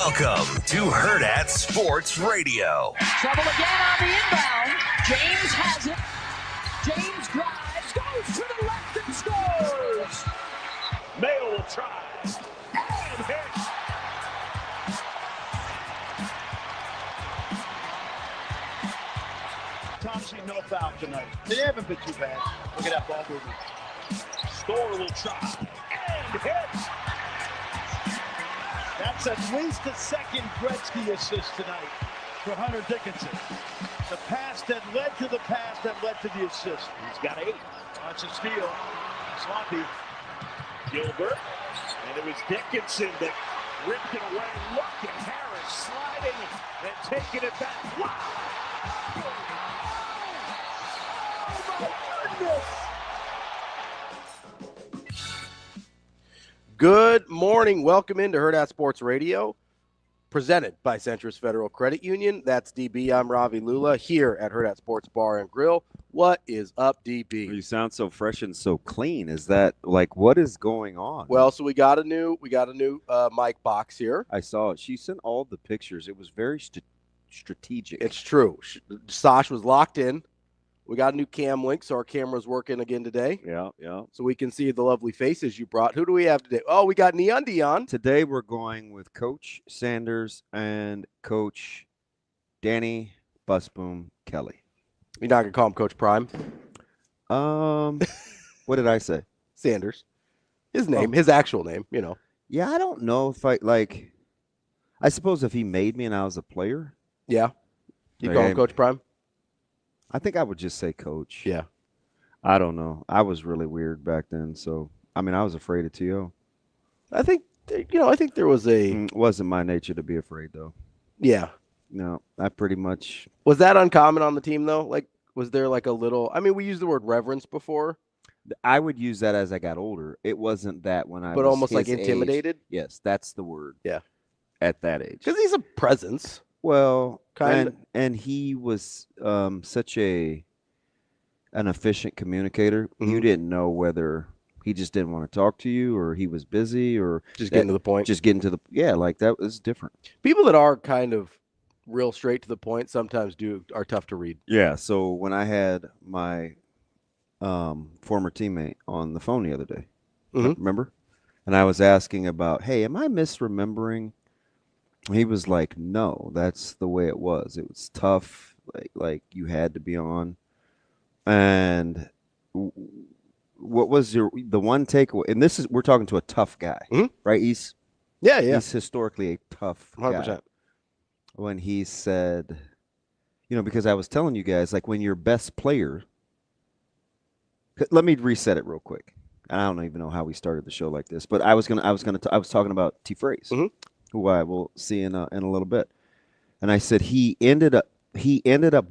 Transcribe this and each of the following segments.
Welcome to Hurrdat Sports Radio. Trouble again on the inbound. James has it. James drives, goes to the left and scores. Mayo will try and hits. Thompson, no foul tonight. They haven't been too bad. Look at that ball movement. Storer will try and hits. That's at least a second Gretzky assist tonight for Hunter Dickinson. The pass that led to the pass that led to the assist. He's got 8. Wants a steal. Sloppy. Gilbert. And it was Dickinson that ripped it away. Look at Harris sliding and taking it back. Wow! Oh my goodness! Good morning. Welcome into Hurrdat Sports Radio, presented by Centris Federal Credit Union. That's DB. I'm Ravi Lulla here at Hurrdat Sports Bar and Grill. What is up, DB? You sound so fresh and so clean. Is that like what is going on? Well, so we got a new mic box here. I saw it. She sent all the pictures. It was very strategic. It's true. Sash was locked in. We got a new cam link, so our camera's working again today. Yeah. So we can see the lovely faces you brought. Who do we have today? Oh, we got Neon Dion. Today we're going with Coach Sanders and Coach Danny Busboom Kelly. You're not gonna call him Coach Prime? What did I say? Sanders. His name, his actual name, you know. Yeah, I don't know if I suppose if he made me and I was a player. Yeah. You call him Coach Prime? I think I would just say Coach. Yeah. I don't know. I was really weird back then, so I was afraid of T.O. I think there was It wasn't my nature to be afraid, though. Yeah. No, I pretty much. Was that uncommon on the team, though? Like, was there like a little? I mean, we used the word reverence before. I would use that as I got older. It wasn't that when I was. But almost like his intimidated. Age. Yes, that's the word. Yeah. At that age, because he's a presence. Well, kind and he was such an efficient comcommunicator. Mm-hmm. You didn't know whether he just didn't want to talk to you or he was busy or just getting to the point. Like that was different. People that are kind of real straight to the point sometimes are tough to read. Yeah. So when I had my former teammate on the phone the other day, remember, and I was asking about, hey, am I misremembering? He was like, no, that's the way it was. It was tough. Like you had to be on. And what was the one takeaway? And we're talking to a tough guy, right? He's historically a tough 100%. guy. When he said, because I was telling you guys, like when your best player, let me reset it real quick. I don't even know how we started the show like this, but I was talking about T. Phrase. Who I will see in a little bit. And I said he ended up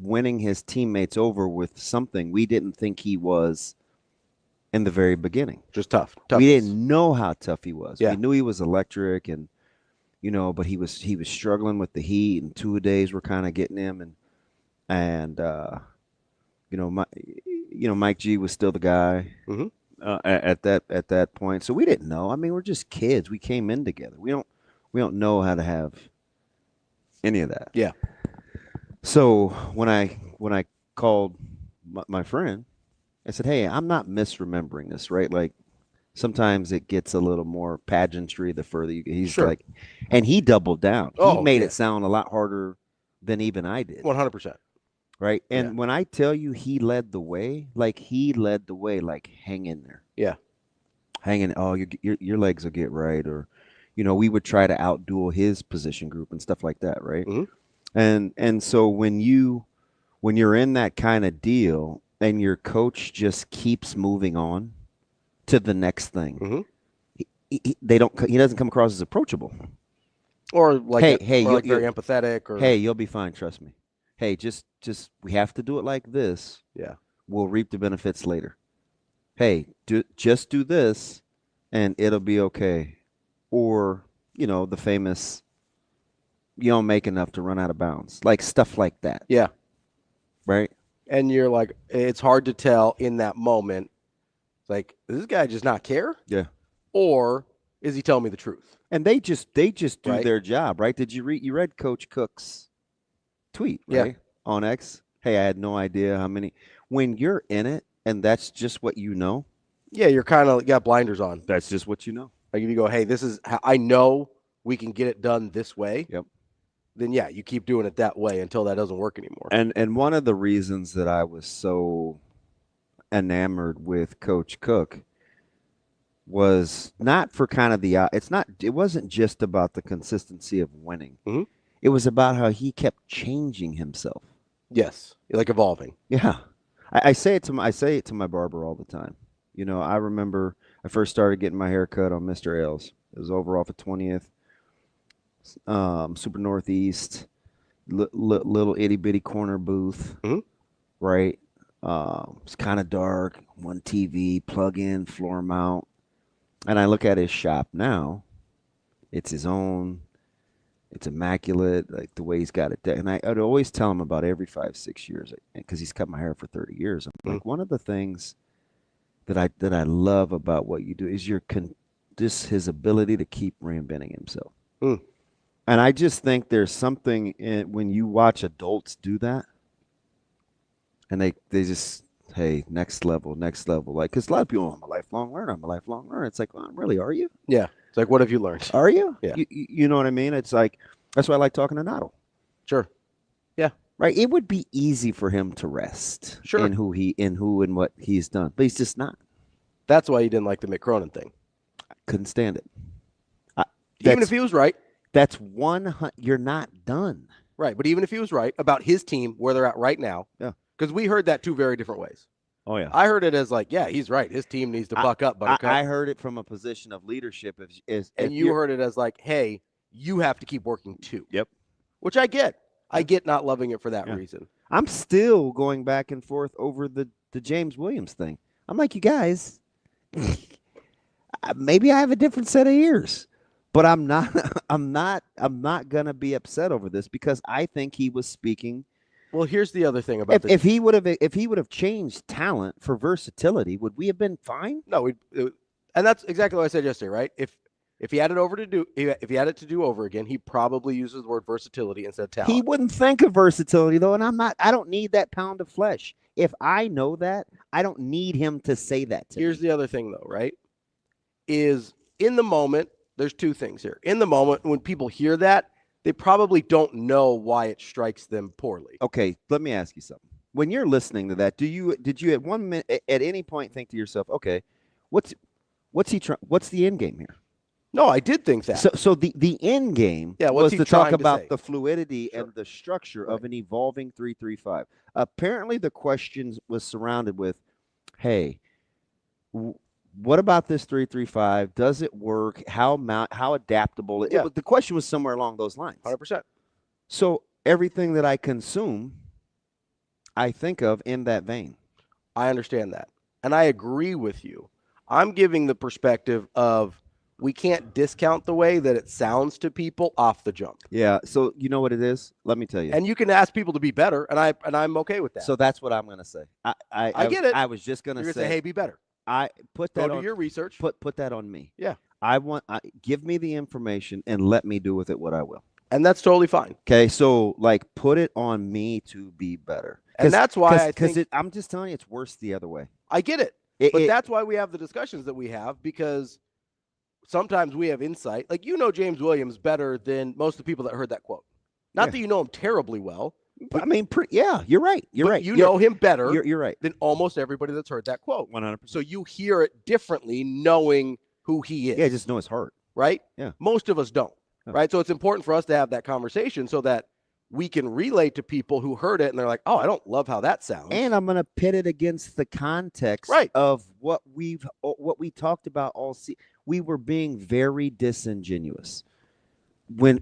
winning his teammates over with something we didn't think he was in the very beginning. Just tough. We didn't know how tough he was. Yeah. We knew he was electric and but he was struggling with the heat and 2-a-days were kind of getting him and Mike G was still the guy at that point. So we didn't know. I mean, we're just kids. We came in together. We don't know how to have any of that. Yeah. So when I called my friend, I said, hey, I'm not misremembering this, right? Like sometimes it gets a little more pageantry the further you get. He's like, and he doubled down. He made it sound a lot harder than even I did. 100%. Right. And when I tell you he led the way, like hang in there. Yeah. Hang in. Oh, your legs will get right. Or, we would try to outduel his position group and stuff like that, right? And so when you're in that kind of deal and your coach just keeps moving on to the next thing, he doesn't come across as approachable, or like hey, or like very empathetic, or hey, you'll be fine, trust me. Hey, just we have to do it like this. Yeah, we'll reap the benefits later. Hey, just do this, and it'll be okay. Or, the famous, you don't make enough to run out of bounds. Like stuff like that. Yeah. Right? And you're like, it's hard to tell in that moment. It's like, does this guy just not care? Yeah. Or is he telling me the truth? And they just do Right. their job, right? Did you read Coach Cook's tweet, right? Yeah. On X? Hey, I had no idea how many. When you're in it and that's just what you know. Yeah, you're kind of got blinders on. That's just what you know. Like if you go, hey, this is how I know we can get it done this way. Yep. Then yeah, you keep doing it that way until that doesn't work anymore. And one of the reasons that I was so enamored with Coach Cook was not for kind of it wasn't just about the consistency of winning. Mm-hmm. It was about how he kept changing himself. Yes, like evolving. Yeah. I say it to my barber all the time. You know, I remember I first started getting my hair cut on Mr. Ailes. It was over off of 20th, Super Northeast, little itty bitty corner booth, right? It's kind of dark, one TV, plug in, floor mount. And I look at his shop now. It's his own. It's immaculate, like the way he's got it. And I'd always tell him about every 5-6 years, because he's cut my hair for 30 years. I'm like, one of the things that I love about what you do is his ability to keep reinventing himself. And I just think there's something when you watch adults do that, and they just, hey, next level. Like, because a lot of people, I'm a lifelong learner. It's like, well, really, are you? Yeah. It's like, what have you learned? Are you? Yeah. You know what I mean? It's like, that's why I like talking to Noddle. Sure. Yeah. Right. It would be easy for him to rest in who and what he's done, but he's just not. That's why you didn't like the Mick Cronin thing. I couldn't stand it. Even if he was right. That's you're not done. Right. But even if he was right about his team, where they're at right now. Yeah. Because we heard that two very different ways. Oh, yeah. I heard it as like, yeah, he's right. His team needs to buck up, Buttercup. I heard it from a position of leadership. And you heard it as like, hey, you have to keep working too. Yep. Which I get. I get not loving it for that reason. I'm still going back and forth over the James Williams thing. I'm like, you guys, maybe I have a different set of ears, but I'm not gonna be upset over this because I think he was speaking. Well, here's the other thing about if he would have changed talent for versatility, would we have been fine? No, and that's exactly what I said yesterday, right? If he had it to do over again, he probably uses the word versatility instead of talent. He wouldn't think of versatility though, and I don't need that pound of flesh. If I know that, I don't need him to say that to me. Here's the other thing though, right? Is in the moment, there's two things here. In the moment, when people hear that, they probably don't know why it strikes them poorly. Okay, let me ask you something. When you're listening to that, did you at 1 minute at any point think to yourself, okay, what's the end game here? No, I did think that. So the end game was to talk about the fluidity and the structure of an evolving 3-3-5. Apparently, the question was surrounded with, hey, what about this 3-3-5? Does it work? How adaptable? The question was somewhere along those lines. 100%. So everything that I consume, I think of in that vein. I understand that. And I agree with you. I'm giving the perspective of we can't discount the way that it sounds to people off the jump. Yeah. So you know what it is? Let me tell you. And you can ask people to be better, and I'm okay with that. So that's what I'm going to say. I get it. I was just going to say, hey, be better. I put that Go do on your research. Put that on me. Yeah. Give me the information and let me do with it what I will. And that's totally fine. Okay. So like put it on me to be better. And that's why I'm just telling you, it's worse the other way. I get it. But that's why we have the discussions that we have, because sometimes we have insight. Like, James Williams better than most of the people that heard that quote. Not that you know him terribly well. But, I mean, you're right. You're right. You know him better you're right. than almost everybody that's heard that quote. 100%. So you hear it differently knowing who he is. Yeah, just know his heart. Right? Yeah. Most of us don't. Oh. Right? So it's important for us to have that conversation so that we can relate to people who heard it and they're like, oh, I don't love how that sounds. And I'm going to pit it against the context of what we talked about all season. We were being very disingenuous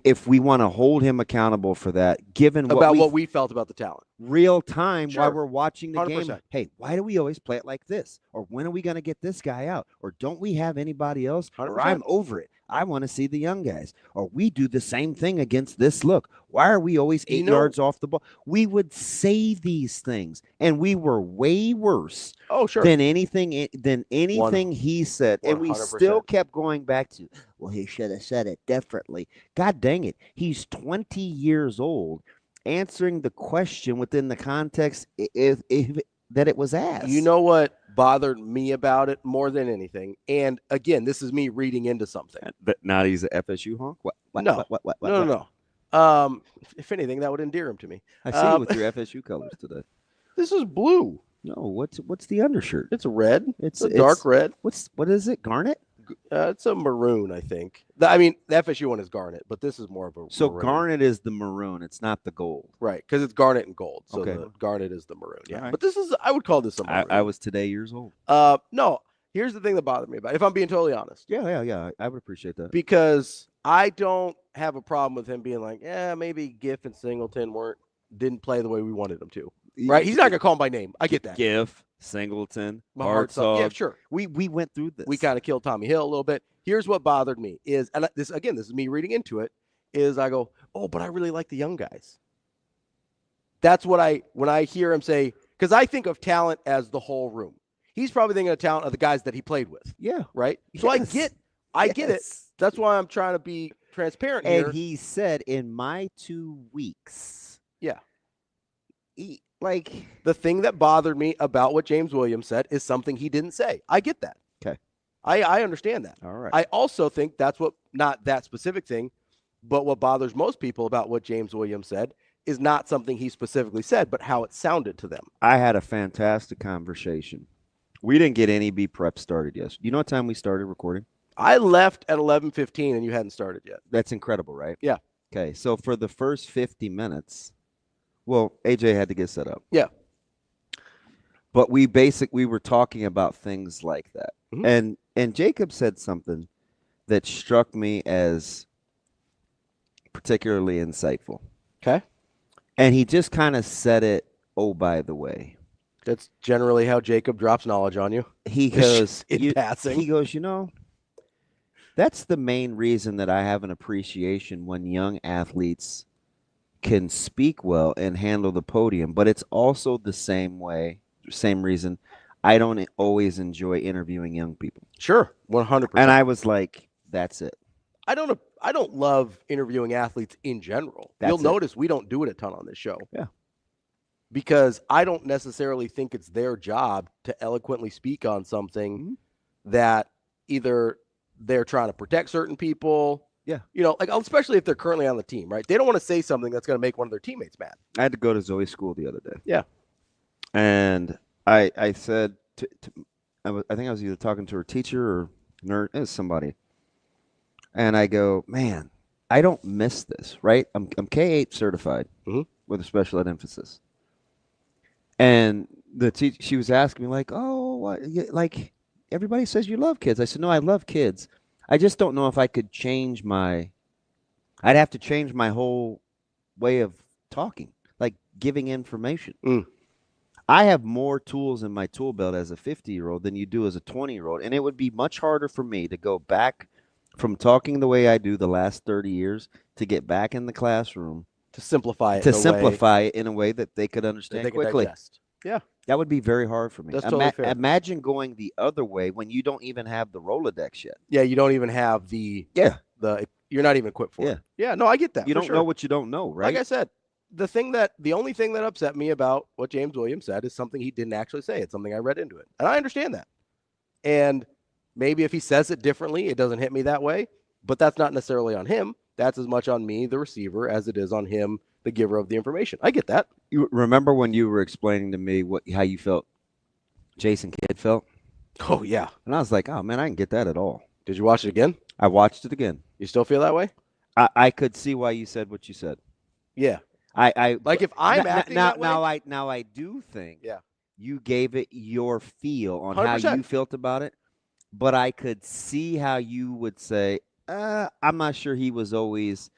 if we want to hold him accountable for that, given what we felt about the talent. Real time while we're watching the 100%. game. Hey, why do we always play it like this? Or when are we going to get this guy out? Or don't we have anybody else? 100%. Or I'm over it. I want to see the young guys. Or we do the same thing against this look. Why are we always 8 yards off the ball? We would say these things, and we were way worse than anything he said. 100%. And we still kept going back to, well, he should have said it differently. God dang it. He's 20 years old answering the question within the context that it was asked. You know what bothered me about it more than anything? And again, this is me reading into something. But now he's an FSU honk? What? No. If anything, that would endear him to me. I see you with your FSU colors today. This is blue. No, what's the undershirt? It's red. It's a dark red. What is it? Garnet? It's a maroon, I think. The FSU one is garnet, but this is more of a So maroon. garnet is the maroon. It's not the gold. Right, because it's garnet and gold. So Okay. the garnet is the maroon. Yeah, Right. but this is, I would call this a maroon. I was today years old. No, here's the thing that bothered me about it, if I'm being totally honest. Yeah. I would appreciate that. Because I don't have a problem with him being like, maybe Giff and Singleton didn't play the way we wanted them to. Right? He's not going to call him by name. I get that. Giff, Singleton, My heart's up. Yeah, Hartzog. sure. We went through this. We kind of killed Tommy Hill a little bit. Here's what bothered me is, and this is me reading into it, is I go, but I really like the young guys. That's what when I hear him say, because I think of talent as the whole room. He's probably thinking of talent of the guys that he played with. Yeah. Right? So I get it. That's why I'm trying to be transparent here. And he said, in my 2 weeks. Yeah. Like, the thing that bothered me about what James Williams said is something he didn't say. I get that. Okay. I understand that. All right. I also think that's not that specific thing, but what bothers most people about what James Williams said is not something he specifically said, but how it sounded to them. I had a fantastic conversation. We didn't get any B prep started yet. You know what time we started recording? I left at 11:15 and you hadn't started yet. That's incredible, right? Yeah. Okay. So for the first 50 minutes, well, AJ had to get set up. Yeah. But we were talking about things like that. Mm-hmm. And Jacob said something that struck me as particularly insightful. Okay. And he just kind of said it, by the way. That's generally how Jacob drops knowledge on you. He goes, in passing. He goes, that's the main reason that I have an appreciation when young athletes can speak well and handle the podium, but it's also the same reason I don't always enjoy interviewing young people. Sure, 100%. And I was like, that's it. I don't love interviewing athletes in general. You'll notice we don't do it a ton on this show. Yeah. Because I don't necessarily think it's their job to eloquently speak on something that either they're trying to protect certain people. Yeah. Like especially if they're currently on the team, right? They don't want to say something that's going to make one of their teammates mad. I had to go to Zoe's school the other day. Yeah. And I said, I think I was either talking to her teacher or nerd, it was somebody. And I go, man, I don't miss this, right? I'm K-8 certified with a special ed emphasis. And she was asking me like, like everybody says you love kids. I said, no, I love kids. I just don't know if I could I'd have to change my whole way of talking, like giving information. I have more tools in my tool belt as a 50-year-old than you do as a 20-year-old. And it would be much harder for me to go back from talking the way I do the last 30 years to get back in the classroom. To simplify it. It in a way that they could understand they quickly. Yeah. That would be very hard for me. That's totally fair. Imagine going the other way when you don't even have the Rolodex yet. Yeah, you don't even have you're not even equipped for it. Yeah, no, I get that. You don't know what you don't know, right? Like I said, the only thing that upset me about what James Williams said is something he didn't actually say. It's something I read into it. And I understand that. And maybe if he says it differently, it doesn't hit me that way. But that's not necessarily on him. That's as much on me, the receiver, as it is on him, the giver of the information. I get that. You remember when you were explaining to me how you felt Jason Kidd felt? Oh, yeah. And I was like, oh, man, I didn't get that at all. Did you watch it again? I watched it again. You still feel that way? I could see why you said what you said. Yeah. I like if I'm acting that way. Now I do think yeah. you gave it your feel on 100%. how you felt about it, but I could see how you would say, I'm not sure he was always,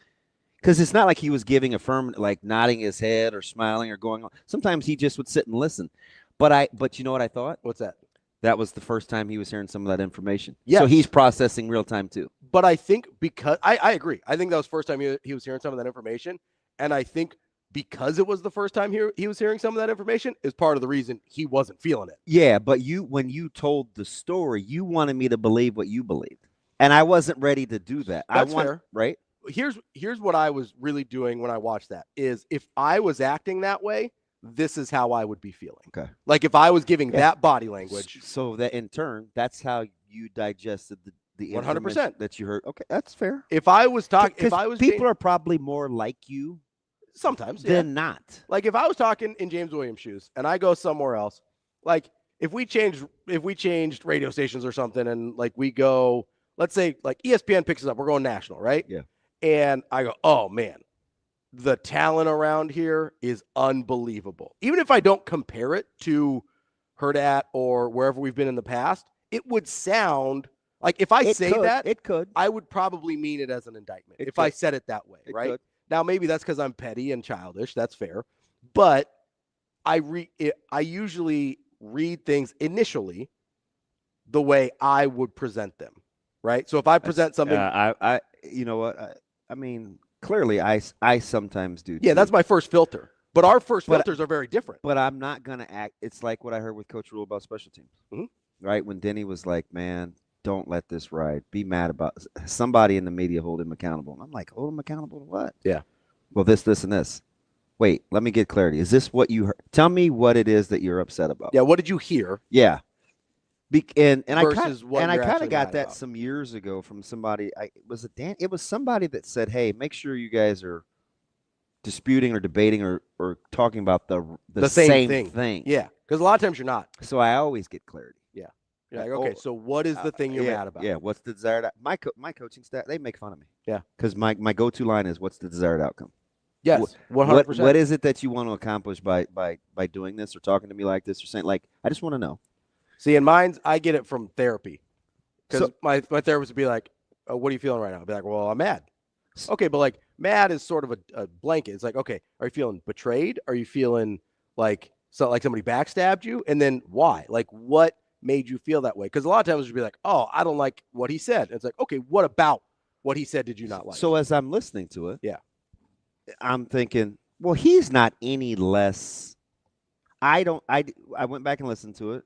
because it's not like he was giving like nodding his head or smiling or going on. Sometimes he just would sit and listen. But you know what I thought? What's that? That was the first time he was hearing some of that information. Yes. So he's processing real time too. But I think because I agree. I think that was the first time he was hearing some of that information. And I think because it was the first time he was hearing some of that information is part of the reason he wasn't feeling it. Yeah, but when you told the story, you wanted me to believe what you believed. And I wasn't ready to do that. That's fair. Right? Here's what I was really doing when I watched that is if I was acting that way, this is how I would be feeling. Okay. Like if I was giving that body language. So that in turn, that's how you digested the 100% that you heard. Okay, that's fair. If I was talking, if I was people are probably more like you sometimes than not. Like if I was talking in James Williams' shoes and I go somewhere else, like if we changed radio stations or something and like we go, let's say like ESPN picks us up, we're going national, right? Yeah. And I go, oh man, the talent around here is unbelievable. Even if I don't compare it to Hurrdat or wherever we've been in the past, it would sound like if I say that, it could. I would probably mean it as an indictment if I said it that way, right? Could. Now, maybe that's because I'm petty and childish. That's fair. But I usually read things initially the way I would present them, right? So if I present something, you know what? I mean, clearly, I sometimes do. Yeah, too. that's my first filter. But our first filters are very different. But I'm not gonna act. It's like what I heard with Coach Rule about special teams, right? When Denny was like, "Man, don't let this ride. Be mad about somebody in the media hold him accountable." And I'm like, "Hold him accountable to what?" Yeah. Well, this, and this. Wait, let me get clarity. Is this what you heard? Tell me what it is that you're upset about. Yeah. What did you hear? Yeah. And I Versus what kind you're of actually got mad that about. some years ago from somebody. It was somebody that said, "Hey, make sure you guys are disputing or debating or talking about the same thing." Yeah, because a lot of times you're not. So I always get clarity. Yeah. You're like, okay, so what is the thing you're mad about? Yeah, what's the desired my coaching staff, they make fun of me. Yeah. Because my go-to line is, what's the desired outcome? Yes, 100%. What is it that you want to accomplish by doing this or talking to me like this or saying, like, I just want to know. See, in mine, I get it from therapy. Because my therapist would be like, oh, what are you feeling right now? I'd be like, well, I'm mad. Okay, but like mad is sort of a blanket. It's like, okay, are you feeling betrayed? Are you feeling like somebody backstabbed you? And then why? Like what made you feel that way? Because a lot of times you'd be like, oh, I don't like what he said. And it's like, okay, what about what he said did you not like? So as I'm listening to it, yeah, I'm thinking, well, he's not any less. I went back and listened to it.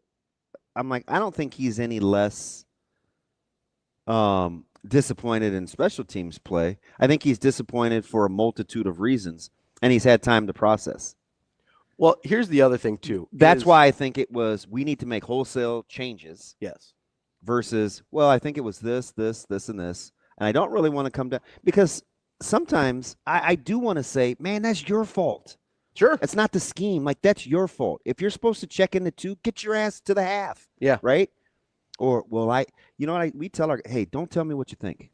I'm like, I don't think he's any less disappointed in special teams play. I think he's disappointed for a multitude of reasons, and he's had time to process. Well, here's the other thing, too. That's why I think it was we need to make wholesale changes. Yes. Versus, well, I think it was this, and this. And I don't really want to come down because sometimes I do want to say, man, that's your fault. Sure. It's not the scheme. Like, that's your fault. If you're supposed to check in the two, get your ass to the half. Yeah. Right? Or, well, we tell her, hey, don't tell me what you think.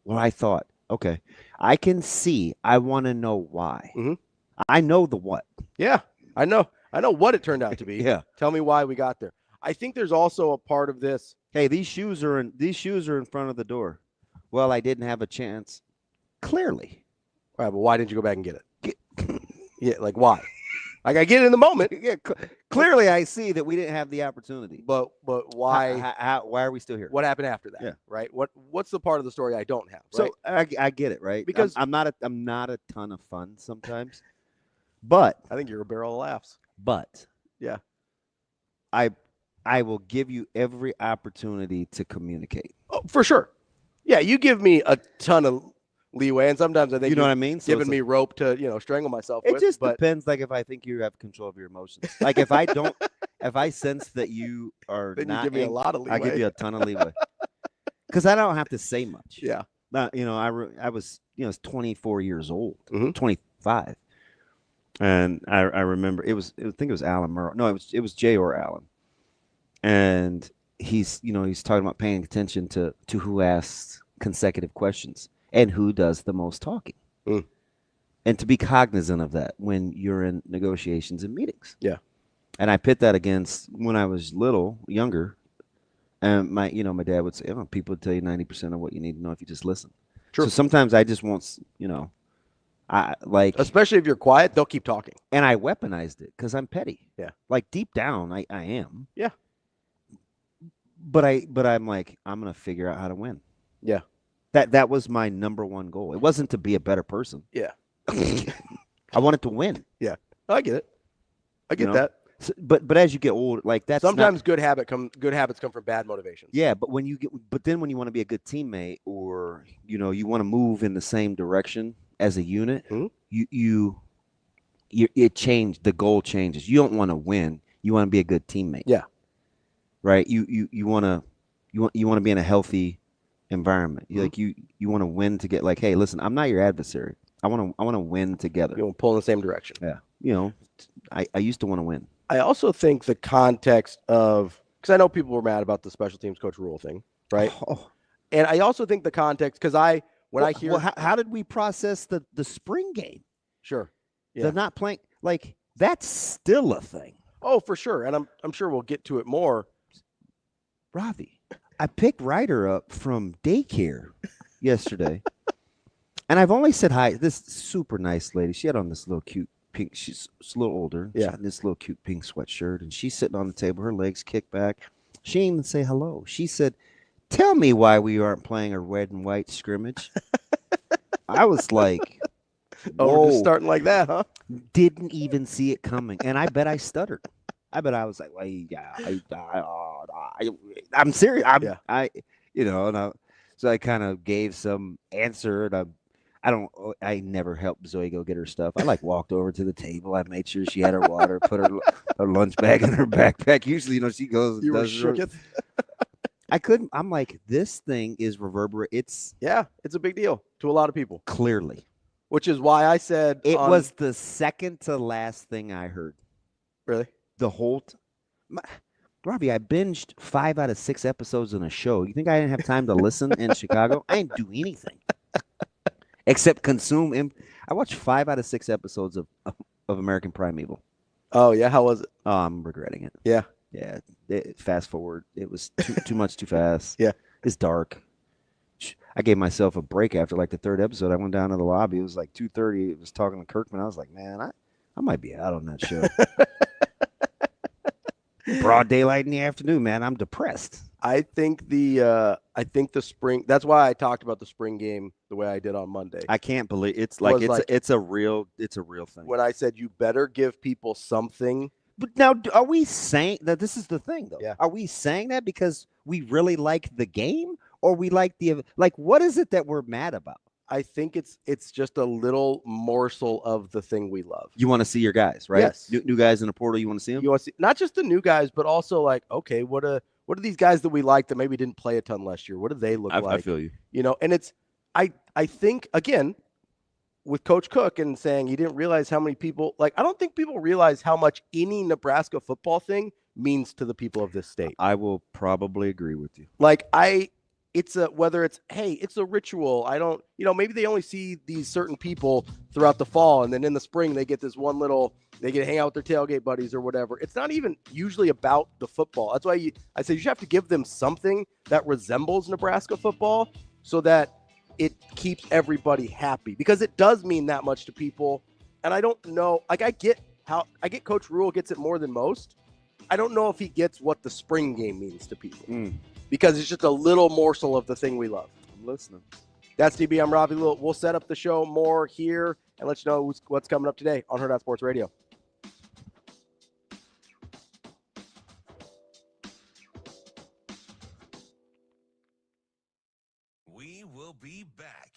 I thought. Okay. I can see. I want to know why. Mm-hmm. I know the what. Yeah. I know what it turned out to be. Yeah. Tell me why we got there. I think there's also a part of this. Hey, these shoes are in front of the door. Well, I didn't have a chance. Clearly. All right, but why didn't you go back and get it? Yeah, like why? Like I get it in the moment. Yeah, clearly I see that we didn't have the opportunity. But why? Why are we still here? What happened after that? Yeah. Right. What's the part of the story I don't have? So right? I get it, right? Because I'm not a ton of fun sometimes, but I think you're a barrel of laughs. But yeah, I will give you every opportunity to communicate. Oh, for sure. Yeah, you give me a ton of leeway, and sometimes I think you know what I mean. So giving me rope to strangle myself. It just depends. Like if I think you have control of your emotions. Like if I don't, if I sense that you are then not, you give me a lot of leeway. I give you a ton of leeway because I don't have to say much. Yeah. I was 24 years old, mm-hmm. 25, and I remember I think it was Alan Murrow. No, it was Jay or Alan, and he's talking about paying attention to who asks consecutive questions and who does the most talking, and to be cognizant of that when you're in negotiations and meetings. Yeah, and I pit that against when I was younger. And my dad would say, people would tell you 90% of what you need to know if you just listen. True. So sometimes I just want, I like. Especially if you're quiet, they'll keep talking. And I weaponized it because I'm petty. Yeah. Like deep down, I am. Yeah. But I'm like, I'm gonna figure out how to win. Yeah. That was my number one goal. It wasn't to be a better person. Yeah. I wanted to win. Yeah. I get it. I get that. So, but as you get older, like that's sometimes good habits come from bad motivations. Yeah, but then when you want to be a good teammate, or you want to move in the same direction as a unit, the goal changes. You don't want to win. You want to be a good teammate. Yeah. Right. You want to be in a healthy environment. You want to win to get like, hey, listen, I'm not your adversary. I want to win together. You want to pull in the same direction. Yeah. I used to want to win. I also think the context of, because I know people were mad about the special teams coach rule thing, right? Oh. And I also think the context, because I hear. Well, how did we process the spring game? Sure. Yeah. They're not playing, like, that's still a thing. Oh, for sure. And I'm sure we'll get to it more. Ravi, I picked Ryder up from daycare yesterday, and I've only said hi. This super nice lady, she had on this little cute pink, she's a little older. Yeah. She had this little cute pink sweatshirt, and she's sitting on the table, her legs kicked back. She didn't even say hello. She said, "Tell me why we aren't playing a red and white scrimmage." I was like, "Oh, we're just starting like that, huh?" Didn't even see it coming, and I bet I stuttered. I bet I was like, well, I'm serious. So I kind of gave some answer, and I never helped Zoe go get her stuff. I walked over to the table. I made sure she had her water, put her lunch bag in her backpack. Usually, she goes. You were shook. I couldn't. I'm like, this thing is reverberate. It's a big deal to a lot of people. Clearly, which is why I said it was the second to last thing I heard. Really? The whole Ravi, I binged 5 out of 6 episodes in a show. You think I didn't have time to listen in Chicago? I didn't do anything except consume. I watched 5 out of 6 episodes of American Primeval. Oh yeah, how was it? Oh, I'm regretting it. Yeah. Fast forward. It was too much too fast. Yeah, it's dark. I gave myself a break after the 3rd episode. I went down to the lobby. It was 2:30. It was talking to Kirkman. I was like, man, I might be out on that show. Broad daylight in the afternoon, man. I'm depressed. I think the spring. That's why I talked about the spring game the way I did on Monday. I can't believe it's a real thing. When I said you better give people something. But now, are we saying that this is the thing though? Yeah. Are we saying that because we really like the game, or we like what is it that we're mad about? I think it's just a little morsel of the thing we love. You want to see your guys, right? Yes. New guys in the portal. You want to see them? You want to see not just the new guys, but also okay, what are these guys that we like that maybe didn't play a ton last year? What do they look like? I feel you. And it's I think again with Coach Cook and saying he didn't realize how many people I don't think people realize how much any Nebraska football thing means to the people of this state. I will probably agree with you. It's a ritual. I don't, maybe they only see these certain people throughout the fall. And then in the spring, they get this they get to hang out with their tailgate buddies or whatever. It's not even usually about the football. That's why I say you have to give them something that resembles Nebraska football so that it keeps everybody happy, because it does mean that much to people. And I don't know, I get Coach Rule gets it more than most. I don't know if he gets what the spring game means to people. Because it's just a little morsel of the thing we love. I'm listening. That's DB. I'm Ravi. We'll set up the show more here and let you know what's coming up today on Hurrdat Sports Radio. We will be back.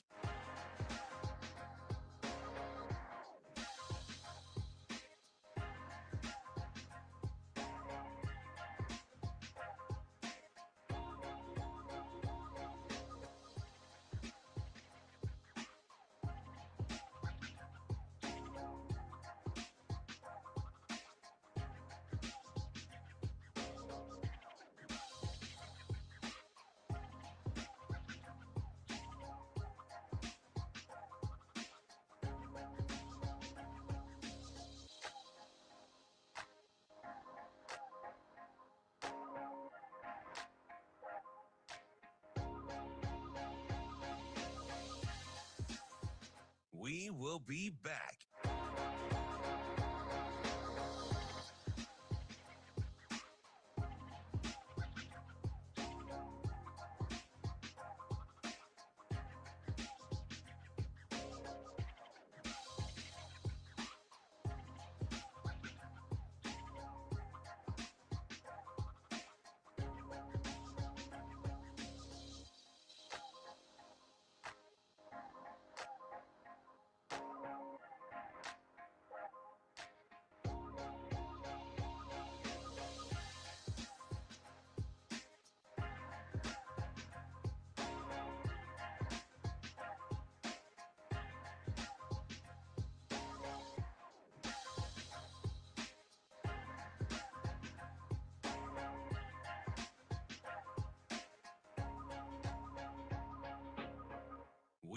We will be back.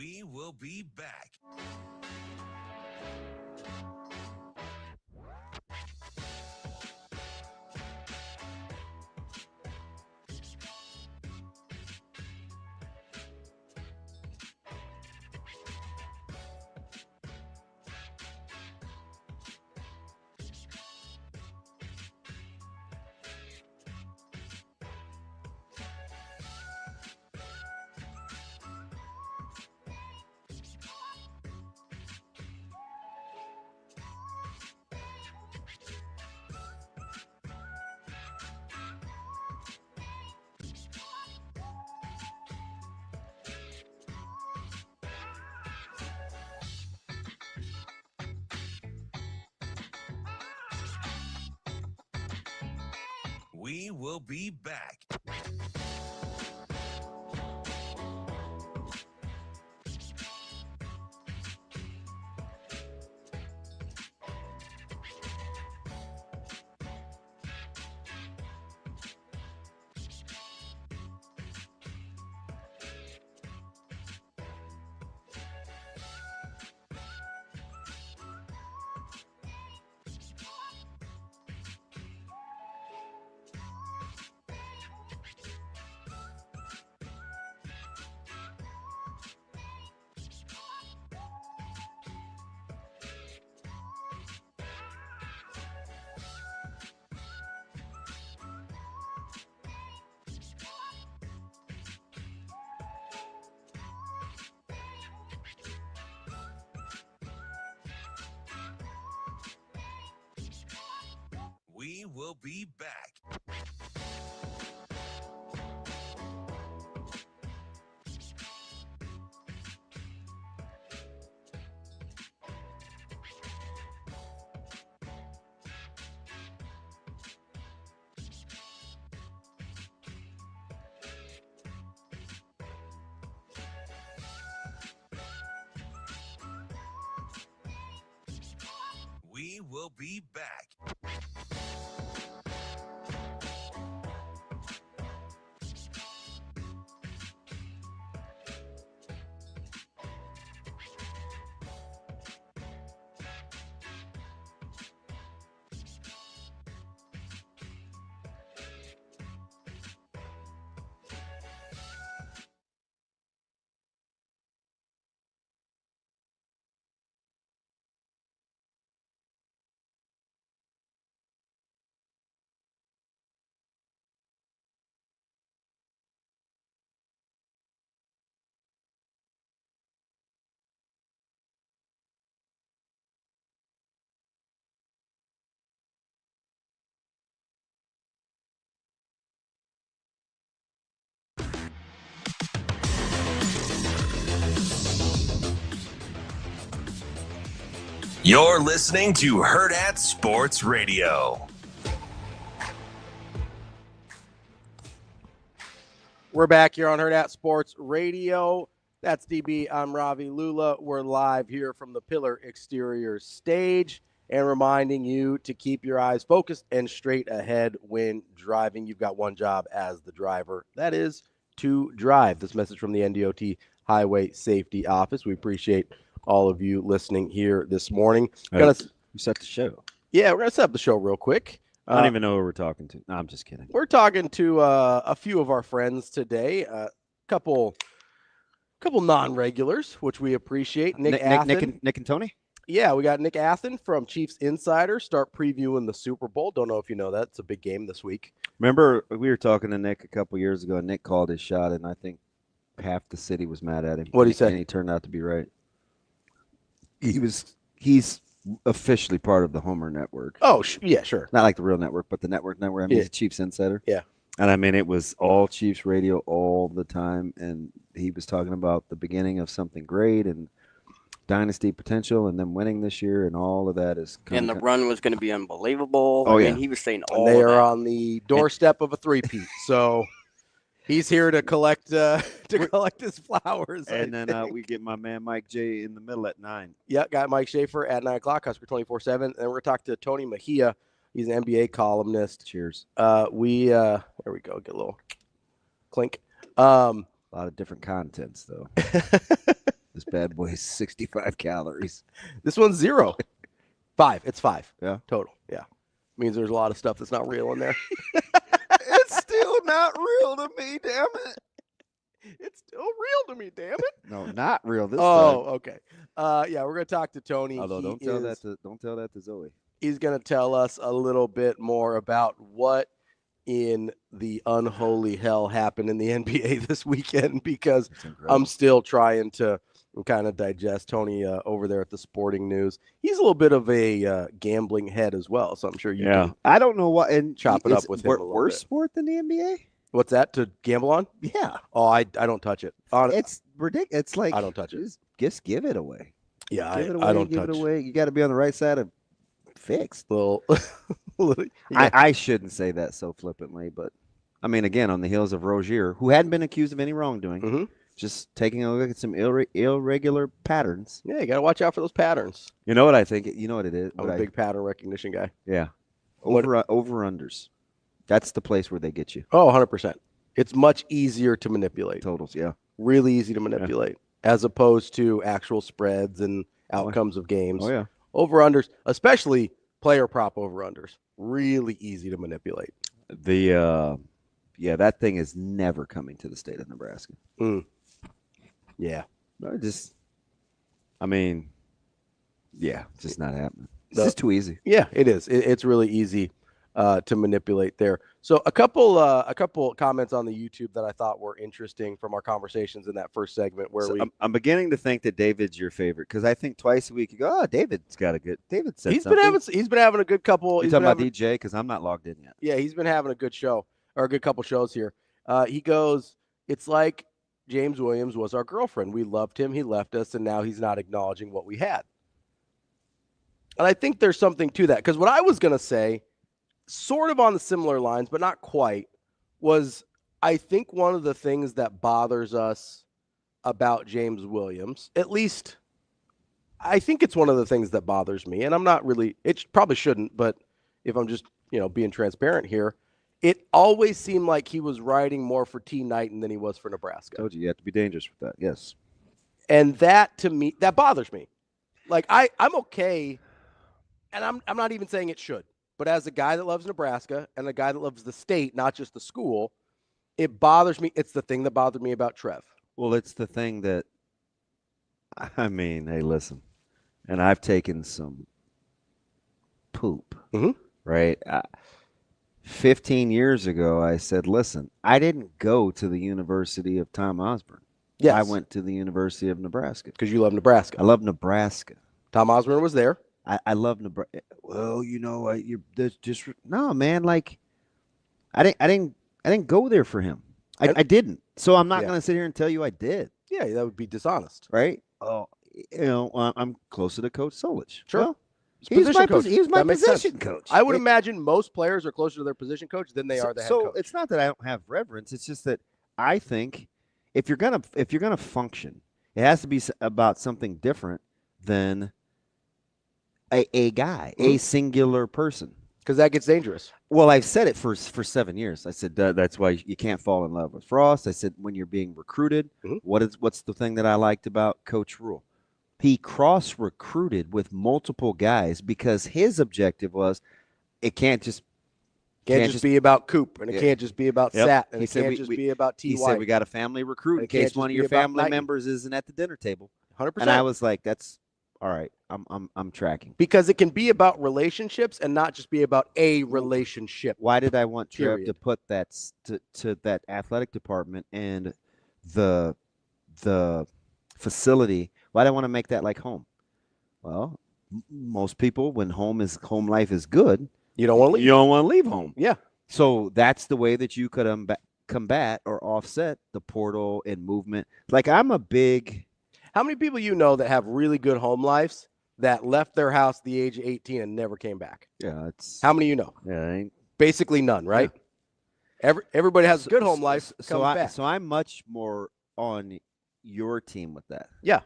We will be back. We will be back. We will be back. We will be back. You're listening to Hurrdat Sports Radio. We're back here on Hurrdat Sports Radio. That's DB. I'm Ravi. Lulla. We're live here from the Pillar Exterior stage and reminding you to keep your eyes focused and straight ahead when driving. You've got one job as the driver. That is to drive. This message from the NDOT Highway Safety Office. We appreciate all of you listening here this morning. You set the show. Yeah, we're going to set up the show real quick. I don't even know who we're talking to. No, I'm just kidding. We're talking to a few of our friends today. A couple non-regulars, which we appreciate. Nick and Tony? Yeah, we got Nick Athan from Chiefs Insider. Start previewing the Super Bowl. Don't know if you know that. It's a big game this week. Remember, we were talking to Nick a couple years ago, and Nick called his shot, and I think half the city was mad at him. What did he say? And he turned out to be right. He's officially part of the Homer Network. Oh, yeah, sure. Not like the real network, but the network. I mean, he's a Chiefs Insider. Yeah. And I mean, it was all Chiefs radio all the time, and he was talking about the beginning of something great and dynasty potential, and then winning this year, and all of that is. And the run was going to be unbelievable. Oh, I yeah. mean, he was saying all and they of are that. on the doorstep of a three-peat, so he's here to collect his flowers. And then we get my man Mike J in the middle at 9. Yeah, got Mike Schaefer at 9 o'clock, Husker 24/7. And we're talking to Tony Mejia. He's an NBA columnist. Cheers. There we go. Get a little clink. A lot of different contents, though. This bad boy is 65 calories. This one's 0. 5. It's 5. Yeah. Total. Yeah. Means there's a lot of stuff that's not real in there. It's still not real to me, damn it. It's still real to me, damn it. No, not real this Oh, time. okay. Yeah, we're gonna talk to Tony. Although don't tell that to Zoe. He's gonna tell us a little bit more about what in the unholy hell happened in the NBA this weekend, because I'm still trying to kind of digest Tony over there at the Sporting News. He's a little bit of a gambling head as well, so I'm sure you can I don't know what and chop it up with him a little worse bit. sport than the NBA. What's that, to gamble on? Yeah. Oh, I don't touch it. It's ridiculous. It's like I don't touch it. Just give it away. Yeah, Give it away. I don't give touch it away. You got to be on the right side of fixed. little. I shouldn't say that so flippantly, but I mean, again, on the heels of Rozier, who hadn't been accused of any wrongdoing, just taking a look at some irregular patterns. Yeah, you got to watch out for those patterns. You know what I think? You know what it is? I'm a big pattern recognition guy. Yeah. Over-unders. That's the place where they get you. Oh, 100%. It's much easier to manipulate. Totals, yeah. Really easy to manipulate, as opposed to actual spreads and outcomes of games. Oh, yeah. Over-unders, especially player prop over-unders, really easy to manipulate. That thing is never coming to the state of Nebraska. Yeah. It's just not happening. It's just too easy. Yeah, it is. It's really easy to manipulate there. So a couple comments on the YouTube that I thought were interesting from our conversations in that first segment where I'm beginning to think that David's your favorite, because I think twice a week you go, David's got a good. David said he's been having a good couple. You talking about DJ? Because I'm not logged in yet. Yeah, he's been having a good show, or a good couple shows here. He goes, it's like James Williams was our girlfriend. We loved him. He left us, and now he's not acknowledging what we had. And I think there's something to that, because what I was going to say, sort of on the similar lines, but not quite, was I think one of the things that bothers us about James Williams, at least I think it's one of the things that bothers me, and I'm not really, it probably shouldn't, but if I'm just, being transparent here, it always seemed like he was riding more for T. Knighton than he was for Nebraska. Told you have to be dangerous with that. Yes. And that, to me, that bothers me. Like, I'm okay, and I'm not even saying it should. But as a guy that loves Nebraska and a guy that loves the state, not just the school, it bothers me. It's the thing that bothered me about Trev. Well, it's the thing that, hey, listen, and I've taken some poop, right? 15 years ago, I said, listen, I didn't go to the University of Tom Osborne. Yes. I went to the University of Nebraska. Because you love Nebraska. I love Nebraska. Tom Osborne was there. I love Nebraska. Well, no, man. Like, I didn't go there for him. I didn't. So I'm not going to sit here and tell you I did. Yeah, that would be dishonest, right? Oh, I'm closer to Coach Solich. Sure. Well, he's my position coach. I would imagine most players are closer to their position coach than they are the head coach. So it's not that I don't have reverence. It's just that I think if you're gonna function, it has to be about something different than a guy, a singular person. Because that gets dangerous. Well, I've said it for 7 years. I said that's why you can't fall in love with Frost. I said when you're being recruited, what's the thing that I liked about Coach Rule? He cross-recruited with multiple guys because his objective was it can't just be about Coop, and it can't just be about Sat, and it can't just be about T. He said we got a family recruit in case one of your family members isn't at the dinner table. 100%. And I was like, that's all right. I'm tracking. Because it can be about relationships and not just be about a relationship. Why did I want Trev to put that to that athletic department and the facility? Why do I want to make that like home? Well, most people, when home life is good, you don't want to leave. You don't want to leave home. Yeah. So that's the way that you could combat or offset the portal and movement. Like I'm a big. How many people you know that have really good home lives that left their house at the age of 18 and never came back? Yeah, it's. How many you know? Yeah, basically none, right? Yeah. Everybody has a good home life. So I'm much more on your team with that. Yeah.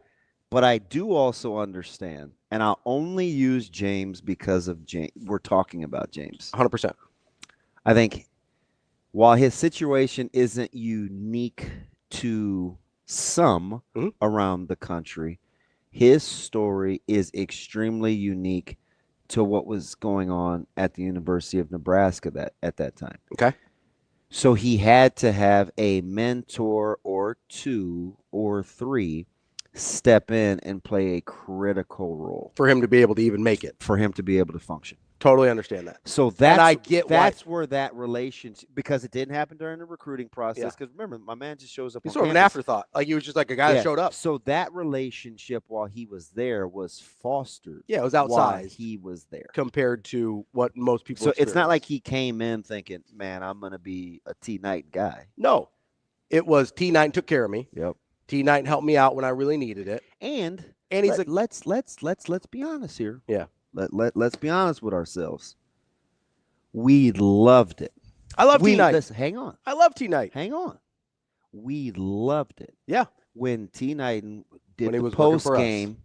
But I do also understand, and I'll only use James because of James. We're talking about James. 100%. I think while his situation isn't unique to some around the country. His story is extremely unique to what was going on at the University of Nebraska at that time. Okay. So he had to have a mentor or two or three step in and play a critical role For him to be able to even make it. for him to be able to function. Totally understand that. So that's where that relationship, because it didn't happen during the recruiting process. Because remember, my man just shows up. He's on sort of an campus. afterthought. Like he was just like a guy that showed up. So that relationship while he was there was fostered. Yeah, it was while outsized he was there compared to what most people. So it's not like he came in thinking, "Man, I'm going to be a T Knight guy." No, it was T Knight took care of me. Yep. T Knight helped me out when I really needed it. And he's let's be honest here. Yeah. Let's be honest with ourselves. We loved it. I love T Knight. Listen, hang on. I love T Knight. Hang on. We loved it. Yeah. When T Knight did he the was working for us. post game,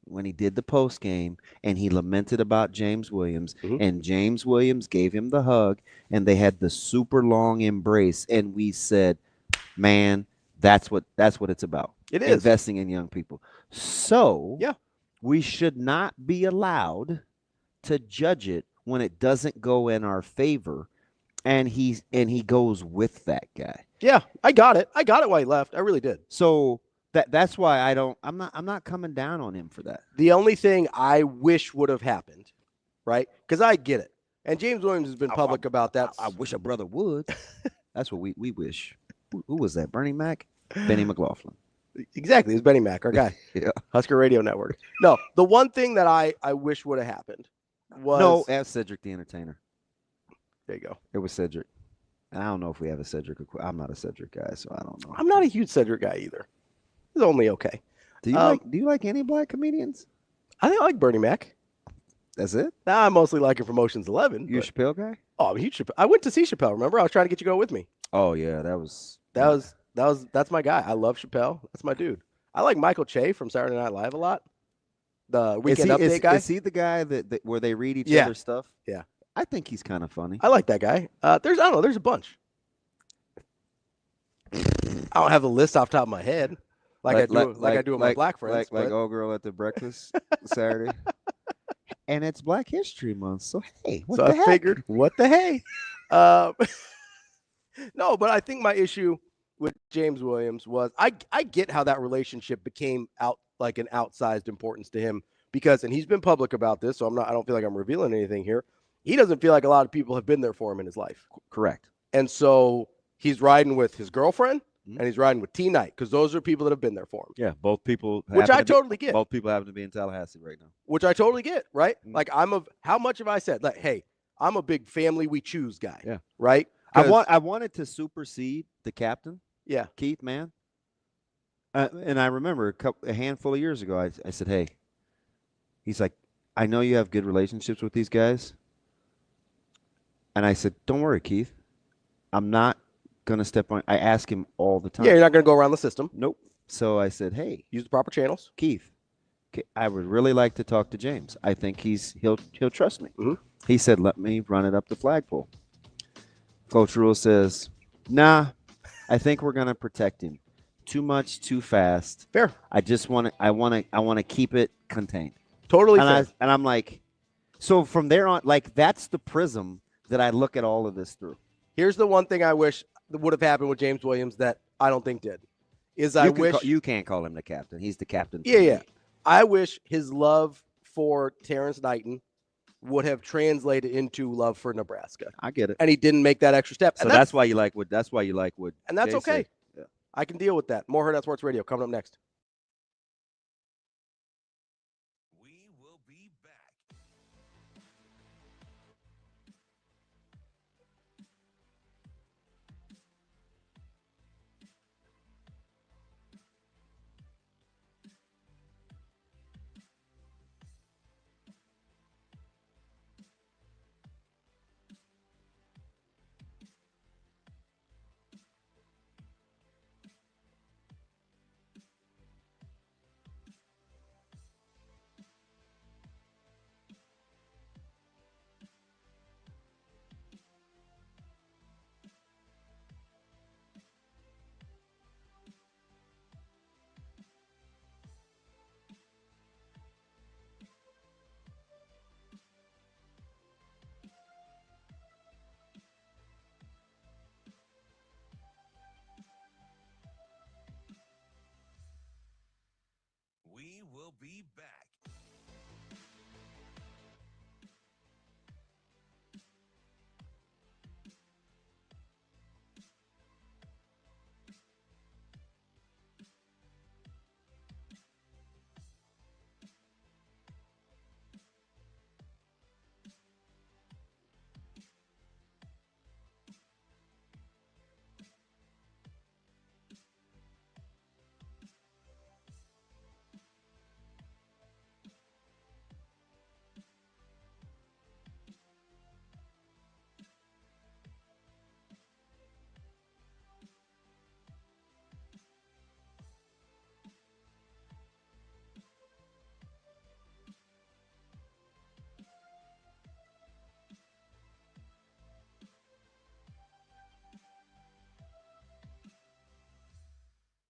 when he did the post game, and he lamented about James Williams, and James Williams gave him the hug, and they had the super long embrace, and we said, "Man, that's what it's about. It is investing in young people." So yeah, we should not be allowed to judge it when it doesn't go in our favor, and he goes with that guy. Yeah, I got it. I got it why he left. I really did. So that's why I'm not coming down on him for that. The only thing I wish would have happened, right? Because I get it. And James Williams has been public about that. I wish a brother would. That's what we wish. Who was that? Bernie Mac? Benny McLaughlin. Exactly. It was Benny Mac, our guy. Yeah. Husker Radio Network. No, the one thing that I wish would have happened was. No, ask Cedric the Entertainer. There you go. It was Cedric. And I don't know if we have a Cedric. I'm not a Cedric guy, so I don't know. I'm not a huge Cedric guy either. He's only okay. Do you like any black comedians? I think I like Bernie Mac. That's it? Nah, I mostly like him from Ocean's 11. You a Chappelle guy? Oh, I'm a huge Chappelle. I went to see Chappelle, remember? I was trying to get you to go with me. Oh, yeah. That's my guy. I love Chappelle. That's my dude. I like Michael Che from Saturday Night Live a lot. The Weekend Update guy. Is he the guy that where they read each other's stuff? Yeah. I think he's kind of funny. I like that guy. There's a bunch. I don't have the list off the top of my head. I do with my black friends. Like old girl at the breakfast Saturday. And it's Black History Month. So hey, what the heck? Figured, what the hey? No, but I think my issue with James Williams was I get how that relationship became an outsized importance to him and he's been public about this, so I don't feel like I'm revealing anything here. He doesn't feel like a lot of people have been there for him in his life. Correct. And so he's riding with his girlfriend and he's riding with T Knight because those are people that have been there for him. Yeah, both people. Which I totally get. Both people happen to be in Tallahassee right now. Which I totally get, right? Like how much have I said? Like, hey, I'm a big family we choose guy. Yeah. Right? I wanted to supersede the captain. Yeah. Keith, man. And I remember a handful of years ago, I said, hey, he's like, I know you have good relationships with these guys. And I said, don't worry, Keith. I'm not going to step on. I ask him all the time. Yeah, you're not going to go around the system. Nope. So I said, hey. Use the proper channels. Keith, I would really like to talk to James. I think he'll trust me. Mm-hmm. He said, let me run it up the flagpole. Coach Rule says, nah, I think we're going to protect him. Too much, too fast. Fair. I want to keep it contained. Totally fair. And I'm like, so from there on, like, that's the prism that I look at all of this through. Here's the one thing I wish would have happened with James Williams that I don't think did. You can't call him the captain. He's the captain. Yeah. I wish his love for Terrence Knighton would have translated into love for Nebraska. I get it. And he didn't make that extra step. So that's why you like what. And that's okay. Yeah. I can deal with that. More Hurrdat Sports Radio coming up next. We will be back. be back.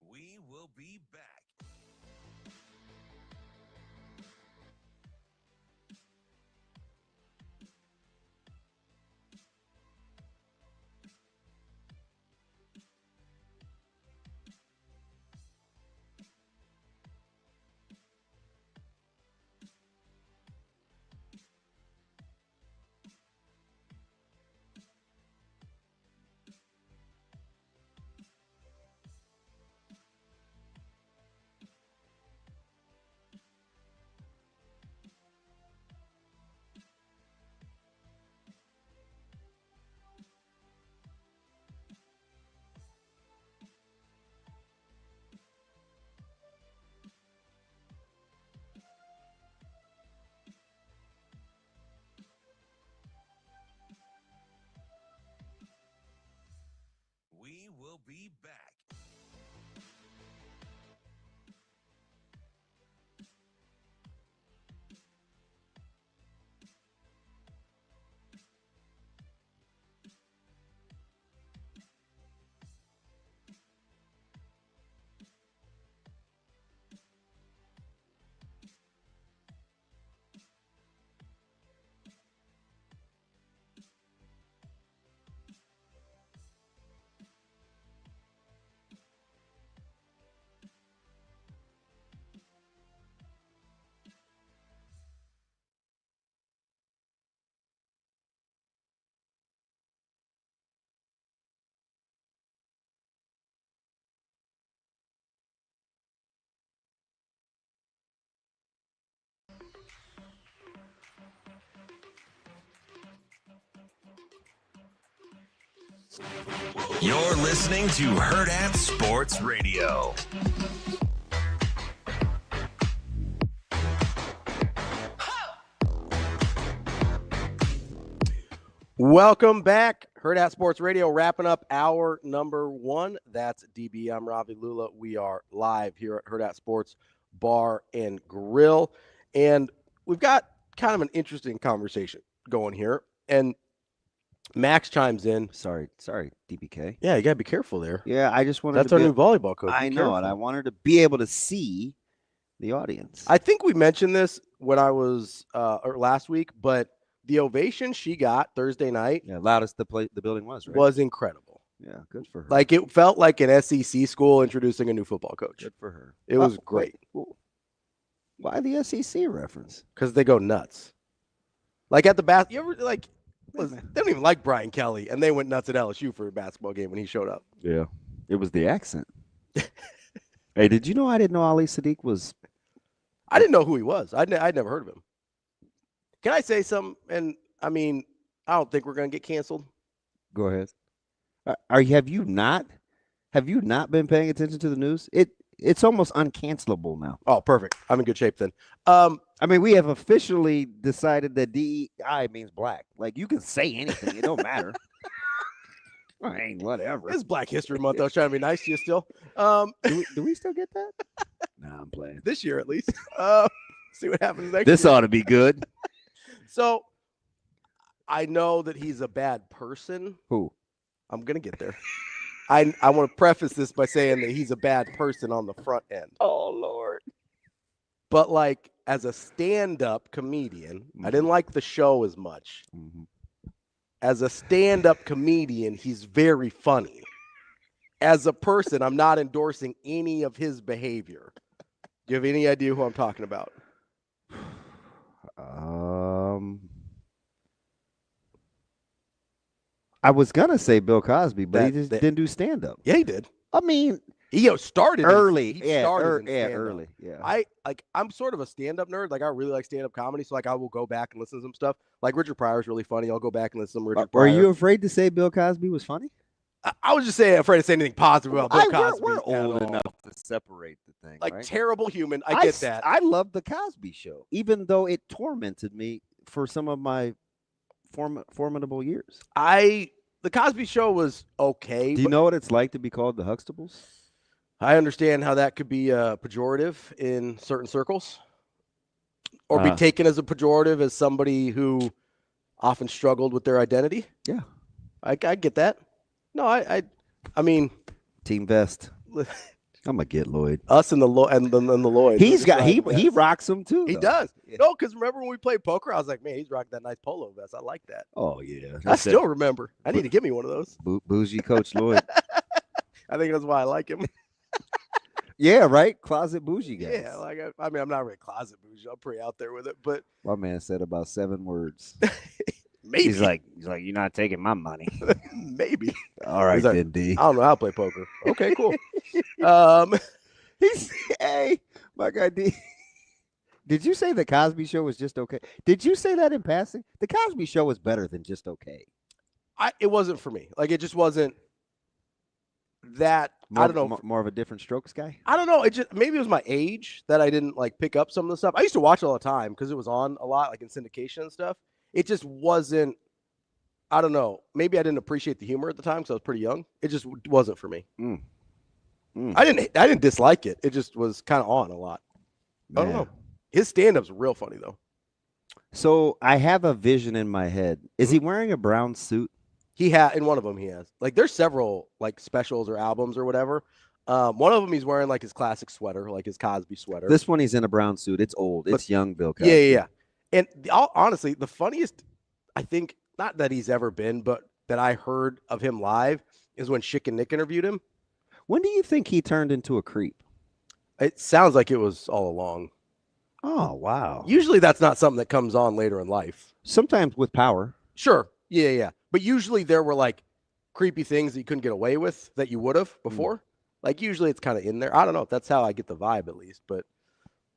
We will be back. We will be back. You're listening to Hurrdat Sports Radio. Welcome back. Hurrdat Sports Radio wrapping up hour number 1. That's DB. I'm Ravi, Lulla. We are live here at Hurrdat Sports Bar and Grill. And we've got kind of an interesting conversation going here. And Max chimes in. Sorry, DBK. Yeah, you got to be careful there. Yeah, I just wanted That's to our new volleyball coach. I know, and I wanted to be able to see the audience. I think we mentioned this when I was or last week, but the ovation she got Thursday night, loudest the building was, right? was incredible. Yeah, good for her. Like, it felt like an SEC school introducing a new football coach. Good for her. It was great. Why the SEC reference? Because they go nuts. Like at the you ever they don't even like Brian Kelly, and they went nuts at LSU for a basketball game when he showed up. Yeah, it was the accent. Hey, did you know I didn't know Ali Sadiq was? I didn't know who he was. I'd never heard of him. Can I say something? And I mean, I don't think we're gonna get canceled. Go ahead. Have you not been paying attention to the news? It's almost uncancelable now. Oh, perfect. I'm in good shape then. I mean, we have officially decided that DEI means black. Like, you can say anything; it don't matter. I mean, whatever. It's Black History Month. I was trying to be nice to you still. Do we still get that? Nah, I'm playing. This year at least. See what happens next This year. ought to be good. So, I know that he's a bad person. Who? I'm gonna get there. I want to preface this by saying that he's a bad person on the front end. Oh, Lord. But like, as a stand-up comedian, I didn't like the show as much. Mm-hmm. As a stand-up comedian, he's very funny. As a person, I'm not endorsing any of his behavior. Do you have any idea who I'm talking about? I was gonna say Bill Cosby, but he That- just didn't do stand-up. Yeah, he did. I mean, He started early. He started in stand-up. Early. Yeah. I'm sort of a stand-up nerd. Like I really like stand-up comedy, so like I will go back and listen to some stuff. Like Richard Pryor's really funny. I'll go back and listen to Richard Pryor. Are you afraid to say Bill Cosby was funny? I was just afraid to say anything positive about Bill Cosby. We're old enough to separate the thing. Like right? terrible human. I get that. I love the Cosby Show, even though it tormented me for some of my formidable years. The Cosby Show was okay. Do you know what it's like to be called the Huxtables? I understand how that could be pejorative in certain circles, or be taken as a pejorative as somebody who often struggled with their identity. Yeah, I get that. No, I mean, Team Vest. I'm gonna get Lloyd. Us and the Lloyd. He rocks them too. He does. Yeah. No, because remember when we played poker, I was like, man, he's rocking that nice polo vest. I like that. Oh yeah, I still remember. I need to give me one of those. Bougie Coach Lloyd. I think that's why I like him. Yeah, right. Closet bougie guys. Yeah, like I mean, I'm not really closet bougie. I'm pretty out there with it, but my man said about 7 words. Maybe he's like, you're not taking my money. Maybe. All right, then, D. I don't know how to play poker. Okay, cool. Hey, my guy D. Did you say the Cosby Show was just okay? Did you say that in passing? The Cosby Show was better than just okay. It wasn't for me. Like it just wasn't that. I don't know. More of a different strokes guy. I don't know. It just maybe it was my age that I didn't like pick up some of the stuff. I used to watch it all the time because it was on a lot, like in syndication and stuff. It just wasn't. I don't know. Maybe I didn't appreciate the humor at the time because I was pretty young. It just wasn't for me. I didn't dislike it. It just was kind of on a lot. I don't know. His stand-up's real funny though. So I have a vision in my head. Is he wearing a brown suit? He in one of them he has. Like there's several like specials or albums or whatever. One of them he's wearing like his classic sweater, like his Cosby sweater. This one he's in a brown suit. It's old. It's young Bill Cosby. Yeah. And honestly, the funniest, I think, not that he's ever been, but that I heard of him live is when Schick and Nick interviewed him. When do you think he turned into a creep? It sounds like it was all along. Oh, wow. Usually that's not something that comes on later in life. Sometimes with power. Sure. Yeah. But usually there were like creepy things that you couldn't get away with that you would have before. Like usually it's kind of in there. I don't know if that's how I get the vibe at least, but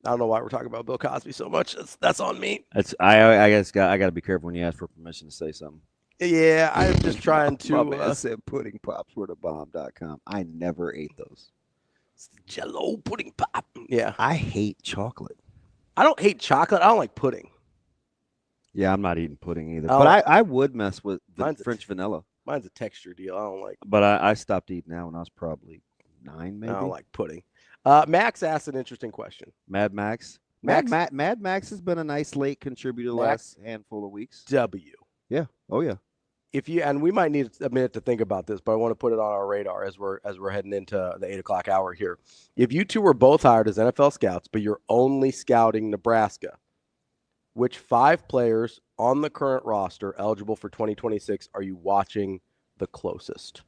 I don't know why we're talking about Bill Cosby so much. That's on me. I guess I got to be careful when you ask for permission to say something. Yeah, I'm just trying to. My man said pudding pops were the bomb.com. I never ate those. Jello pudding pop. Yeah. I hate chocolate. I don't hate chocolate. I don't like pudding. Yeah, I'm not eating pudding either. But I would mess with the French vanilla. Mine's a texture deal. I don't like. But I stopped eating that when I was probably 9, maybe. I don't like pudding. Max asked an interesting question. Mad Max. Mad Max has been a nice late contributor the last handful of weeks. W. Yeah. Oh yeah. And we might need a minute to think about this, but I want to put it on our radar as we're heading into the 8:00 hour here. If you two were both hired as NFL scouts, but you're only scouting Nebraska, which 5 players on the current roster eligible for 2026 are you watching the closest?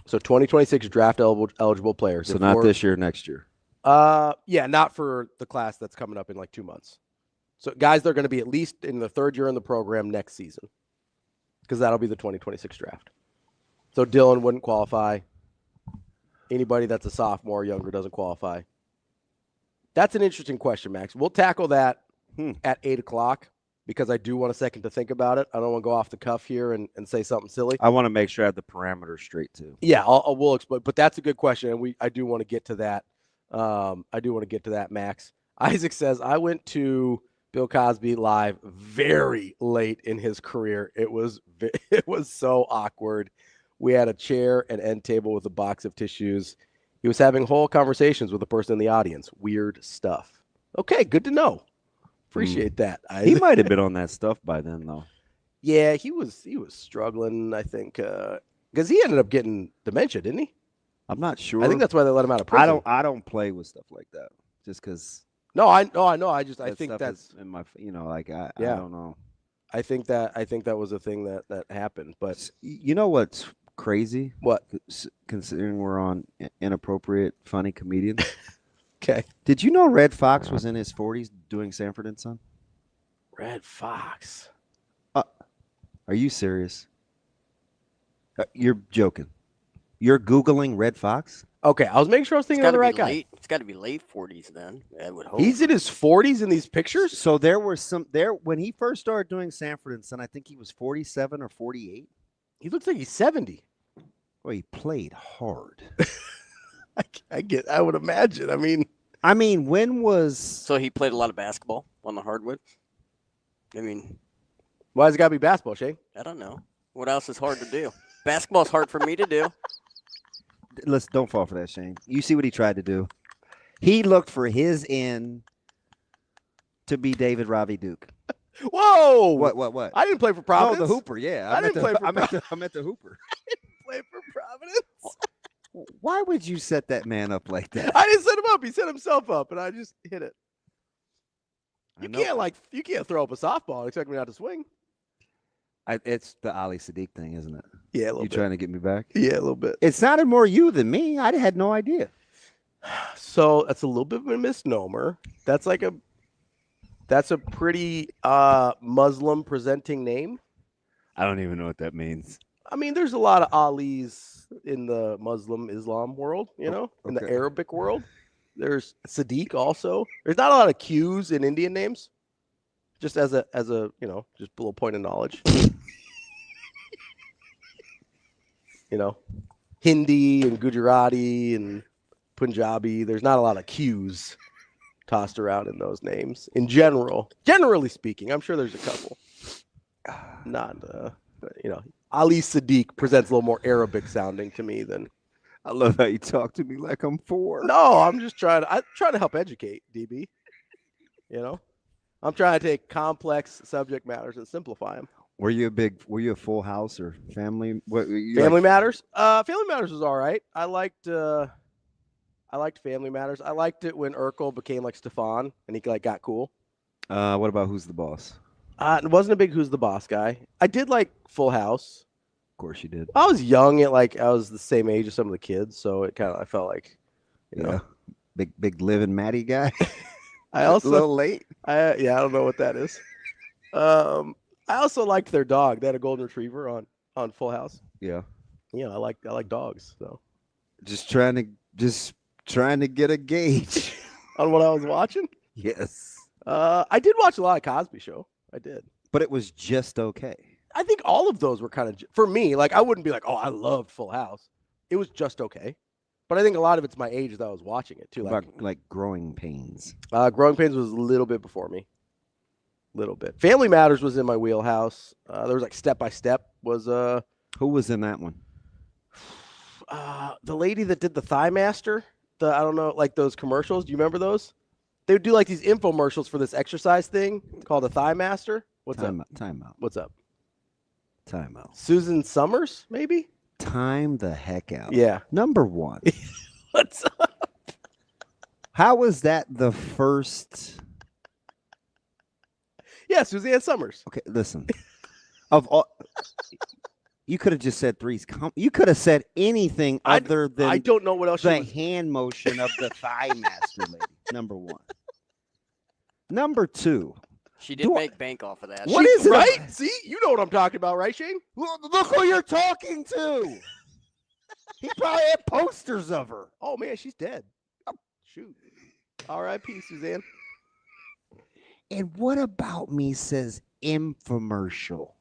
So 2026 draft eligible players. So not this year, next year. Yeah, not for the class that's coming up in like 2 months. So guys, they're going to be at least in the 3rd year in the program next season because that'll be the 2026 draft. So Dylan wouldn't qualify. Anybody that's a sophomore or younger doesn't qualify. That's an interesting question, Max. We'll tackle that at 8:00 because I do want a second to think about it. I don't want to go off the cuff here and say something silly. I want to make sure I have the parameters straight too. Yeah, we'll explain. But that's a good question, and I do want to get to that. I do want to get to that, Max. Isaac says, I went to Bill Cosby live very late in his career. It was so awkward. We had a chair and end table with a box of tissues. He was having whole conversations with the person in the audience. Weird stuff. Okay, good to know. Appreciate that. He might have been on that stuff by then, though. Yeah, he was struggling, I think, because he ended up getting dementia, didn't he? I'm not sure. I think that's why they let him out of prison. I don't play with stuff like that just because. No, I know. I think that's in my, I don't know. I think that was a thing that happened. But you know what's crazy? What? Considering we're on inappropriate, funny comedians. Okay. Did you know Red Fox was in his 40s doing Sanford and Son? Red Fox. Are you serious? You're joking. You're Googling Red Fox? Okay, I was making sure I was thinking of the right guy. It's got to be late 40s then. I would hope. He's in his 40s in these pictures? So there were when he first started doing Sanford and Son, I think he was 47 or 48. He looks like he's 70. Well, he played hard. I would imagine. I mean, when was... So he played a lot of basketball on the hardwood? I mean... Why does it got to be basketball, Shane? I don't know. What else is hard to do? Basketball's hard for me to do. Don't fall for that, Shane. You see what he tried to do. He looked for his end to be David Ravi Duke. Whoa! What? I didn't play for Providence. Oh, the Hooper, yeah. I didn't play for Providence. I meant the Hooper. I didn't play for Providence. Why would you set that man up like that? I didn't set him up. He set himself up, and I just hit it. You can't throw up a softball and expect me not to swing. It's the Ali Sadiq thing, isn't it? Yeah, a little bit. You trying to get me back? Yeah, a little bit. It sounded more you than me. I had no idea. So that's a little bit of a misnomer. That's a pretty Muslim presenting name. I don't even know what that means. I mean, there's a lot of Alis in the Muslim Islam world, in the Arabic world. There's Sadiq also. There's not a lot of Q's in Indian names. Just as a just a little point of knowledge. Hindi and Gujarati and Punjabi, there's not a lot of Q's tossed around in those names. In generally speaking, I'm sure there's a couple. Not, Ali Sadiq presents a little more Arabic sounding to me than. I love how you talk to me like I'm 4. No, I'm just trying to help educate, DB. I'm trying to take complex subject matters and simplify them. Were you a Full House or Family? Family Matters? Family Matters was all right. I liked Family Matters. I liked it when Urkel became like Stefan and he got cool. What about Who's the Boss? I wasn't a big Who's the Boss guy. I did like Full House. Of course you did. I was young. I was the same age as some of the kids, so I felt like, big living Maddie guy. I also a little late. I don't know what that is. I also liked their dog. They had a golden retriever on Full House. Yeah. I like dogs. So just trying to get a gauge on what I was watching. Yes. I did watch a lot of Cosby Show. I did, but it was just okay. I think all of those were kind of for me. Like I wouldn't be like, oh, I loved Full House. It was just okay. But I think a lot of it's my age that I was watching it too. Like Growing Pains. Growing Pains was a little bit before me. Little bit. Family Matters was in my wheelhouse. There was like Step by Step was Who was in that one? The lady that did the Thigh Master. I don't know, like those commercials. Do you remember those? They would do like these infomercials for this exercise thing called the Thigh Master. Time out. What's up? Time out. Susan Summers, maybe? Time the heck out. Yeah. Number 1. What's up? How was that the first? Yeah, Suzanne Summers. Okay, listen. Of all, you could have just said threes. You could have said anything other than I don't know what else. The hand motion of the Thigh Master lady. Number 1. Number 2. She did make bank off of that. What is it? Right? See, you know what I'm talking about, right, Shane? Look who you're talking to. He probably had posters of her. Oh man, she's dead. Oh, shoot. R.I.P. Suzanne. And what about me says infomercial?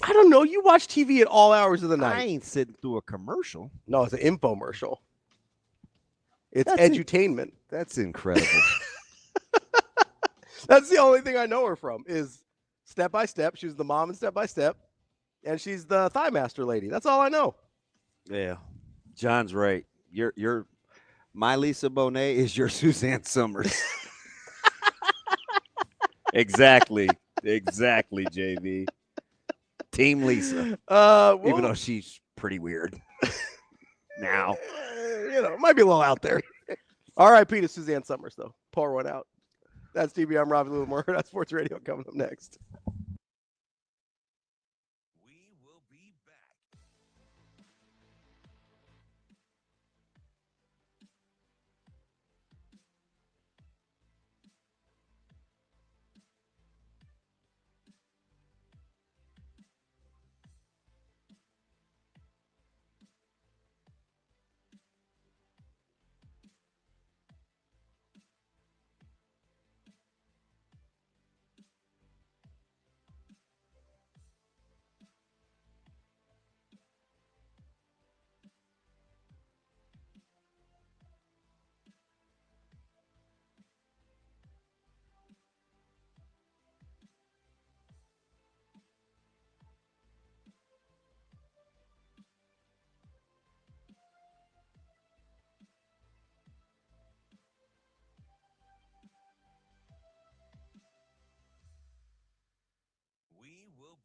I don't know. You watch TV at all hours of the night. I ain't sitting through a commercial. No, it's an infomercial. It's edutainment. That's incredible. That's the only thing I know her from is Step by Step. She was the mom in Step by Step, and she's the Thigh Master lady. That's all I know. Yeah, John's right. My Lisa Bonet is your Suzanne Summers. Exactly, JV. Team Lisa. Even though she's pretty weird now. It might be a little out there. R.I.P. to Suzanne Summers, though. Pour one out. That's DB. I'm Ravi. More Hurrdat Sports Radio coming up next. We will be back.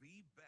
be back.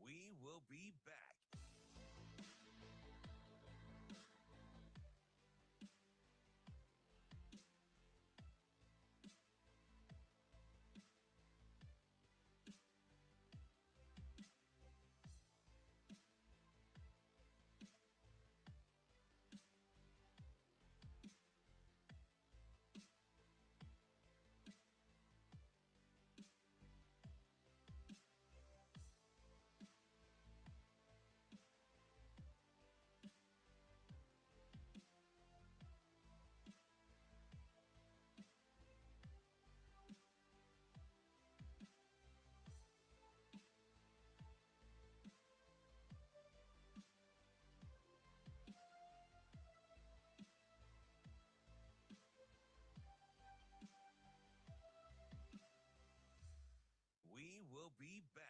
We will be back. We will be back.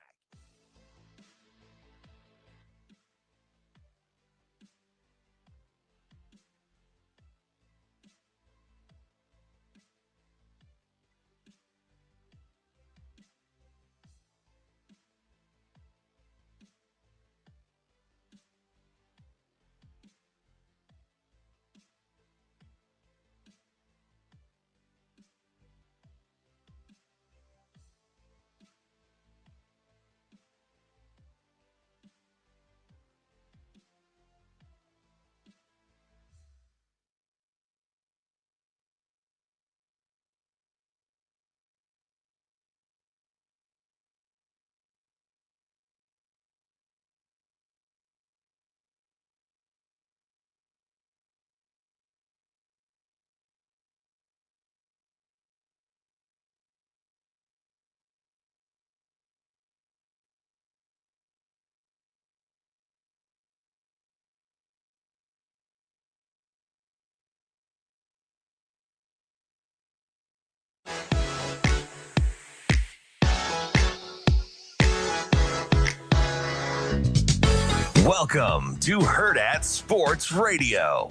Welcome to Hurrdat Sports Radio.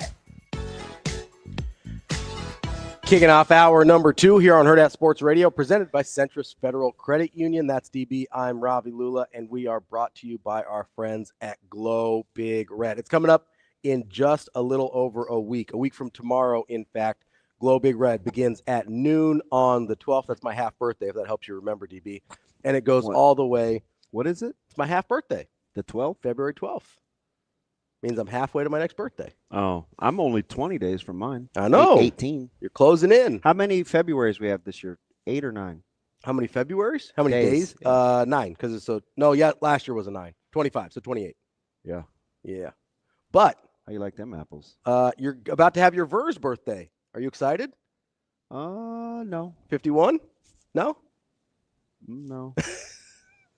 Kicking off hour number 2 here on Hurrdat Sports Radio, presented by Centris Federal Credit Union. That's DB. I'm Ravi, Lulla, and we are brought to you by our friends at Glow Big Red. It's coming up in just a little over a week from tomorrow, in fact. Glow Big Red begins at noon on the 12th. That's my half birthday, if that helps you remember, DB. And it goes all the way. What is it? It's my half birthday. The 12th? February 12th. Means I'm halfway to my next birthday. Oh, I'm only 20 days from mine. I know. 18. You're closing in. How many Februarys we have this year? 8 or 9? How many Februarys? How many days? 9, because it's last year was a 9. 25, so 28. Yeah. Yeah. But how you like them apples? You're about to have your Ver's birthday. Are you excited? No. 51? No? No.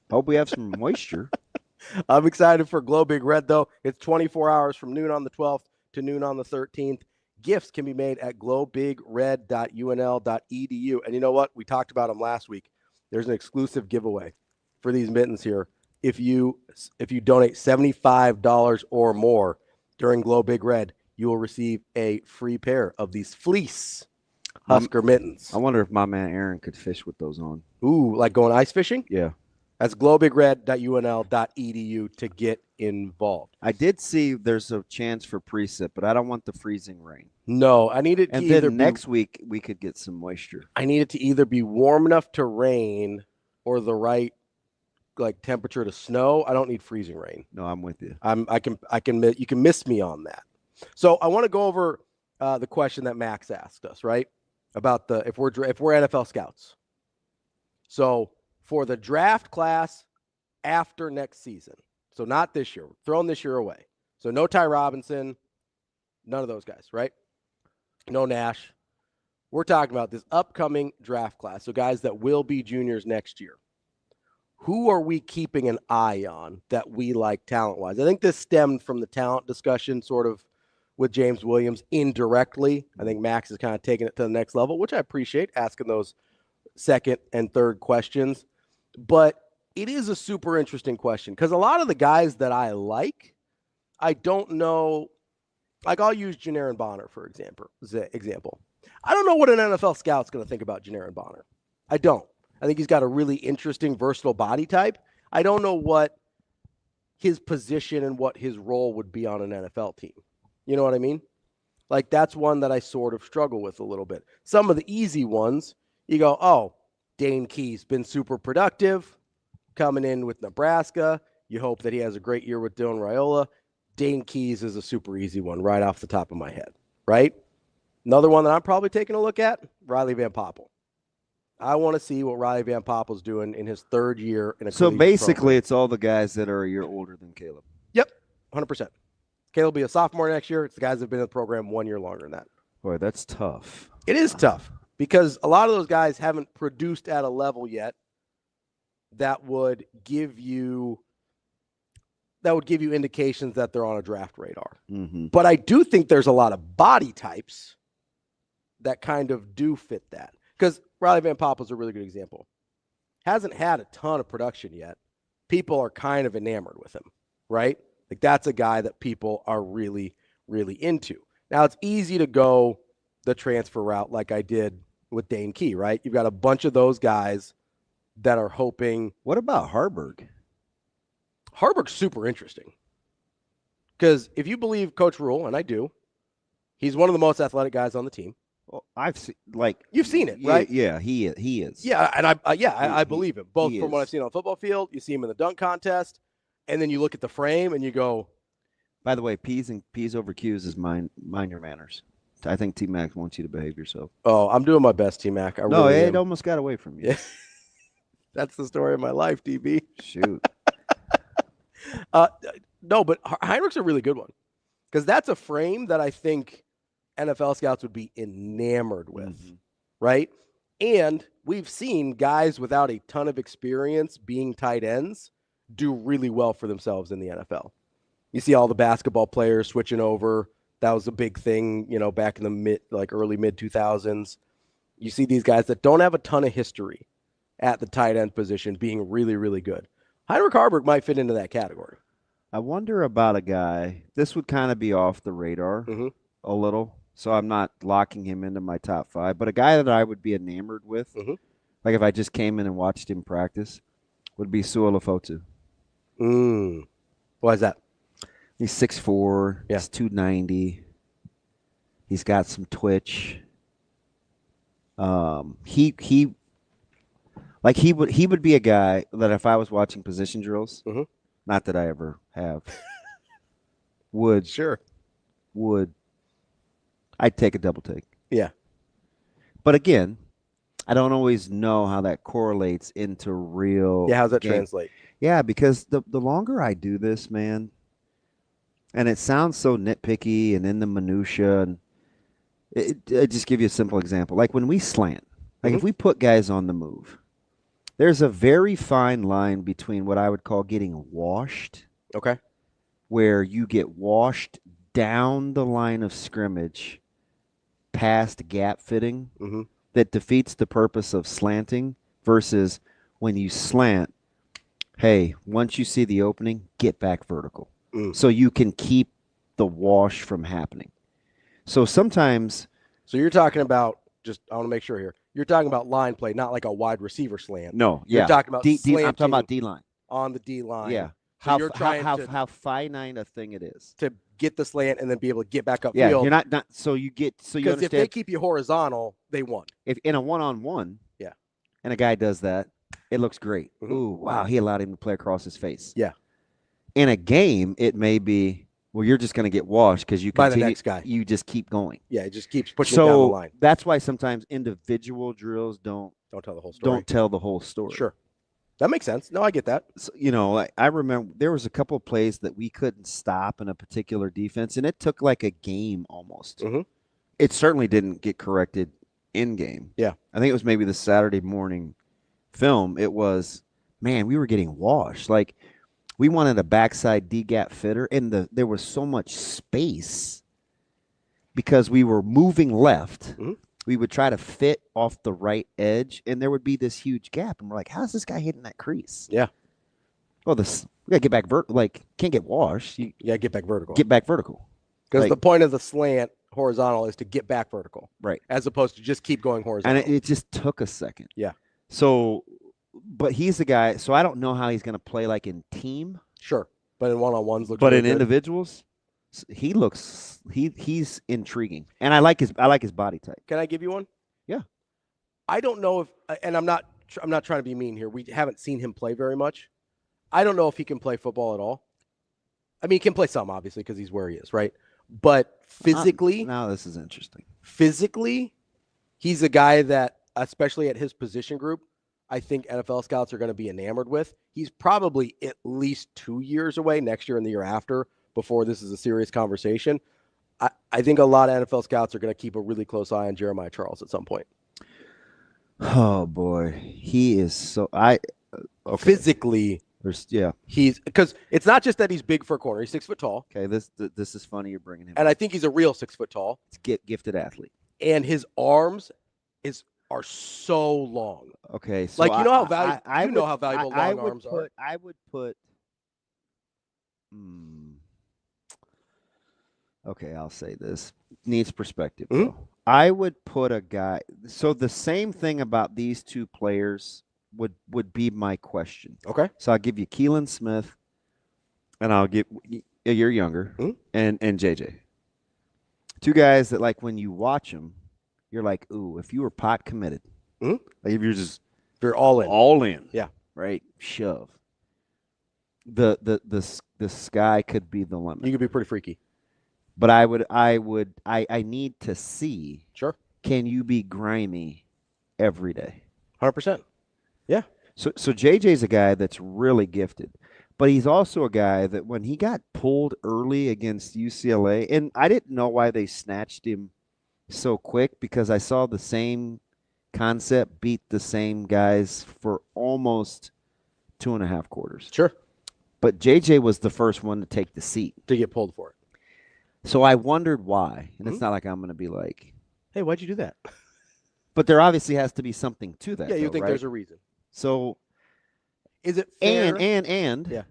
Hope we have some moisture. I'm excited for Glow Big Red, though. It's 24 hours from noon on the 12th to noon on the 13th. Gifts can be made at glowbigred.unl.edu. And you know what? We talked about them last week. There's an exclusive giveaway for these mittens here. If you donate $75 or more during Glow Big Red, you will receive a free pair of these fleece Husker mittens. I wonder if my man Aaron could fish with those on. Ooh, like going ice fishing? Yeah. That's glowbigred.unl.edu to get involved. I did see there's a chance for precip, but I don't want the freezing rain. No, I need it to either next week we could get some moisture. I need it to either be warm enough to rain or the right like temperature to snow. I don't need freezing rain. No, I'm with you. You can miss me on that. So I want to go over the question that Max asked us, right? About if we're NFL scouts. So for the draft class after next season, so not this year, throwing this year away. So no Ty Robinson, none of those guys, right? No Nash. We're talking about this upcoming draft class, so guys that will be juniors next year. Who are we keeping an eye on that we like talent-wise? I think this stemmed from the talent discussion sort of with James Williams indirectly. I think Max is kind of taking it to the next level, which I appreciate, asking those second and third questions. But it is a super interesting question because a lot of the guys that I like, I don't know. Like I'll use Janarin Bonner, for example. I don't know what an NFL scout's going to think about Janarin Bonner. I don't. I think he's got a really interesting, versatile body type. I don't know what his position and what his role would be on an NFL team. You know what I mean? Like that's one that I sort of struggle with a little bit. Some of the easy ones, you go, oh, Dane Key's been super productive coming in with Nebraska. You hope that he has a great year with Dylan Raiola. Dane Keys is a super easy one right off the top of my head, right? Another one that I'm probably taking a look at, Riley Van Poppel. I want to see what Riley Van Poppel's doing in his third year in a So basically, program. it's all the guys that are a year older than Caleb. Yep, 100%. Caleb will be a sophomore next year. It's the guys that have been in the program 1 year longer than that. Boy, that's tough. It is tough because a lot of those guys haven't produced at a level yet that would give you indications that they're on a draft radar. Mm-hmm. But I do think there's a lot of body types that kind of do fit that. Because Riley Van Poppel's a really good example. Hasn't had a ton of production yet. People are kind of enamored with him, right? Like that's a guy that people are really, really into. Now it's easy to go the transfer route like I did with Dane Key, right? You've got a bunch of those guys that are hoping. What about Harburg? Harburg's super interesting. Because if you believe Coach Rule, and I do, he's one of the most athletic guys on the team. Well, I've seen, you've seen it, right? Yeah, he is. Yeah, and I believe him. Both from what I've seen on the football field, you see him in the dunk contest, and then you look at the frame and you go. By the way, P's over Q's is mind your manners. I think T-Mac wants you to behave yourself. Oh, I'm doing my best, T-Mac. It almost got away from you. Yeah. That's the story of my life, DB. Shoot. No, but Heinrich's a really good one because that's a frame that I think NFL scouts would be enamored with, right? And we've seen guys without a ton of experience being tight ends do really well for themselves in the NFL. You see all the basketball players switching over. That was a big thing, back in the early mid 2000s. You see these guys that don't have a ton of history at the tight end position being really, really good. Heinrich Harburg might fit into that category. I wonder about a guy. This would kind of be off the radar a little, so I'm not locking him into my top 5. But a guy that I would be enamored with, like if I just came in and watched him practice, would be Suolofotu. Why is that? He's 6'4". Yeah. He's 290. He's got some twitch. He would be a guy that if I was watching position drills, not that I ever have, would I'd take a double take. Yeah. But again, I don't always know how that correlates into real. Yeah, how's that game. translate? Yeah, because the longer I do this, man, and it sounds so nitpicky and in the minutia, and it just give you a simple example. Like when we slant, if we put guys on the move, there's a very fine line between what I would call getting washed. Okay. Where you get washed down the line of scrimmage past gap fitting that defeats the purpose of slanting versus when you slant, hey, once you see the opening, get back vertical. So you can keep the wash from happening. So sometimes. So you're talking about, I want to make sure here, you're talking about line play, not like a wide receiver slant. No, You're talking about I'm talking about D-line. On the D-line. Yeah. So you're trying how finite a thing it is. To get the slant and then be able to get back upfield. Yeah, you're not so you Because understand. if they keep you horizontal, they won. If in a one-on-one, yeah, and a guy does that, it looks great. Mhm. Ooh, wow, he allowed him to play across his face. Yeah. In a game, it may be, well, you're just going to get washed because you By the continue, next guy. you just keep going. Yeah, it just keeps pushing it down the line. That's why sometimes individual drills don't tell the whole story. Don't tell the whole story. Sure. That makes sense. No, I get that. So, I remember there was a couple of plays that we couldn't stop in a particular defense, and it took like a game almost. Mm-hmm. It certainly didn't get corrected in game. Yeah. I think it was maybe the Saturday morning film. It was, man, we were getting washed. Like, we wanted a backside D-gap fitter, and there was so much space because we were moving left. Mm-hmm. We would try to fit off the right edge, and there would be this huge gap. And we're like, how's this guy hitting that crease? Yeah. Well, we got to get back can't get washed. You got to get back vertical. Get back vertical. Because the point of the slant horizontal is to get back vertical. Right. As opposed to just keep going horizontal. And it just took a second. Yeah. So, but he's the guy. So I don't know how he's going to play like in team. Sure. But in one-on-ones looks But really in good. Individuals, he's intriguing. And I like his body type. Can I give you one? Yeah. I don't know if, and I'm not trying to be mean here. We haven't seen him play very much. I don't know if he can play football at all. I mean, he can play some, obviously, because he's where he is, right? But physically, now this is interesting. Physically, he's a guy that, especially at his position group, I think NFL scouts are going to be enamored with. He's probably at least 2 years away, next year and the year after, before this is a serious conversation. I think a lot of NFL scouts are going to keep a really close eye on Jeremiah Charles at some point. Oh boy, he is so physically. He's because it's not just that he's big for a corner. He's 6 foot tall. Okay, this is funny. You're bringing him, and I think he's a real 6 foot tall. It's gifted athlete, and his arms are so long. Okay, so how valuable long arms are. I would put. Okay, I'll say this. Needs perspective, though. I would put a guy. So the same thing about these two players would be my question. Okay. So I'll give you Keelan Smith, and I'll give you're younger, and JJ. Two guys that, like, when you watch them, you're like, ooh, if you were pot committed, like if you're all in, yeah, right, shove. The sky could be the limit. You could be pretty freaky. But I need to see. Sure. Can you be grimy every day? 100%. Yeah. So JJ's a guy that's really gifted, but he's also a guy that when he got pulled early against UCLA, and I didn't know why they snatched him so quick, because I saw the same concept beat the same guys for almost 2.5 quarters. Sure. But JJ was the first one to take the seat. To get pulled for it. So I wondered why. And it's not like I'm going to be like, hey, why'd you do that? But there obviously has to be something to that. Yeah, you though, think right? there's a reason. So is it fair? And yeah,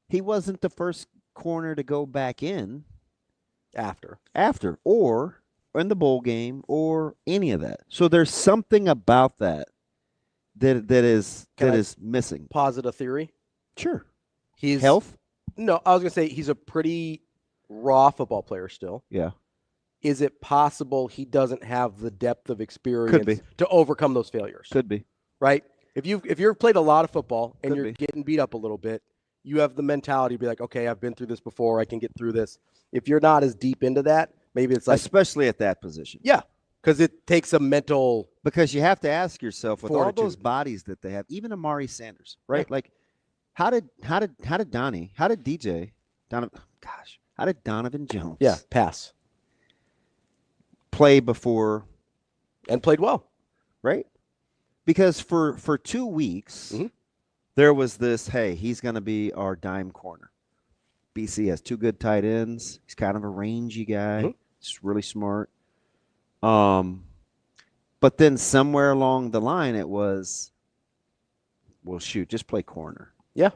he wasn't the first corner to go back in after or in the bowl game or any of that. So there's something about that is missing. Posit a theory? Sure. He's health? No, I was going to say he's a pretty raw football player still. Yeah. Is it possible he doesn't have the depth of experience to overcome those failures? Could be. Right? If you've played a lot of football and you're getting beat up a little bit, you have the mentality to be like, okay, I've been through this before, I can get through this. If you're not as deep into that, maybe it's like, especially at that position. Yeah. Because it takes a mental, because you have to ask yourself with fortitude. all those bodies that they have, even Amari Sanders, right? Yeah. Like how did Donovan Jones pass play before and played well, right? Because for 2 weeks there was this, hey, he's going to be our dime corner. BC has 2 good tight ends. He's kind of a rangy guy. He's really smart. But then somewhere along the line it was, well, shoot, just play corner. Yeah.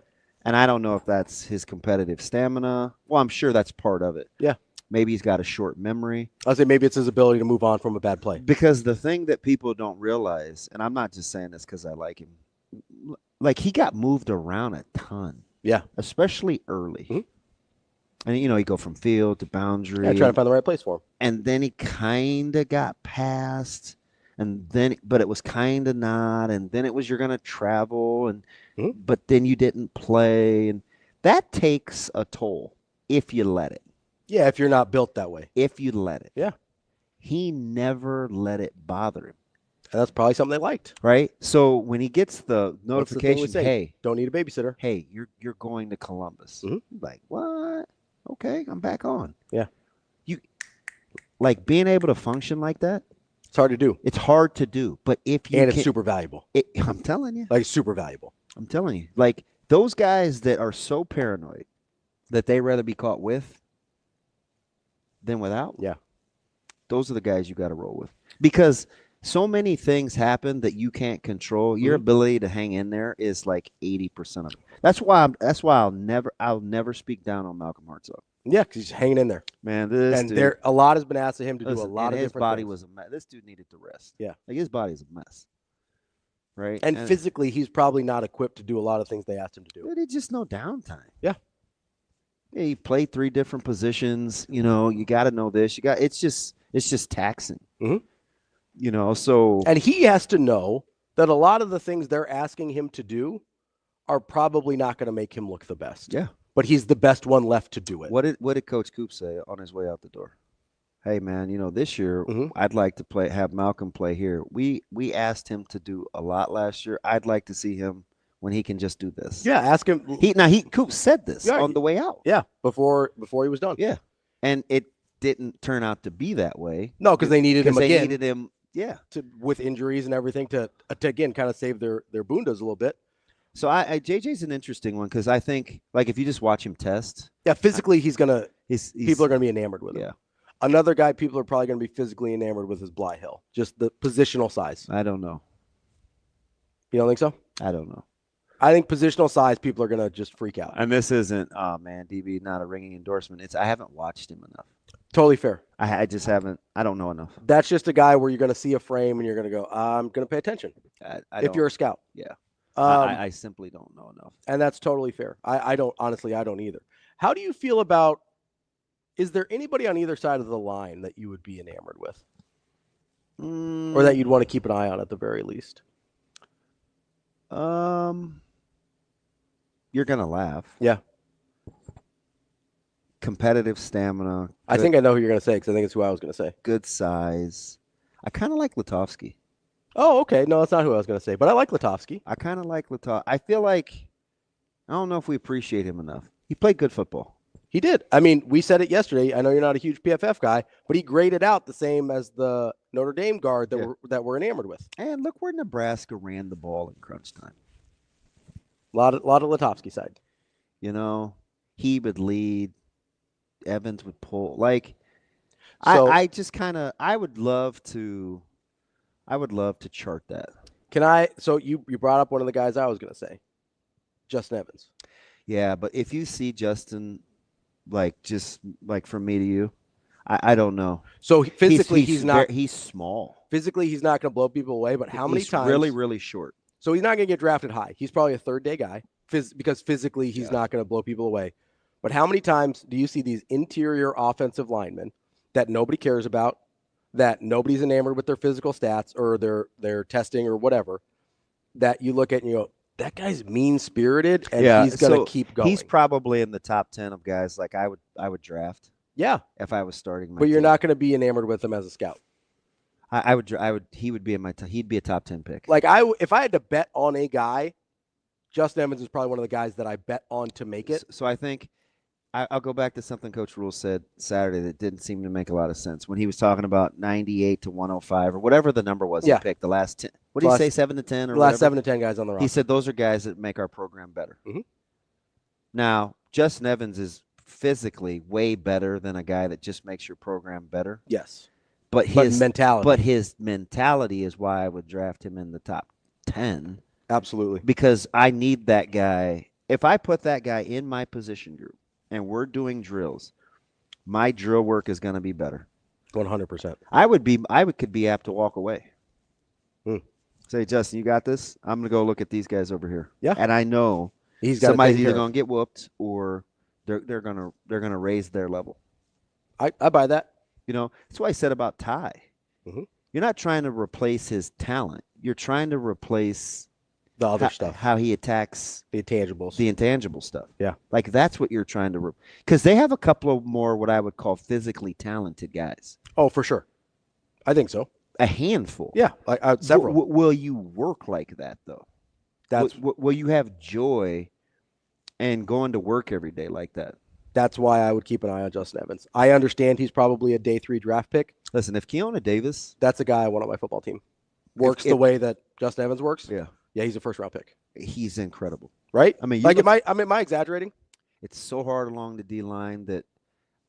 And I don't know if that's his competitive stamina. Well, I'm sure that's part of it. Yeah. Maybe he's got a short memory. I'll say maybe it's his ability to move on from a bad play. Because the thing that people don't realize, and I'm not just saying this because I like him, like he got moved around a ton. Yeah. Especially early. And, you go from field to boundary. Yeah, trying to find the right place for him. And then he kind of got past. and then but it was kind of not, and then it was you're going to travel, and Mhm. but then you didn't play, and that takes a toll if you let it. Yeah, if you're not built that way. If you let it. Yeah. He never let it bother him. And that's probably something they liked. Right? So when he gets the What's the thing we notification, say? hey, Don't need a babysitter. hey, you're going to Columbus. Mhm. Like, what? Okay, I'm back on. Yeah. You like being able to function like that? It's hard to do. It's hard to do. But if you And it's can, super valuable. I'm telling you. Like super valuable. I'm telling you. Like those guys that are so paranoid that they rather be caught with than without. Yeah. Those are the guys you got to roll with. Because so many things happen that you can't control. Your ability to hang in there is like 80% of it. That's why I'll never speak down on Malcolm Hartzog. Yeah, because he's hanging in there. Man, this And dude, a lot has been asked of him to do a listen, lot and of his different body things. was a mess. This dude needed to rest. Yeah. Like his body's a mess. Right? And physically, he's probably not equipped to do a lot of things they asked him to do. It's just no downtime. Yeah. Yeah, you play 3 different positions. You know, you got to know this. It's just taxing. Mhm. You know, so And he has to know that a lot of the things they're asking him to do are probably not going to make him look the best. yeah. But he's the best one left to do it. What did Coach Coop say on his way out the door? Hey man, you know, this year Mhm. I'd like to have Malcolm play here. We asked him to do a lot last year. I'd like to see him when he can just do this. Yeah, ask him. Coop said this Yeah, on the way out. Yeah, before he was done. Yeah. And it didn't turn out to be that way. No, because they needed him They again. needed him, yeah. With injuries and everything to again kind of save their bundas a little bit. So JJ's an interesting one because I think like if you just watch him test, Yeah, physically people are he's going to be enamored with him. yeah. Another guy people are probably going to be physically enamored with is Bly Hill. Just the positional size. I don't know. You don't think so? I don't know. I think positional size people are going to just freak out. And this isn't, oh man, DB, not a ringing endorsement. I haven't watched him enough. Totally fair. I just haven't. I don't know enough. That's just a guy where you're going to see a frame and you're going to go, I'm going to pay attention. If you're a scout. Yeah. Um, I simply don't know enough. And that's totally fair. I don't either. How do you feel about, is there anybody on either side of the line that you would be enamored with? Or that you'd want to keep an eye on at the very least? You're gonna laugh. Yeah. Competitive stamina. I think I know who you're going to say because I think it's who I was going to say. Good size. I kind of like Lutovsky. Oh, okay. No, that's not who I was going to say, but I like Lutovsky. I kind of like Lutovsky. I feel like, I don't know if we appreciate him enough. He played good football. He did. I mean, we said it yesterday. I know you're not a huge PFF guy, but he graded out the same as the Notre Dame guard that we're enamored with. And look where Nebraska ran the ball in crunch time. A lot of Lutovsky side. You know, he would lead. Evans would pull. Like, So- I just kind of, I would love to chart that. So you brought up one of the guys I was going to say, Justin Evans. Yeah, but if you see Justin, like just like from me to you, I don't know. So physically, he's not. He's small. Physically, he's not going to blow people away. But how many He's times? really, really short. So he's not going to get drafted high. He's probably a third-day guy because physically he's not going to blow people away. But how many times do you see these interior offensive linemen that nobody cares about, that nobody's enamored with their physical stats or their testing or whatever, that you look at and you go, that guy's mean-spirited and he's going to keep going. He's probably in the top 10 of guys like I would draft. Yeah. If I was starting my But you're team. not going to be enamored with him as a scout. He would be in my he'd be a top 10 pick. Like if I had to bet on a guy, Justin Evans is probably one of the guys that I bet on to make it. So I think I'll go back to something Coach Rule said Saturday that didn't seem to make a lot of sense when he was talking about 98 to 105 or whatever the number was he picked, the last 10. What did he say, 7 to 10 or the last whatever? 7 to 10 guys on the roster. He said those are guys that make our program better. Mm-hmm. Now, Justin Evans is physically way better than a guy that just makes your program better. Yes. But his mentality is why I would draft him in the top 10. Absolutely. Because I need that guy. If I put that guy in my position group and we're doing drills, my drill work is going to be better. 100%. I could be apt to walk away. Say, Justin, you got this? I'm going to go look at these guys over here. Yeah. And I know somebody's either going to get whooped or they're going to raise their level. I buy that. You know, that's what I said about Ty. Mm-hmm. you're not trying to replace his talent. You're trying to replace the other stuff, how he attacks the intangibles, the intangible stuff. Yeah. Like that's what you're trying to because they have a couple of more what I would call physically talented guys. Oh, for sure. I think so. A handful. Yeah, like several. Will you work like that though? Will you have joy and going to work every day like that? That's why I would keep an eye on Justin Evans. I understand he's probably a day 3 draft pick. Listen, if Keona Davis, that's a guy I want on my football team. Works the way that Justin Evans works. Yeah, he's a first-round pick. He's incredible, right? I mean, am I exaggerating? It's so hard along the D line that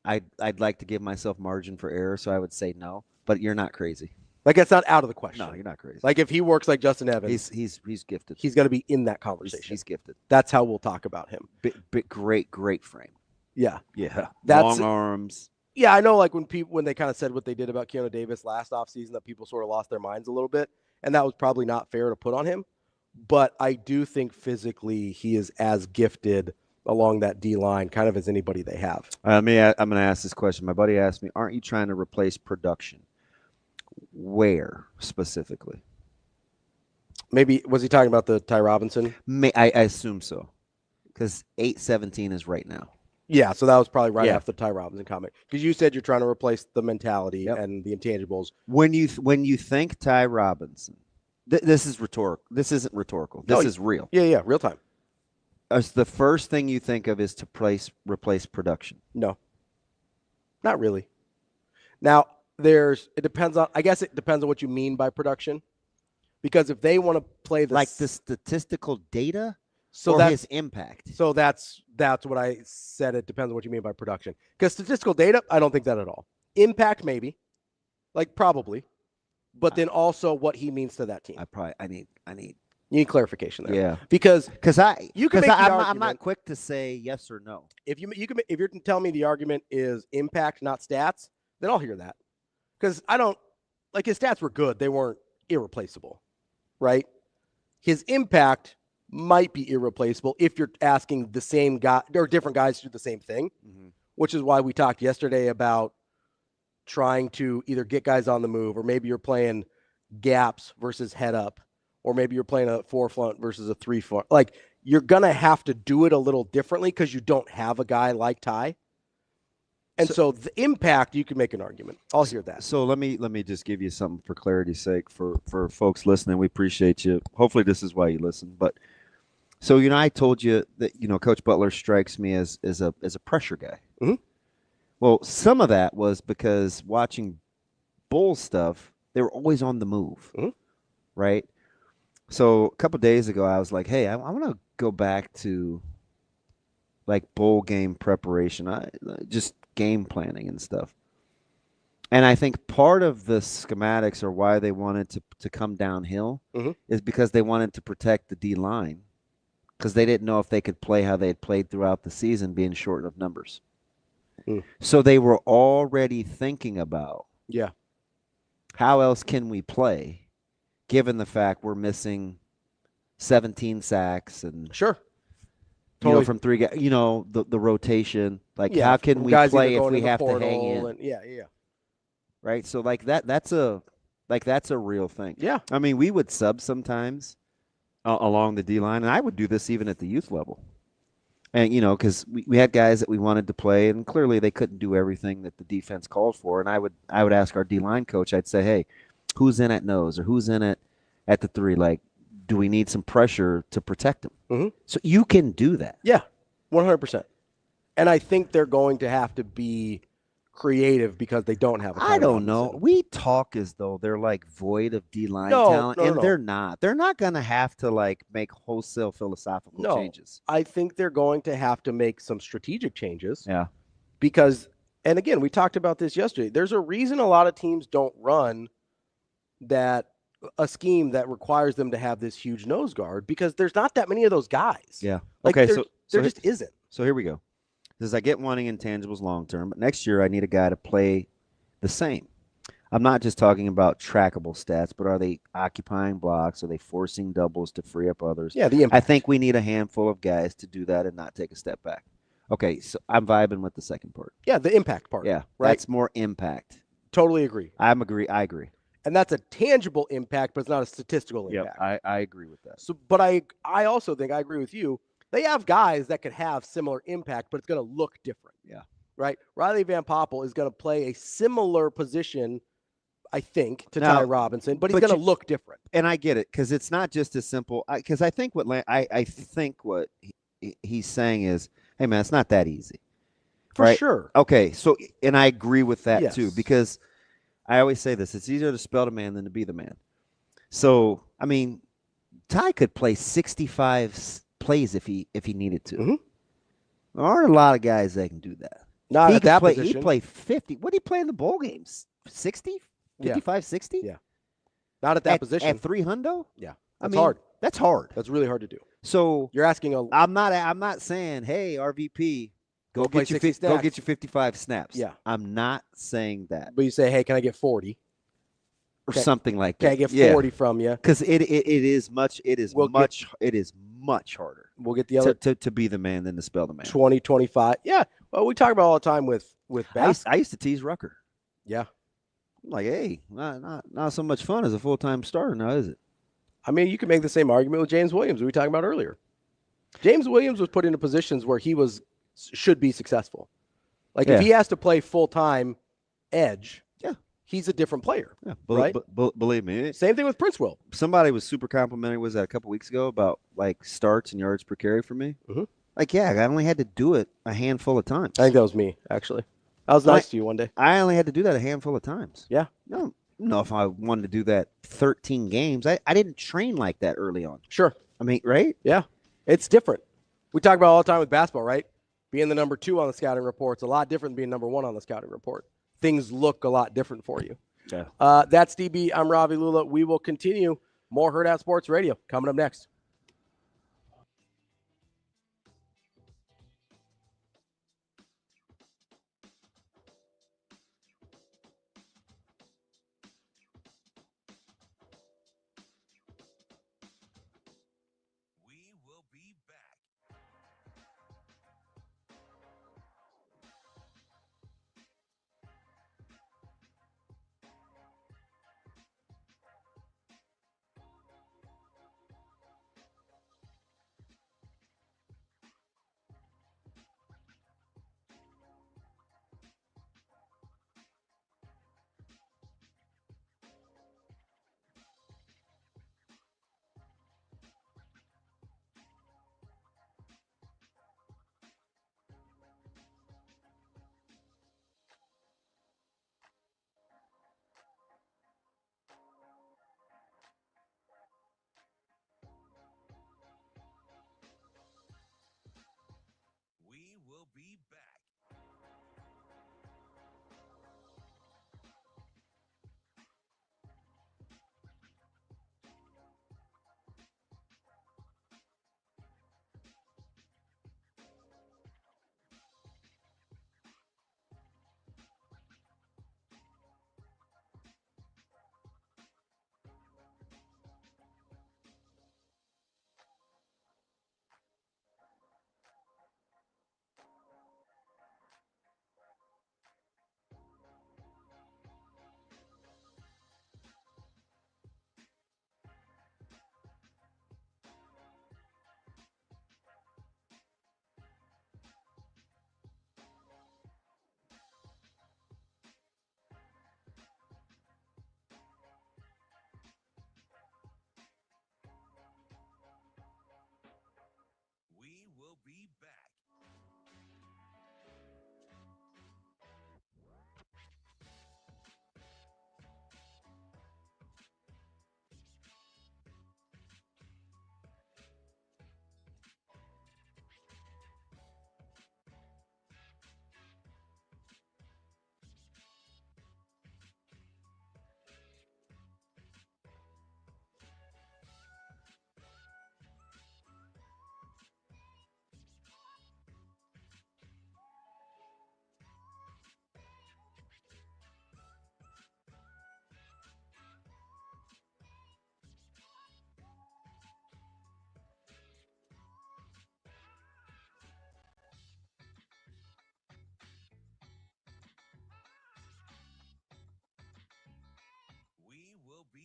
I'd like to give myself margin for error, so I would say no. But you're not crazy. Like it's not out of the question. No, you're not crazy. Like if he works like Justin Evans, he's gifted. He's going to be in that conversation. He's gifted. That's how we'll talk about him. Great frame. Yeah. Long arms. Yeah, I know. Like when they kind of said what they did about Keona Davis last offseason, that people sort of lost their minds a little bit, and that was probably not fair to put on him. But I do think physically he is as gifted along that D line, kind of as anybody they have. I'm going to ask this question. My buddy asked me, "Aren't you trying to replace production?" Where specifically? Maybe was he talking about the Ty Robinson? I assume so, because 8-17 is right now. Yeah, so that was probably right after the Ty Robinson comment, because you said you're trying to replace the mentality and the intangibles. When you think Ty Robinson, this is rhetorical. This isn't rhetorical. This is real. Yeah, real time. The first thing you think of is to replace production. No, not really. Now it depends on. I guess it depends on what you mean by production, because if they want to play the statistical data, or his impact. So that's what I said. It depends on what you mean by production. Because statistical data, I don't think that at all. Impact, maybe, probably. But then also what he means to that team. I need you need clarification there. Yeah. Because I'm not quick to say yes or no. If you're telling me the argument is impact, not stats, then I'll hear that. Because I don't his stats were good. They weren't irreplaceable. Right? His impact might be irreplaceable if you're asking the same guy or different guys to do the same thing, which is why we talked yesterday about trying to either get guys on the move, or maybe you're playing gaps versus head up, or maybe you're playing a 4 front versus a 3 front. Like you're going to have to do it a little differently because you don't have a guy like Ty. And so the impact, you can make an argument. I'll hear that. So let me just give you something for clarity's sake for folks listening. We appreciate you. Hopefully this is why you listen. But so, I told you that, Coach Butler strikes me as a pressure guy. Mm-hmm. Well, some of that was because watching Bull stuff, they were always on the move, right? So a couple of days ago, I was like, hey, I want to go back to bowl game preparation, just game planning and stuff. And I think part of the schematics or why they wanted to come downhill is because they wanted to protect the D line, because they didn't know if they could play how they had played throughout the season, being short of numbers. So they were already thinking about how else can we play, given the fact we're missing 17 sacks and totally from 3 guys, the rotation, how can we play if we have to hang in? Right. So that's a real thing. Yeah. I mean, we would sub sometimes along the D line, and I would do this even at the youth level. And, because we had guys that we wanted to play, and clearly they couldn't do everything that the defense called for. And I would ask our D-line coach, I'd say, hey, who's in at nose or who's in at the 3? Do we need some pressure to protect them? So you can do that. Yeah, 100%. And I think they're going to have to be creative because they don't have a I don't know. We talk as though they're void of D-line talent, and they're not. They're not going to have to make wholesale philosophical changes. I think they're going to have to make some strategic changes. Yeah. Because, and again, we talked about this yesterday. There's a reason a lot of teams don't run a scheme that requires them to have this huge nose guard, because there's not that many of those guys. Yeah. Okay. There just isn't. So here we go. Because I get wanting intangibles long-term, but next year I need a guy to play the same. I'm not just talking about trackable stats, but are they occupying blocks? Are they forcing doubles to free up others? Yeah, the impact. I think we need a handful of guys to do that and not take a step back. Okay, so I'm vibing with the second part. Yeah, the impact part. Yeah, right. That's more impact. Totally agree. I agree. And that's a tangible impact, but it's not a statistical impact. I agree with that. So, but I also think I agree with you. They have guys that could have similar impact, but it's going to look different. Yeah. Right? Riley Van Poppel is going to play a similar position, I think, to Now, Ty Robinson, but he's going to look different. And I get it, because it's not just as simple. Because I think I think what he's saying is, hey, man, it's not that easy. For right? sure. Okay, so, and I agree with that Yes. too, because I always say this, it's easier to spell the man than to be the man. So, I mean, Ty could play 65 plays if he needed to. Mm-hmm. There aren't a lot of guys that can do that. Not at that position. He played 50. What did he play in the bowl games? 60? 55, 60? Yeah. Not at that position. At 300? Yeah. That's hard. That's hard. That's really hard to do. So you're asking I'm not saying, hey, RVP, go get your 55 snaps. Yeah. I'm not saying that. But you say, hey, can I get 40? Or something like that. Can I get 40 from you? Because it is much harder. We'll get the other to be the man than to spell the man. 20, 25. Yeah. Well, we talk about all the time with Bass. I used to tease Rucker. Yeah. I'm like, hey, not so much fun as a full-time starter now, is it? I mean, you can make the same argument with James Williams, we were talking about earlier. James Williams was put into positions where he should be successful. Like if he has to play full-time edge, he's a different player. Yeah, right? Believe me. Same thing with Prince Will. Somebody was super complimentary, was that a couple weeks ago, about like starts and yards per carry for me. Mm-hmm. Like, I only had to do it a handful of times. I think that was me, actually. I was nice to you one day. I only had to do that a handful of times. Yeah. No, know if I wanted to do that 13 games. I didn't train like that early on. Sure. I mean, right? Yeah. It's different. We talk about all the time with basketball, right? Being the number 2 on the scouting report is a lot different than being number 1 on the scouting report. Things look a lot different for you. Yeah. That's DB. I'm Ravi Lulla. We will continue. More Hurrdat Sports Radio coming up next. We will be back.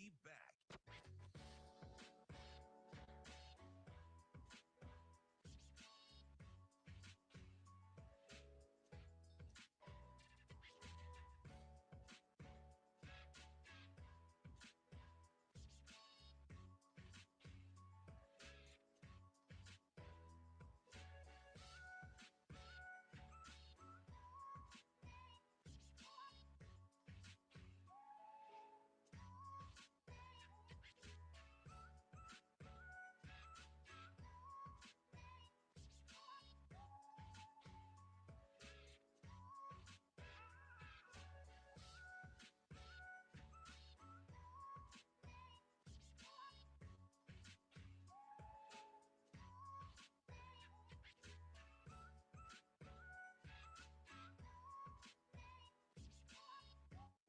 be back.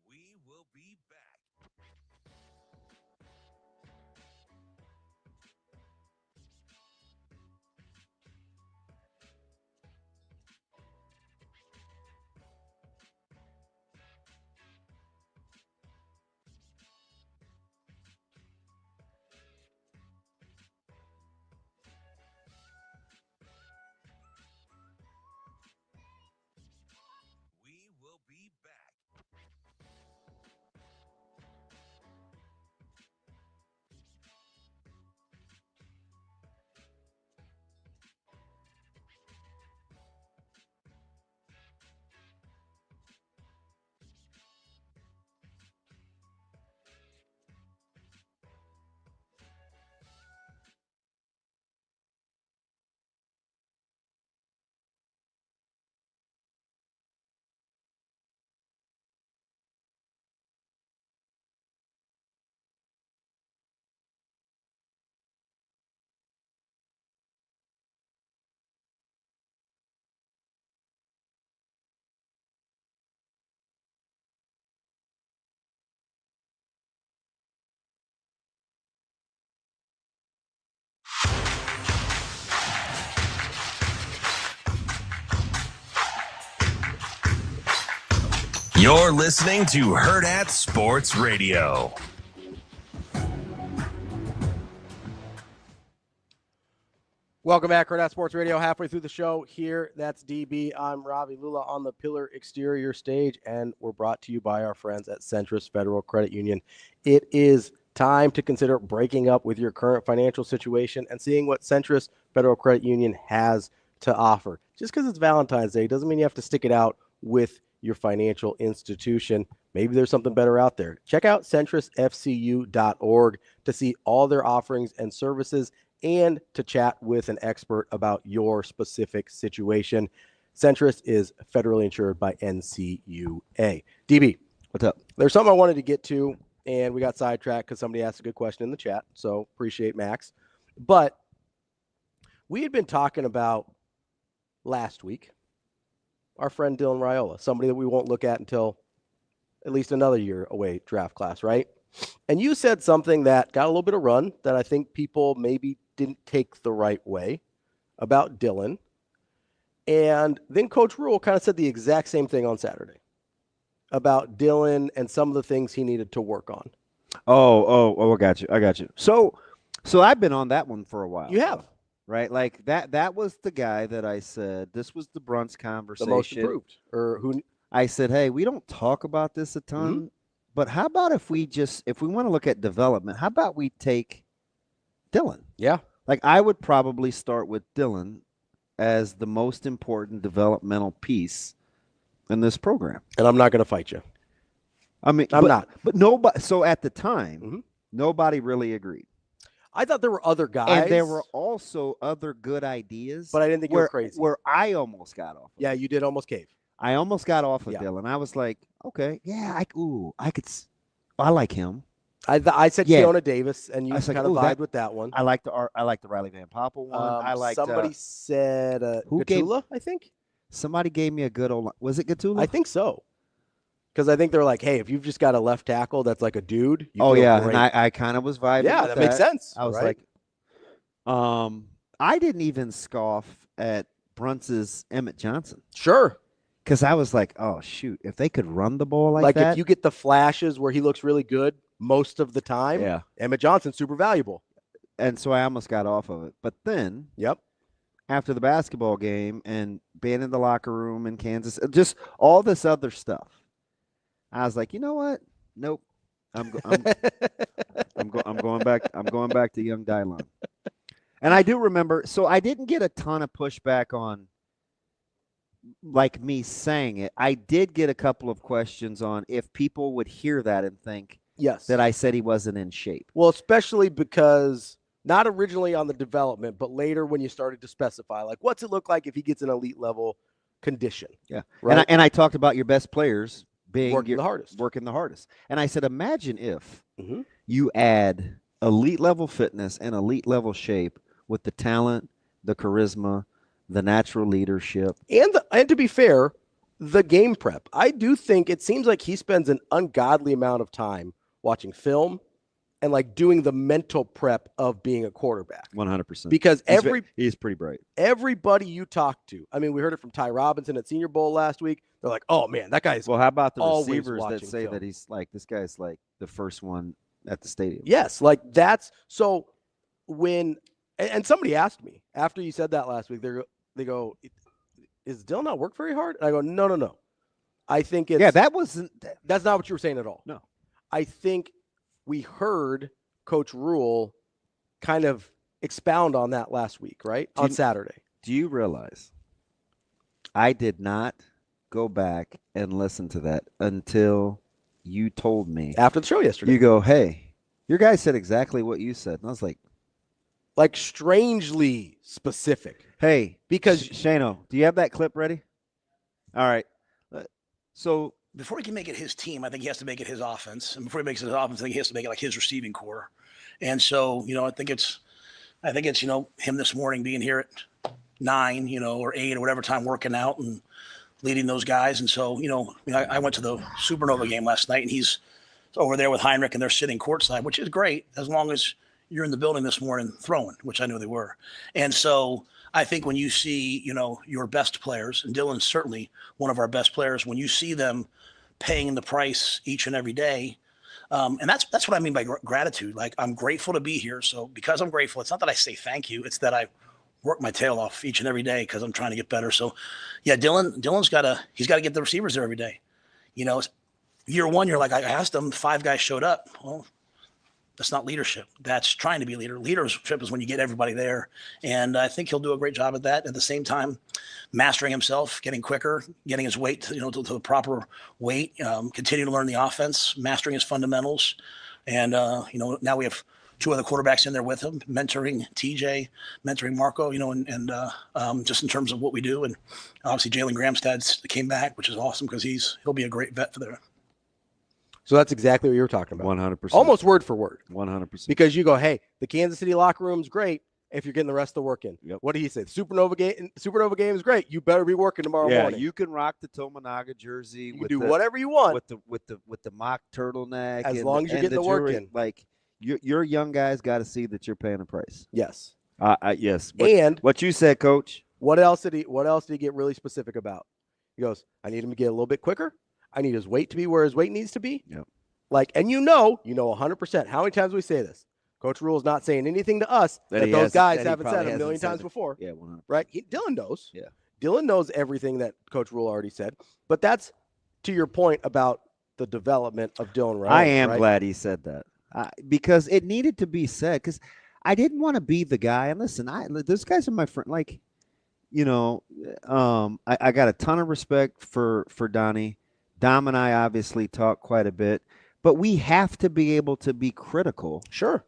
We will be back. We will be back. You're listening to Hurrdat Sports Radio. Welcome back, Hurrdat Sports Radio. Halfway through the show here, that's DB. I'm Ravi. Lulla on the Pillar Exterior stage, and we're brought to you by our friends at Centris Federal Credit Union. It is time to consider breaking up with your current financial situation and seeing what Centris Federal Credit Union has to offer. Just because it's Valentine's Day doesn't mean you have to stick it out with your financial institution. Maybe there's something better out there. Check out centrisfcu.org to see all their offerings and services and to chat with an expert about your specific situation. Centris is federally insured by NCUA. DB, What's up? there's something I wanted to get to, and we got sidetracked because somebody asked a good question in the chat, so appreciate Max. But we had been talking about last week our friend Dylan Raiola, somebody that we won't look at until at least another year away draft class, right? And you said something that got a little bit of run that I think people maybe didn't take the right way about Dylan. And then Coach Rule kind of said the exact same thing on Saturday about Dylan and some of the things he needed to work on. Oh, I got you. So I've been on that one for a while. You have. Right? Like that was the guy that I said, this was the Brunts conversation. The most improved. Or who? I said, hey, we don't talk about this a ton, but how about if we want to look at development, how about we take Dylan? Yeah. Like I would probably start with Dylan as the most important developmental piece in this program. And I'm not going to fight you. I mean, I'm not. But nobody. So at the time, nobody really agreed. I thought there were other guys. And there were also other good ideas. But I didn't think you were crazy. Where I almost got off. Yeah, you did almost cave. I almost got off of Dylan. I was like, okay, yeah, I like him. I said Keona Davis, and you like, kind of vibed with that one. I like the Riley Van Poppel one. I like somebody said Gatula, I think. Somebody gave me a good old. Was it Gatula? I think so. Because I think they're like, hey, if you've just got a left tackle that's like a dude. Oh yeah, great. And I kind of was vibing. Yeah, with that makes sense. I was like, I didn't even scoff at Brunts' Emmett Johnson. Sure. Because I was like, oh shoot, if they could run the ball like that, if you get the flashes where he looks really good most of the time. Yeah. Emmett Johnson's super valuable. And so I almost got off of it. But then after the basketball game and being in the locker room in Kansas, just all this other stuff, I was like, you know what? Nope. I'm going back. I'm going back to young Dylon. And I do remember, so I didn't get a ton of pushback on like me saying it. I did get a couple of questions on if people would hear that and think that I said he wasn't in shape. Well, especially because not originally on the development, but later when you started to specify, like, what's it look like if he gets an elite level condition? Yeah. Right. And I talked about your best players being working the hardest. And I said, imagine if you add elite level fitness and elite level shape with the talent, the charisma, the natural leadership. And to be fair, the game prep. I do think it seems like he spends an ungodly amount of time watching film and like doing the mental prep of being a quarterback. 100%. Because he's pretty bright. Everybody you talk to, I mean, we heard it from Ty Robinson at Senior Bowl last week. They're like, oh man, that guy's well. How about the receivers that say that he's like, this guy's like the first one at the stadium? Yes, like that's so. When and somebody asked me after you said that last week, they go, is Dylan not work very hard? And I go, no. I think it's that's not what you were saying at all. No, I think we heard Coach Rule kind of expound on that last week, right? On Saturday. Do you realize I did not go back and listen to that until you told me after the show yesterday? You go, hey, your guy said exactly what you said. And I was like strangely specific. Hey, because Shano, do you have that clip ready? All right. So before he can make it his team, I think he has to make it his offense. And before he makes it his offense, I think he has to make it like his receiving core. And so, I think it's, him this morning being here at 9, or 8 or whatever time working out and leading those guys. And so, I went to the Supernova game last night and he's over there with Heinrich and they're sitting courtside, which is great as long as you're in the building this morning throwing, which I knew they were. And so I think when you see, your best players, and Dylan's certainly one of our best players, when you see them paying the price each and every day, and that's what I mean by gratitude. Like, I'm grateful to be here. So because I'm grateful, it's not that I say thank you. It's that I work my tail off each and every day because I'm trying to get better. So, yeah, Dylan's got to get the receivers there every day. Year one, you're like, I asked them, 5 guys showed up. Well, that's not leadership. That's trying to be a leader. Leadership is when you get everybody there. And I think he'll do a great job at that. At the same time, mastering himself, getting quicker, getting his weight, to the proper weight, continuing to learn the offense, mastering his fundamentals. And, now we have 2 other quarterbacks in there with him, mentoring TJ, mentoring Marco, and just in terms of what we do. And obviously Jalen Gramstad came back, which is awesome because he'll be a great vet for there. So that's exactly what you were talking about. 100%. Almost word for word. 100%. Because you go, hey, the Kansas City locker room's great if you're getting the rest of the work in. Yep. What did he say? Supernova game is great. You better be working tomorrow morning. Yeah, you can rock the Tominaga jersey. You can do whatever you want with the mock turtleneck. As long as you're getting the work in. Like your young guys got to see that you're paying a price. Yes. Yes. And what you said, Coach. What else did he get really specific about? He goes, I need him to get a little bit quicker. I need his weight to be where his weight needs to be. Yep. And 100%. How many times do we say this? Coach Rule is not saying anything to us that those guys haven't said a million times before. Yeah, 100%. Right? Dylan knows. Yeah. Dylan knows everything that Coach Rule already said. But that's to your point about the development of Dylan Ryan. I am glad he said that because it needed to be said because I didn't want to be the guy. And listen, those guys are my friend. Like, I got a ton of respect for Donnie. Dom and I obviously talk quite a bit. But we have to be able to be critical. Sure.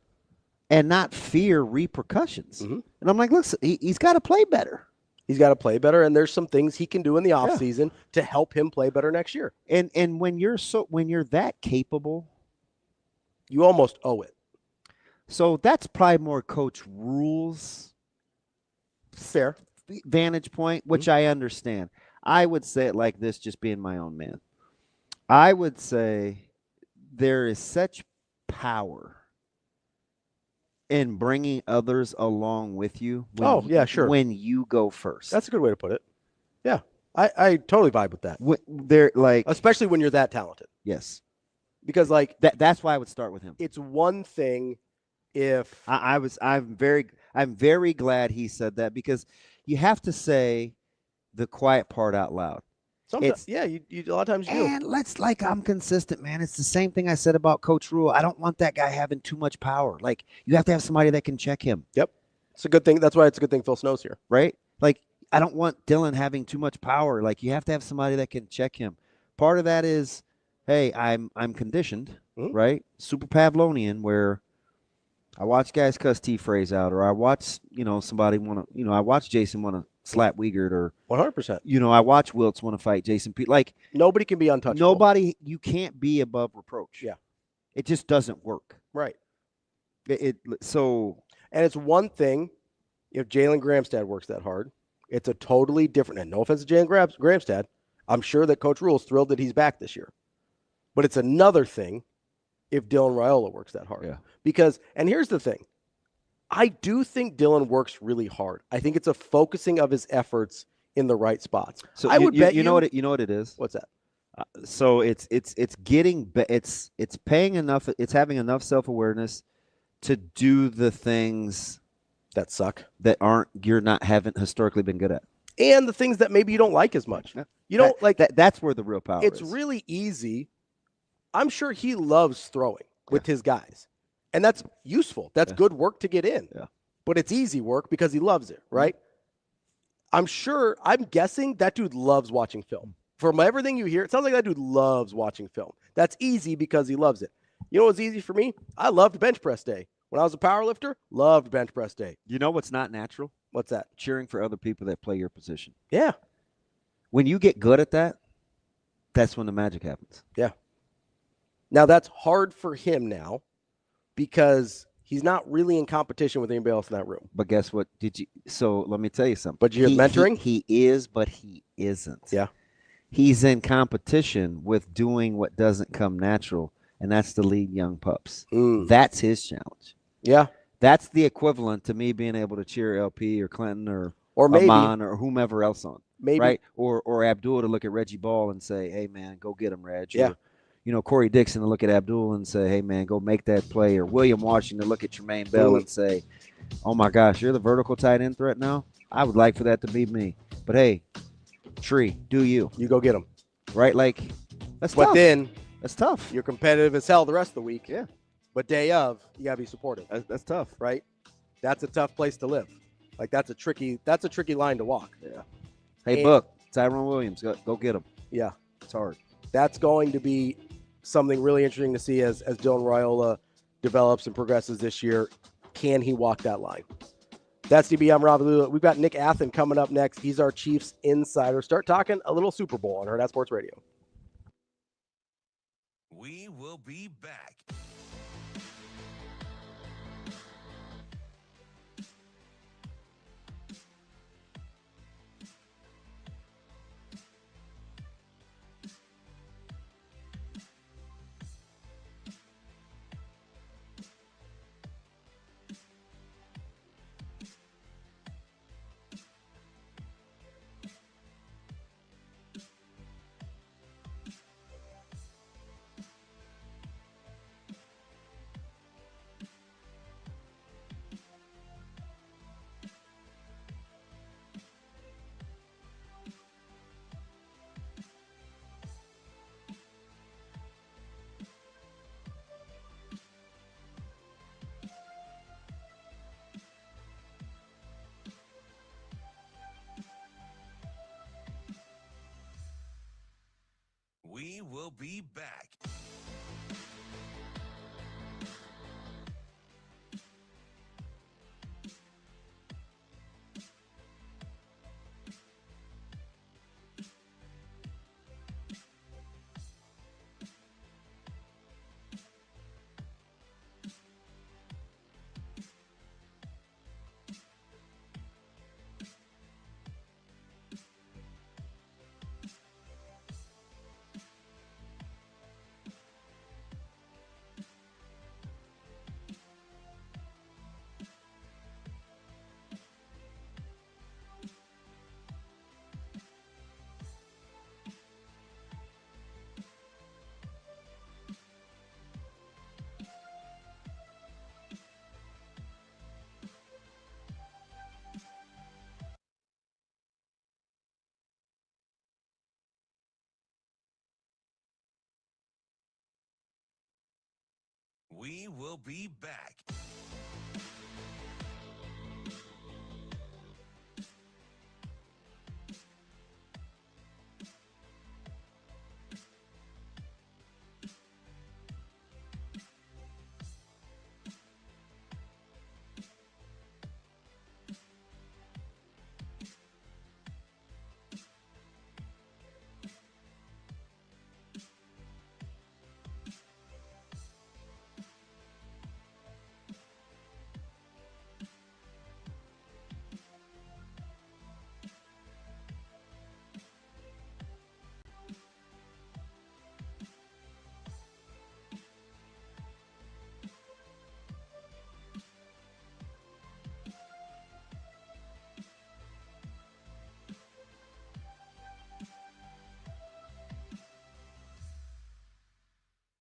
And not fear repercussions. Mm-hmm. And I'm like, listen, he's got to play better. He's got to play better, and there's some things he can do in the offseason to help him play better next year. And when you're that capable, you almost owe it. So that's probably more Coach Rule's fair vantage point, which I understand. I would say it like this, just being my own man. I would say there is such power in bringing others along with you. When you go first. That's a good way to put it. Yeah, I totally vibe with that. They're like, especially when you're that talented. Yes. Because like that's why I would start with him. it's one thing if I'm very glad he said that, because you have to say the quiet part out loud. sometimes, you a lot of times you do. And I'm consistent, man. It's the same thing I said about Coach Rule. I don't want that guy having too much power. Like, you have to have somebody that can check him. Yep. It's a good thing. That's why it's a good thing Phil Snow's here. Right? Like, I don't want Dylan having too much power. Like, you have to have somebody that can check him. Part of that is, hey, I'm conditioned, right? Super Pavlovian, where I watch guys cuss T-phrase out, or I watch, somebody want to, I watch Jason want to slap Wiegert, or 100%. I watch Wiltz want to fight Jason Pete. Like, nobody can be untouchable. You can't be above reproach. Yeah. It just doesn't work. Right. And it's one thing if Jalen Gramstad works that hard. It's a totally different, and no offense to Jalen Gramstad, I'm sure that Coach Rule's thrilled that he's back this year. But it's another thing if Dylan Raiola works that hard. Yeah. Because, and here's the thing, I do think Dylan works really hard. I think it's a focusing of his efforts in the right spots. So I would bet you know what it is. What's that? So it's paying enough. It's having enough self-awareness to do the things that suck, that haven't historically been good at, and the things that maybe you don't like as much. Yeah. You don't like that. That's where the real power is. It's really easy. I'm sure he loves throwing with his guys, and that's useful. That's good work to get in. Yeah. But it's easy work because he loves it, right? I'm guessing that dude loves watching film. From everything you hear, it sounds like that dude loves watching film. That's easy because he loves it. You know what's easy for me? I loved bench press day. When I was a power lifter, loved bench press day. You know what's not natural? What's that? Cheering for other people that play your position. Yeah. When you get good at that, that's when the magic happens. Yeah. Now, that's hard for him now because he's not really in competition with anybody else in that room. But guess what? So let me tell you something. But you're mentoring? He is, but he isn't. Yeah. He's in competition with doing what doesn't come natural, and that's to lead young pups. That's his challenge. Yeah. That's the equivalent to me being able to cheer LP or Clinton or maybe Amon or whomever else on. Maybe. Right? Or Abdul to look at Reggie Ball and say, hey, man, go get him, Reg. Yeah. Or, Corey Dixon to look at Abdul and say, hey, man, go make that play. Or William Washington to look at Tremaine Bell and say, oh, my gosh, you're the vertical tight end threat now? I would like for that to be me. But, hey, Tree, do you. You go get him. Right? Like, that's tough. But then that's tough. You're competitive as hell the rest of the week. Yeah. But day of, you got to be supportive. That's tough. Right? That's a tough place to live. Like, that's a tricky line to walk. Yeah. Hey, Book, Tyrone Williams, go get him. Yeah. It's hard. That's going to be something really interesting to see as Dylan Raiola develops and progresses this year. Can he walk that line? That's DB. I'm Ravi. We've got Nick Athan coming up next. He's our Chiefs insider. Start talking a little Super Bowl on Hurrdat Sports Radio. We will be back. We will be back. We will be back.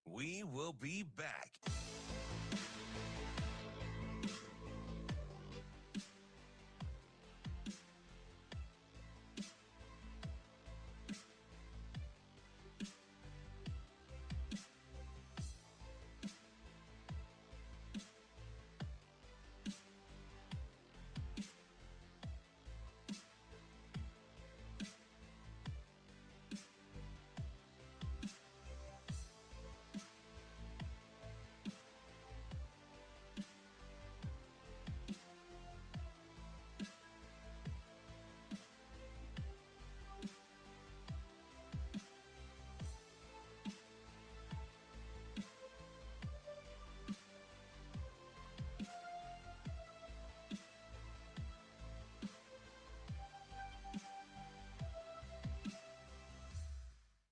We will be back.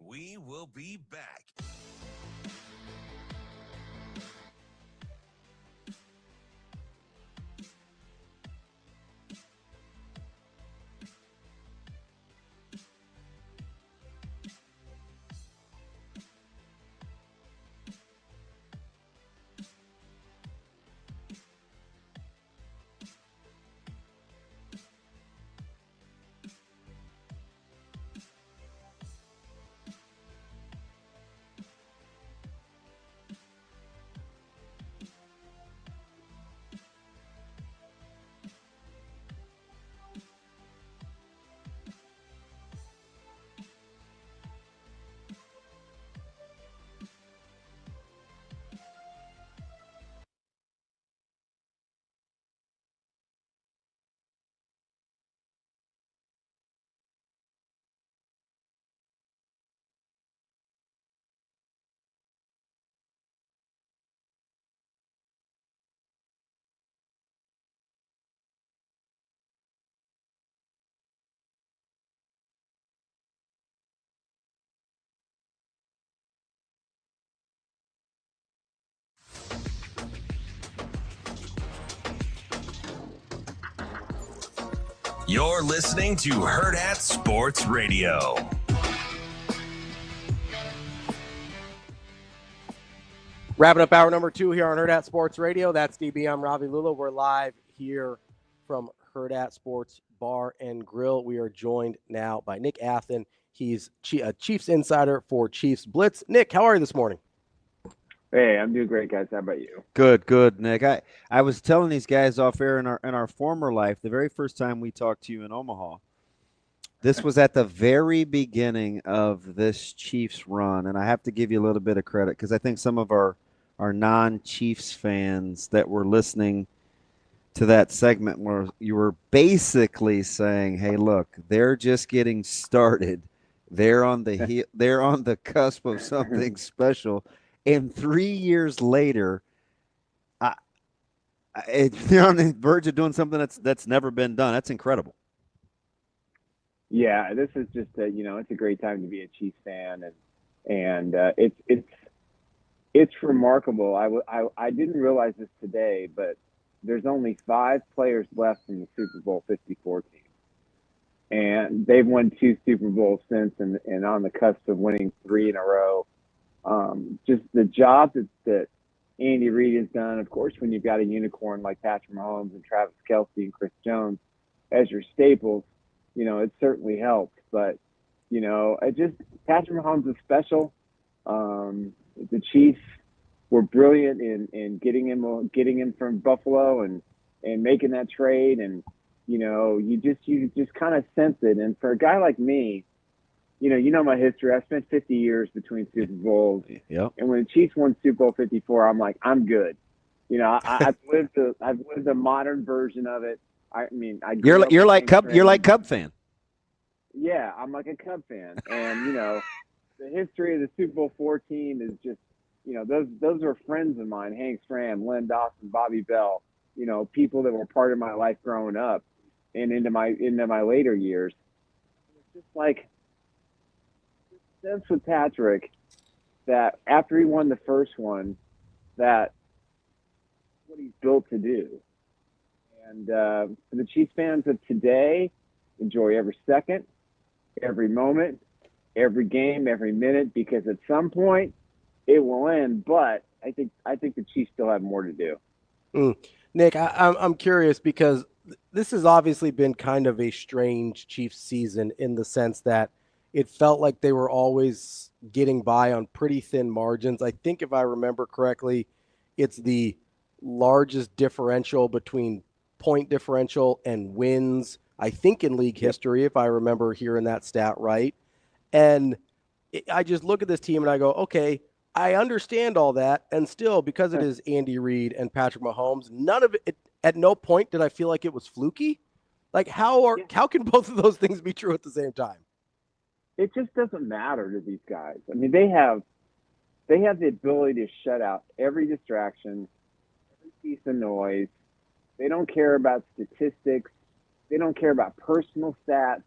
We will be back. You're listening to Hurrdat Sports Radio. Wrapping up hour number 2 here on Hurrdat Sports Radio. That's DB. I'm Ravi Lulla. We're live here from Hurrdat Sports Bar and Grill. We are joined now by Nick Athan. He's a Chiefs insider for Chiefs Blitz. Nick, how are you this morning? Hey, I'm doing great, guys. How about you? Good, Nick. I was telling these guys off air in our former life, the very first time we talked to you in Omaha, this was at the very beginning of this Chiefs run, and I have to give you a little bit of credit because I think some of our non-Chiefs fans that were listening to that segment where you were basically saying, "Hey, look, they're just getting started. They're on the cusp of something special." And 3 years later, they're on the verge of doing something that's never been done. That's incredible. Yeah, this is just it's a great time to be a Chiefs fan, and it's remarkable. I didn't realize this today, but there's only 5 players left in the Super Bowl 54 team, and they've won 2 Super Bowls since, and on the cusp of winning 3 in a row. Just the job that Andy Reid has done. Of course, when you've got a unicorn like Patrick Mahomes and Travis Kelce and Chris Jones as your staples, it certainly helps. But, Patrick Mahomes is special. The Chiefs, were brilliant in getting him from Buffalo and making that trade. And, you just kind of sense it. And for a guy like me, you know my history. I spent 50 years between Super Bowls. Yep. And when the Chiefs won Super Bowl 54, I'm like, I'm good. I've lived a modern version of it. I mean, you're like Cub fan. Yeah, I'm like a Cub fan, and the history of the Super Bowl IV team is just, those are friends of mine: Hank Stram, Len Dawson, Bobby Bell. People that were part of my life growing up and into my later years. It's just like sense with Patrick that after he won the first one, that what he's built to do. And for the Chiefs fans of today, enjoy every second, every moment, every game, every minute, because at some point it will end. But I think the Chiefs still have more to do. Nick, I'm curious because this has obviously been kind of a strange Chiefs season in the sense that it felt like they were always getting by on pretty thin margins. I think if I remember correctly, it's the largest differential between point differential and wins, I think, in league history, if I remember hearing that stat right. And I just look at this team and I go, okay, I understand all that. And still, because it is Andy Reid and Patrick Mahomes, none of it, at no point did I feel like it was fluky. Like, how can both of those things be true at the same time? It just doesn't matter to these guys. I mean, they have the ability to shut out every distraction, every piece of noise. They don't care about statistics. They don't care about personal stats.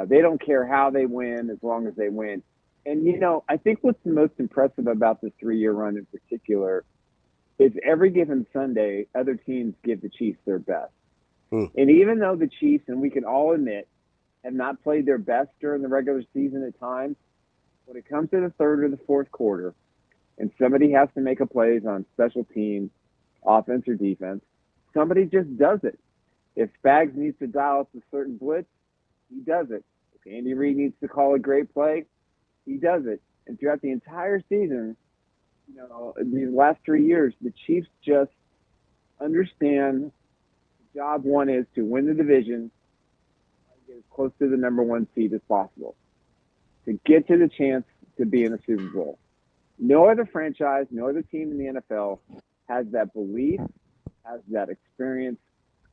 They don't care how they win as long as they win. And, I think what's the most impressive about this 3-year run in particular is every given Sunday, other teams give the Chiefs their best. And even though the Chiefs, and we can all admit, have not played their best during the regular season at times, when it comes to the third or the fourth quarter, and somebody has to make a plays on special teams, offense or defense, somebody just does it. If Spags needs to dial up a certain blitz, he does it. If Andy Reid needs to call a great play, he does it. And throughout the entire season, these last 3 years, the Chiefs just understand job one is to win the division, get as close to the number one seed as possible, to get to the chance to be in the Super Bowl. No other franchise, no other team in the NFL has that belief, has that experience,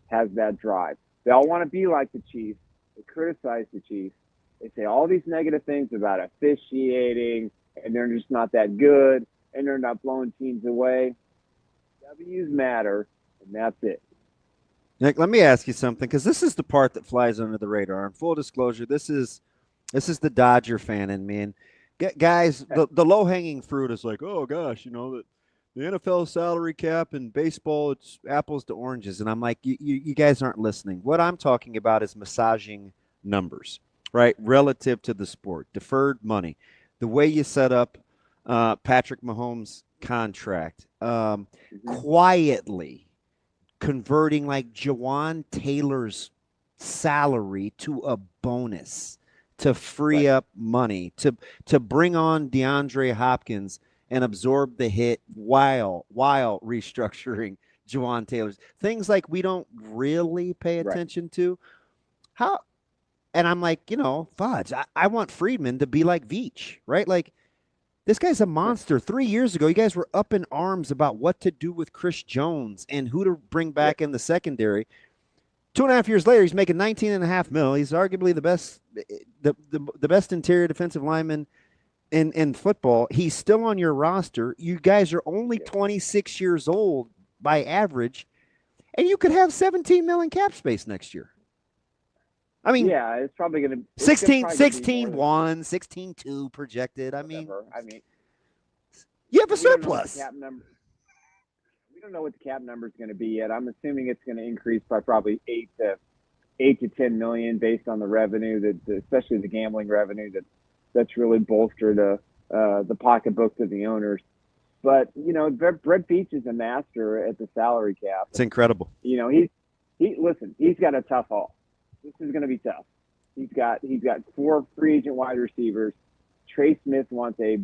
has that drive. They all want to be like the Chiefs. They criticize the Chiefs. They say all these negative things about officiating, and they're just not that good, and they're not blowing teams away. W's matter, and that's it. Nick, let me ask you something, because this is the part that flies under the radar. In full disclosure, this is the Dodger fan in me. And guys, the low-hanging fruit is like, oh, gosh, the NFL salary cap and baseball, it's apples to oranges. And I'm like, you guys aren't listening. What I'm talking about is massaging numbers, right, relative to the sport, deferred money, the way you set up Patrick Mahomes' contract, quietly converting like Jawan Taylor's salary to a bonus to free up money, to bring on DeAndre Hopkins and absorb the hit while restructuring Jawan Taylor's. Things like we don't really pay attention to. How? And I'm like, fudge, I want Friedman to be like Veach, right? Like, this guy's a monster. 3 years ago, you guys were up in arms about what to do with Chris Jones and who to bring back in the secondary. 2.5 years later, he's making $19.5 million. He's arguably the best interior defensive lineman in football. He's still on your roster. You guys are only 26 years old by average, and you could have $17 million cap space next year. I mean, yeah, it's probably going to 16-1, 16-2 projected. I mean, you have a surplus. We don't know what the cap number is going to be yet. I'm assuming it's going to increase by probably 8 to 10 million based on the revenue especially the gambling revenue that's really bolstered the pocketbooks of the owners. But Brett Veach is a master at the salary cap. It's incredible. He's got a tough haul. This is going to be tough. He's got 4 free agent wide receivers. Trey Smith wants a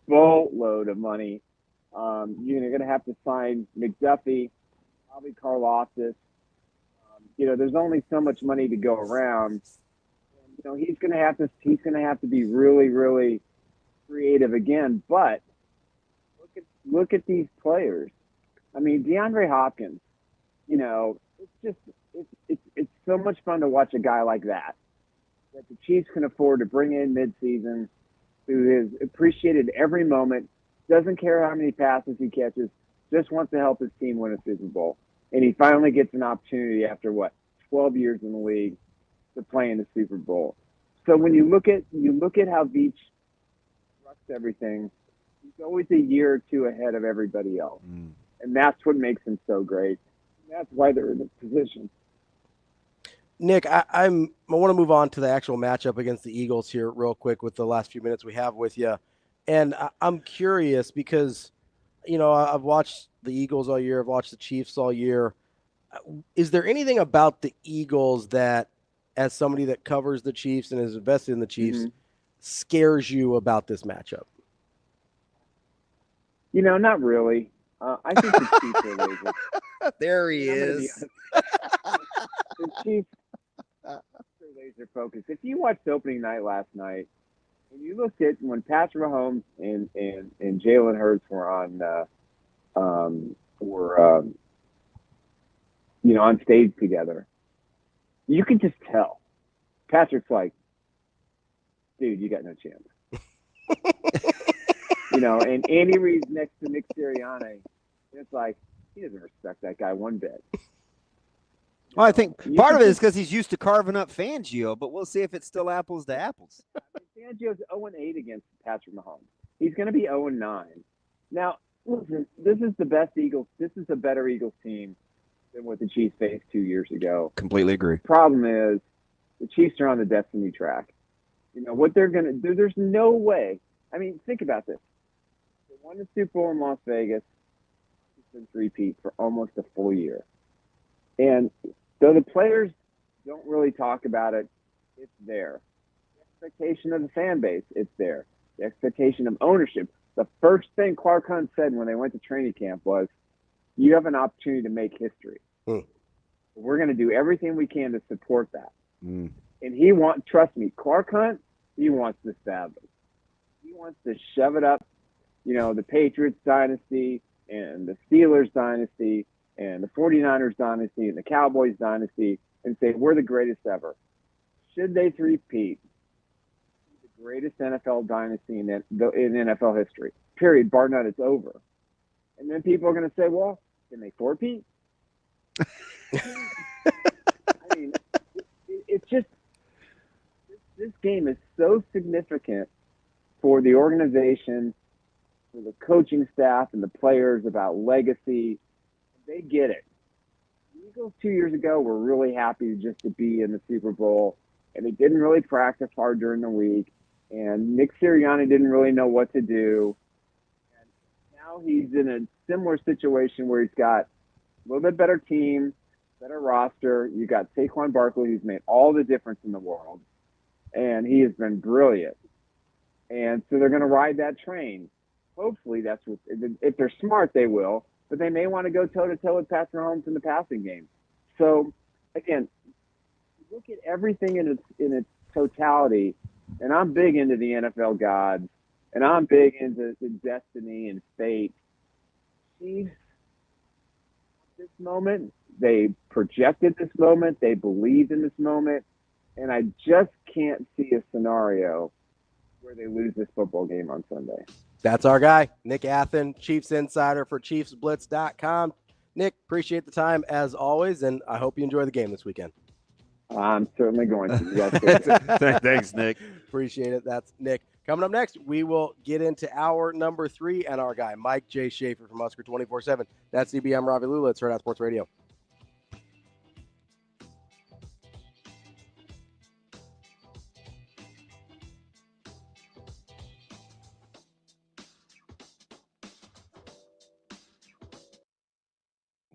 boatload of money. You're going to have to sign McDuffie, probably Karlaftis. There's only so much money to go around. He's going to have to be really, really creative again. But look at these players. I mean, DeAndre Hopkins. It's so much fun to watch a guy like that the Chiefs can afford to bring in midseason, who has appreciated every moment, doesn't care how many passes he catches, just wants to help his team win a Super Bowl. And he finally gets an opportunity after 12 years in the league to play in the Super Bowl. So when you look at how Veach runs everything, he's always a year or two ahead of everybody else. And that's what makes him so great. And that's why they're in this position. Nick, I want to move on to the actual matchup against the Eagles here real quick with the last few minutes we have with you. And I'm curious because, I've watched the Eagles all year. I've watched the Chiefs all year. Is there anything about the Eagles that, as somebody that covers the Chiefs and is invested in the Chiefs, scares you about this matchup? Not really. I think the Chiefs are lazy. There he is. The Chiefs are laser focused. If you watched opening night last night, and you looked at when Patrick Mahomes and Jalen Hurts were on stage together, you could just tell. Patrick's like, dude, you got no chance. And Andy Reid's next to Nick Sirianni. It's like, he doesn't respect that guy one bit. Well, I think part of it is because he's used to carving up Fangio, but we'll see if it's still apples to apples. Fangio's 0-8 against Patrick Mahomes. He's going to be 0-9. Now, listen, this is the best Eagles. This is a better Eagles team than what the Chiefs faced 2 years ago. Completely agree. Problem is, the Chiefs are on the destiny track. What they're going to do, there's no way. I mean, think about this. They won the Super Bowl in Las Vegas. It's been three-peat for almost a full year. And though the players don't really talk about it, it's there. The expectation of the fan base, it's there. The expectation of ownership. The first thing Clark Hunt said when they went to training camp was, you have an opportunity to make history. We're going to do everything we can to support that. And trust me, Clark Hunt, he wants this badly. He wants to shove it up, the Patriots dynasty and the Steelers dynasty and the 49ers dynasty and the Cowboys dynasty and say, we're the greatest ever. Should they three-peat, the greatest NFL dynasty in NFL history, period, bar none, it's over. And then people are going to say, well, can they four-peat? I mean, it's just, this game is so significant for the organization, for the coaching staff and the players about legacy. They get it. The Eagles 2 years ago were really happy just to be in the Super Bowl, and they didn't really practice hard during the week, and Nick Sirianni didn't really know what to do. And now he's in a similar situation where he's got a little bit better team, better roster. You got Saquon Barkley, who's made all the difference in the world, and he has been brilliant. And so they're going to ride that train. Hopefully that's what, if they're smart, they will. But they may want to go toe-to-toe with Patrick Mahomes in the passing game. So, again, look at everything in its totality, and I'm big into the NFL gods, and I'm big into the destiny and fate. Chiefs, this moment, they projected this moment, they believed in this moment, and I just can't see a scenario where they lose this football game on Sunday. That's our guy, Nick Athan, Chiefs Insider for ChiefsBlitz.com. Nick, appreciate the time as always, and I hope you enjoy the game this weekend. I'm certainly going to. You guys Thanks, Nick. Appreciate it. That's Nick. Coming up next, we will get into hour number 3 and our guy, Mike J. Schaefer from Husker 24/7. That's CBM Ravi Lulla. It's Hurrdat Sports Radio.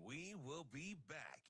We will be back.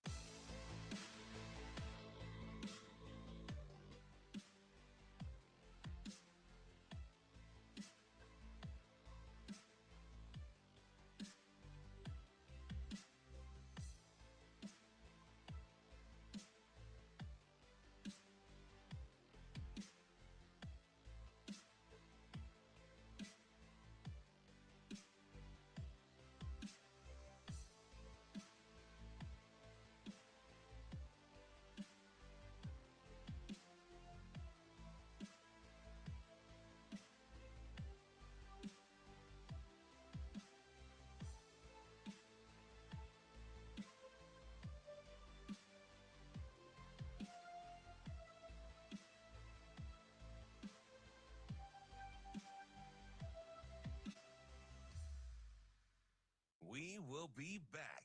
will be back.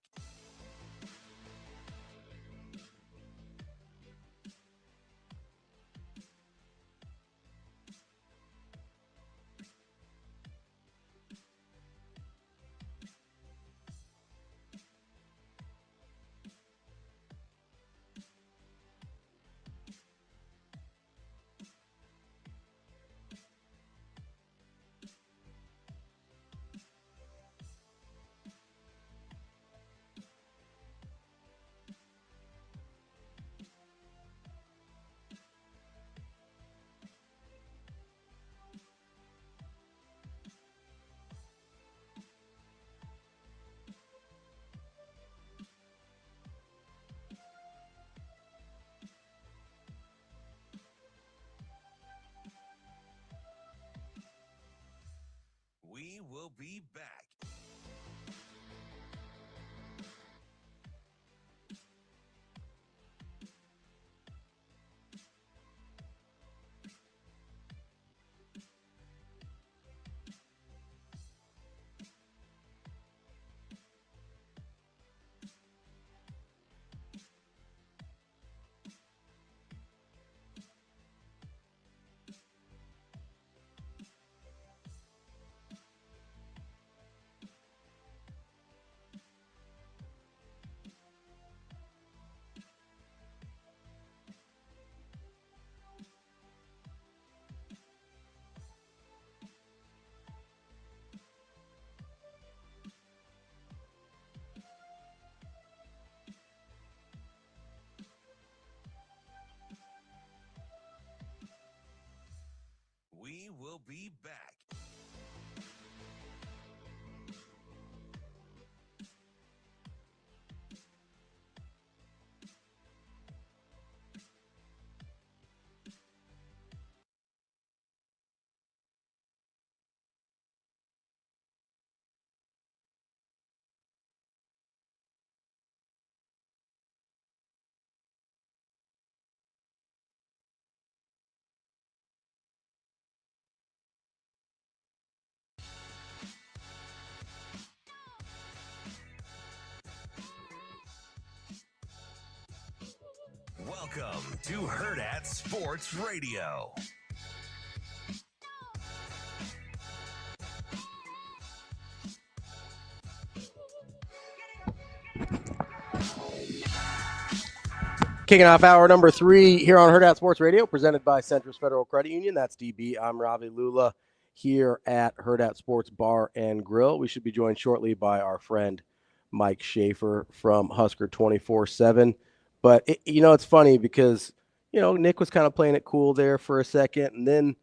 We will be back. We will be back. Welcome to Hurrdat Sports Radio. Kicking off hour number 3 here on Hurrdat Sports Radio, presented by Centris Federal Credit Union. That's DB. I'm Ravi Lulla here at Hurrdat Sports Bar and Grill. We should be joined shortly by our friend Mike Schaefer from Husker 24/7. But, it's funny because, Nick was kind of playing it cool there for a second. And then,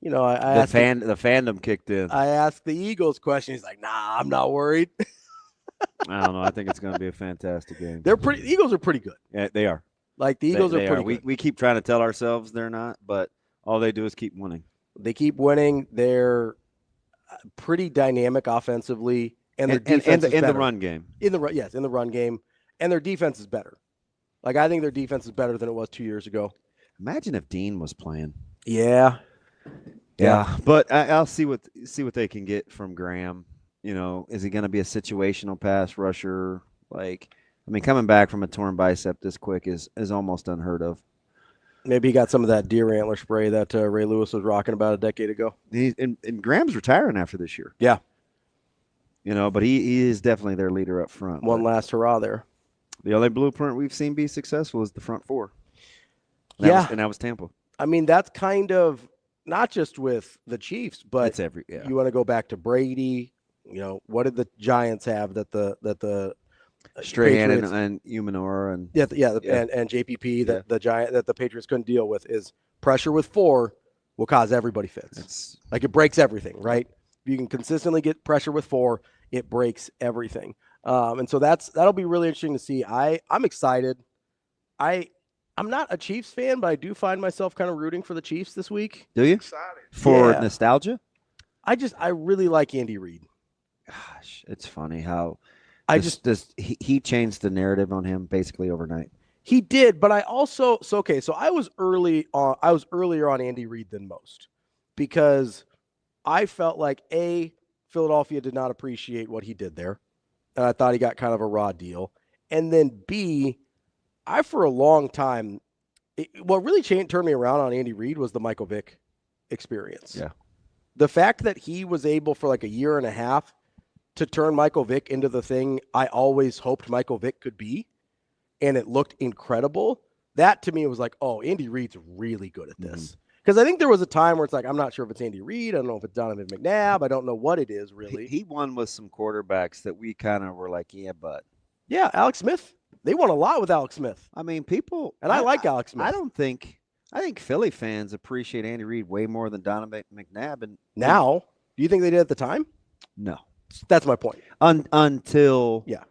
I asked the fandom kicked in. I asked the Eagles question. He's like, nah, I'm not worried. I don't know. I think it's going to be a fantastic game. The Eagles are pretty good. Yeah, they are. Like, the Eagles are pretty good. We keep trying to tell ourselves they're not, but all they do is keep winning. They keep winning. They're pretty dynamic offensively, and their defense is better. In the run game. In the run game, and their defense is better. Like, I think their defense is better than it was 2 years ago. Imagine if Dean was playing. Yeah. But I'll see what they can get from Graham. Is he going to be a situational pass rusher? Coming back from a torn bicep this quick is almost unheard of. Maybe he got some of that deer antler spray that Ray Lewis was rocking about a decade ago. And Graham's retiring after this year. Yeah. But he is definitely their leader up front. One last hurrah there. The only blueprint we've seen be successful is the front four. And that was Tampa. I mean, that's kind of not just with the Chiefs, but you want to go back to Brady. What did the Giants have that the Strahan and Umanor and and JPP the Giant that the Patriots couldn't deal with is pressure with 4 will cause everybody fits. It breaks everything, right? If you can consistently get pressure with 4, it breaks everything. And so that'll be really interesting to see. I'm excited. I'm not a Chiefs fan, but I do find myself kind of rooting for the Chiefs this week. Do you? Excited. For nostalgia? I really like Andy Reid. Gosh, it's funny how he changed the narrative on him basically overnight. He did, but I also so I was earlier on Andy Reid than most because I felt like Philadelphia did not appreciate what he did there. and I thought he got kind of a raw deal. And then B, for a long time, what really turned me around on Andy Reid was the Michael Vick experience. Yeah. The fact that he was able for like a year and a half to turn Michael Vick into the thing I always hoped Michael Vick could be, and it looked incredible, that to me was like, oh, Andy Reid's really good at this. Because I think there was a time where it's like, I'm not sure if it's Andy Reid. I don't know if it's Donovan McNabb. I don't know what it is, really. He won with some quarterbacks that we kind of were like, yeah, but. Yeah, Alex Smith. They won a lot with Alex Smith. I mean, people. And I like Alex Smith. I think Philly fans appreciate Andy Reid way more than Donovan McNabb. And now, do you think they did at the time? No. That's my point. Until yeah.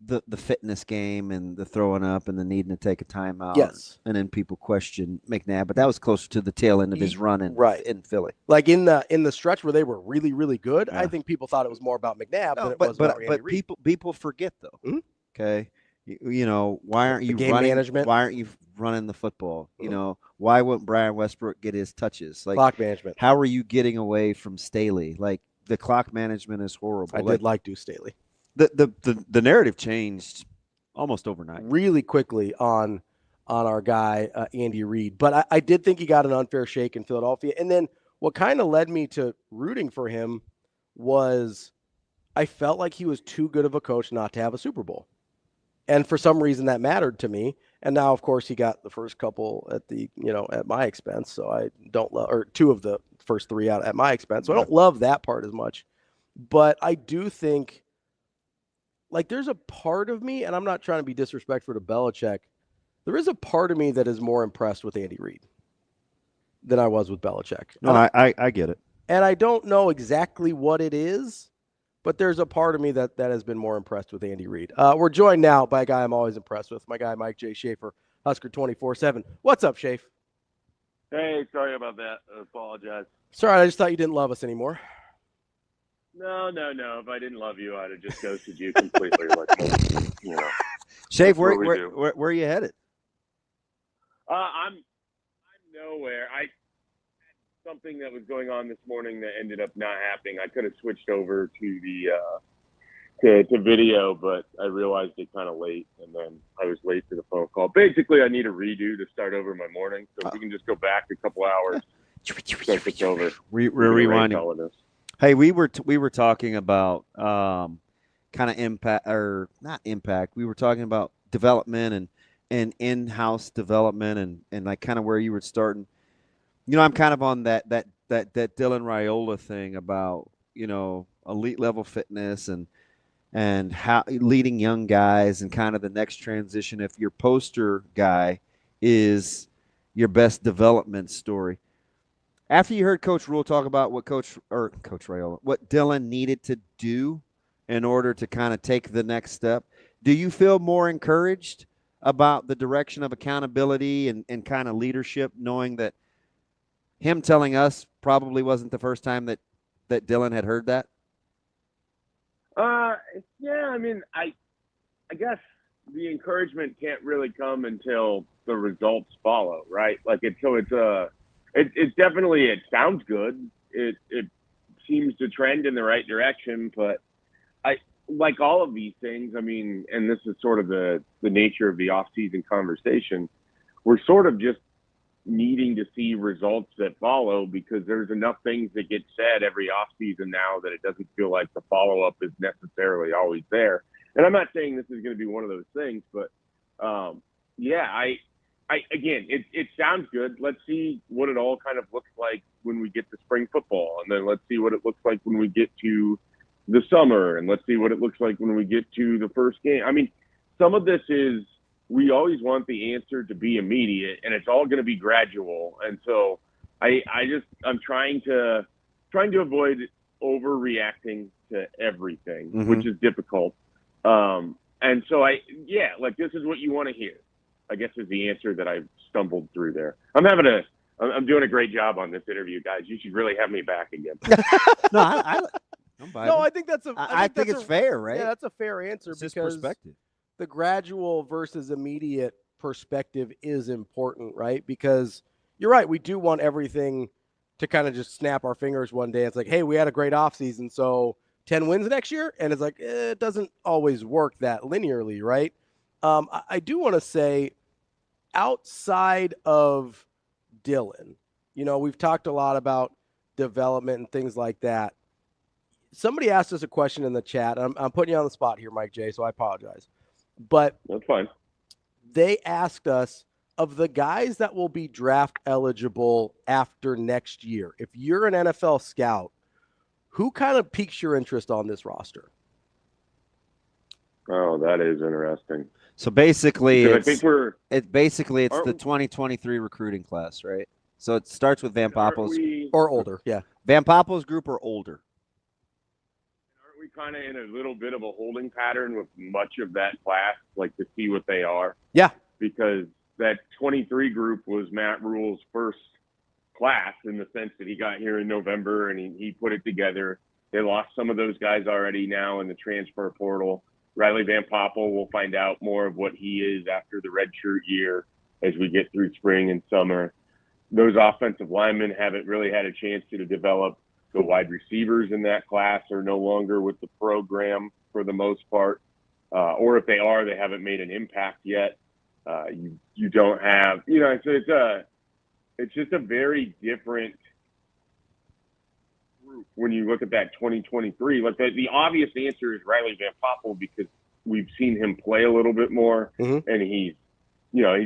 The fitness game and the throwing up and the needing to take a timeout. Yes. And then people question McNabb, but that was closer to the tail end of his run in Philly. Like in the stretch where they were really, really good, I think people thought it was more about McNabb than it was about Andy Reid. People forget though. Mm-hmm. Okay. You know, why aren't you game management? Why aren't you running the football? You know, why wouldn't Brian Westbrook get his touches? Like clock management. How are you getting away from Staley? Like the clock management is horrible. I did like Deuce Staley. The narrative changed almost overnight, really quickly on our guy Andy Reid. But I did think he got an unfair shake in Philadelphia. And then what kind of led me to rooting for him was I felt like he was too good of a coach not to have a Super Bowl. And for some reason that mattered to me. And now, of course, he got the first couple at my expense. So I don't love, or two of the first three out at my expense. So I don't love that part as much. But I do think, like, there's a part of me, and I'm not trying to be disrespectful to Belichick, there is a part of me that is more impressed with Andy Reid than I was with Belichick. No, I get it. And I don't know exactly what it is, but there's a part of me that has been more impressed with Andy Reid. We're joined now by a guy I'm always impressed with, my guy Mike J. Schaefer, Husker 24/7. What's up, Schaefer? Hey, sorry about that. I apologize. Sorry, I just thought you didn't love us anymore. No. If I didn't love you, I'd have just ghosted you completely. Shave, where are you headed? I'm nowhere. I had something that was going on this morning that ended up not happening. I could have switched over to the to video, but I realized it kind of late, and then I was late to the phone call. Basically, I need a redo to start over my morning, so if we can just go back a couple hours, start this over. We're rewinding. Hey, we were talking about kind of impact, or not impact. We were talking about development and in-house development and like kind of where you were starting. You know, I'm kind of on that Dylan Raiola thing about, you know, elite level fitness and how leading young guys and kind of the next transition. If your poster guy is your best development story. After you heard Coach Rule talk about what Coach Raiola, what Dylan needed to do in order to kind of take the next step, do you feel more encouraged about the direction of accountability and kind of leadership, knowing that him telling us probably wasn't the first time that Dylan had heard that? Yeah, I mean, I guess the encouragement can't really come until the results follow, right? Like it's definitely, it sounds good. It seems to trend in the right direction, but like all of these things, I mean, and this is sort of the nature of the off-season conversation, we're sort of just needing to see results that follow, because there's enough things that get said every off-season now that it doesn't feel like the follow-up is necessarily always there. And I'm not saying this is going to be one of those things, but again, it sounds good. Let's see what it all kind of looks like when we get to spring football, and then let's see what it looks like when we get to the summer, and let's see what it looks like when we get to the first game. I mean, some of this is, we always want the answer to be immediate, and it's all going to be gradual. And so I'm trying to avoid overreacting to everything, which is difficult. And so this is what you want to hear, I guess, is the answer that I've stumbled through there. I'm doing a great job on this interview, guys. You should really have me back again. I think that's I think it's fair, right? Yeah, that's a fair answer, it's because perspective. The gradual versus immediate perspective is important, right? Because you're right, we do want everything to kind of just snap our fingers one day. It's like, hey, we had a great offseason, so 10 wins next year? And it's like, it doesn't always work that linearly, right? I do want to say, outside of Dylan, we've talked a lot about development and things like that. Somebody asked us a question in the chat. I'm putting you on the spot here, Mike J, so I apologize. But that's fine. They asked us, of the guys that will be draft eligible after next year, if you're an NFL scout, who kind of piques your interest on this roster? Oh, that is interesting. So basically, I think it's the 2023 recruiting class, right? So it starts with Van Poppel's or older, yeah. Van Poppel's group or older. Aren't we kind of in a little bit of a holding pattern with much of that class, like to see what they are? Yeah. Because that 23 group was Matt Rule's first class in the sense that he got here in November and he put it together. They lost some of those guys already now in the transfer portal. Riley Van Poppel, we'll find out more of what he is after the redshirt year as we get through spring and summer. Those offensive linemen haven't really had a chance to develop. The wide receivers in that class are no longer with the program for the most part. Or if they are, they haven't made an impact yet. You don't have, it's just a very different group when you look at that 2023. Like the obvious answer is Riley Van Poppel because we've seen him play a little bit more, and he's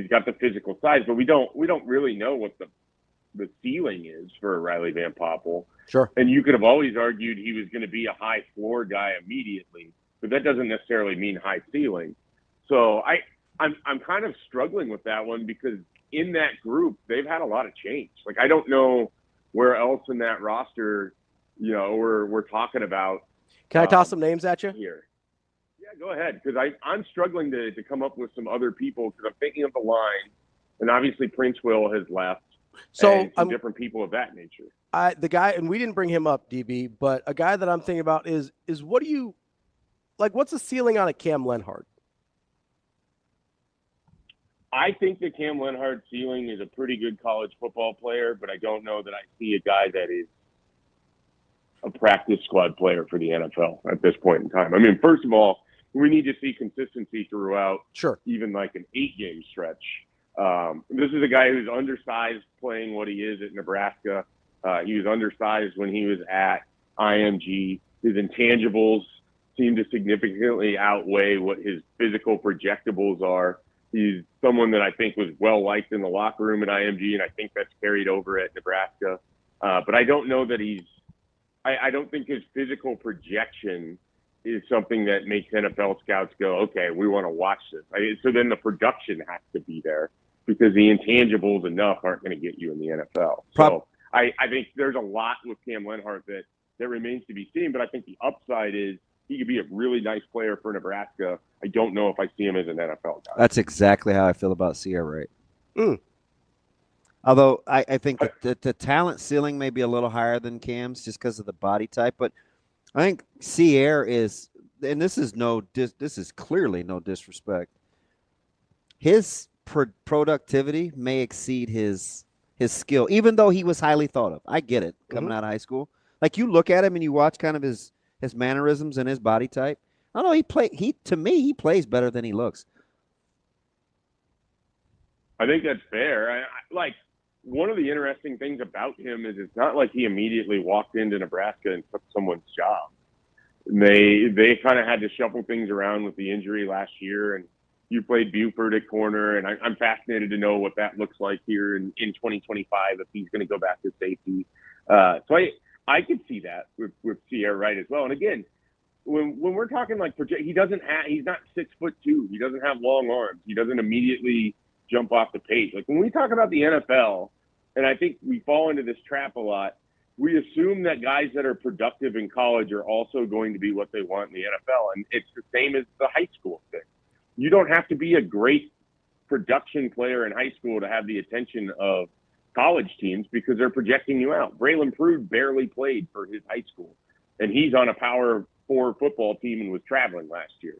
got the physical size, but we don't really know what the ceiling is for Riley Van Poppel. Sure. And you could have always argued he was going to be a high floor guy immediately, but that doesn't necessarily mean high ceiling. So I'm kind of struggling with that one because in that group, they've had a lot of change. Like, I don't know where else in that roster, we're talking about. Can I toss some names at you? Here. Yeah, go ahead. Because I'm struggling to come up with some other people because I'm thinking of the line. And obviously Prince Will has left. So some different people of that nature. The guy, and we didn't bring him up, DB, but a guy that I'm thinking about is what do you, like, what's the ceiling on a Cam Lenhart? I think that Cam Lenhardt's ceiling is a pretty good college football player, but I don't know that I see a guy that is a practice squad player for the NFL at this point in time. I mean, first of all, we need to see consistency throughout, even like an 8-game stretch. This is a guy who's undersized playing what he is at Nebraska. He was undersized when he was at IMG. His intangibles seem to significantly outweigh what his physical projectables are. He's someone that I think was well-liked in the locker room at IMG, and I think that's carried over at Nebraska. But I don't know that I don't think his physical projection is something that makes NFL scouts go, okay, we want to watch this. So then the production has to be there because the intangibles enough aren't going to get you in the NFL. So I think there's a lot with Cam Lenhardt that remains to be seen, but I think the upside is he could be a really nice player for Nebraska. I don't know if I see him as an NFL guy. That's exactly how I feel about Sierra Wright. Although I think the talent ceiling may be a little higher than Cam's just because of the body type, but I think Sierra is, and this is clearly no disrespect. His productivity may exceed his skill, even though he was highly thought of. I get it coming out of high school. Like you look at him and you watch kind of his mannerisms and his body type. I don't know. To me, he plays better than he looks. I think that's fair. Like one of the interesting things about him is it's not like he immediately walked into Nebraska and took someone's job. They kind of had to shuffle things around with the injury last year, and you played Buford at corner, and I'm fascinated to know what that looks like here in 2025 if he's going to go back to safety. So I could see that with Sierra Wright as well. And again, when we're talking like he's not 6'2". He doesn't have long arms. He doesn't immediately jump off the page. Like when we talk about the NFL, and I think we fall into this trap a lot, we assume that guys that are productive in college are also going to be what they want in the NFL. And it's the same as the high school thing. You don't have to be a great production player in high school to have the attention of college teams because they're projecting you out. Braylon Prude barely played for his high school, and he's on a Power 4 football team and was traveling last year.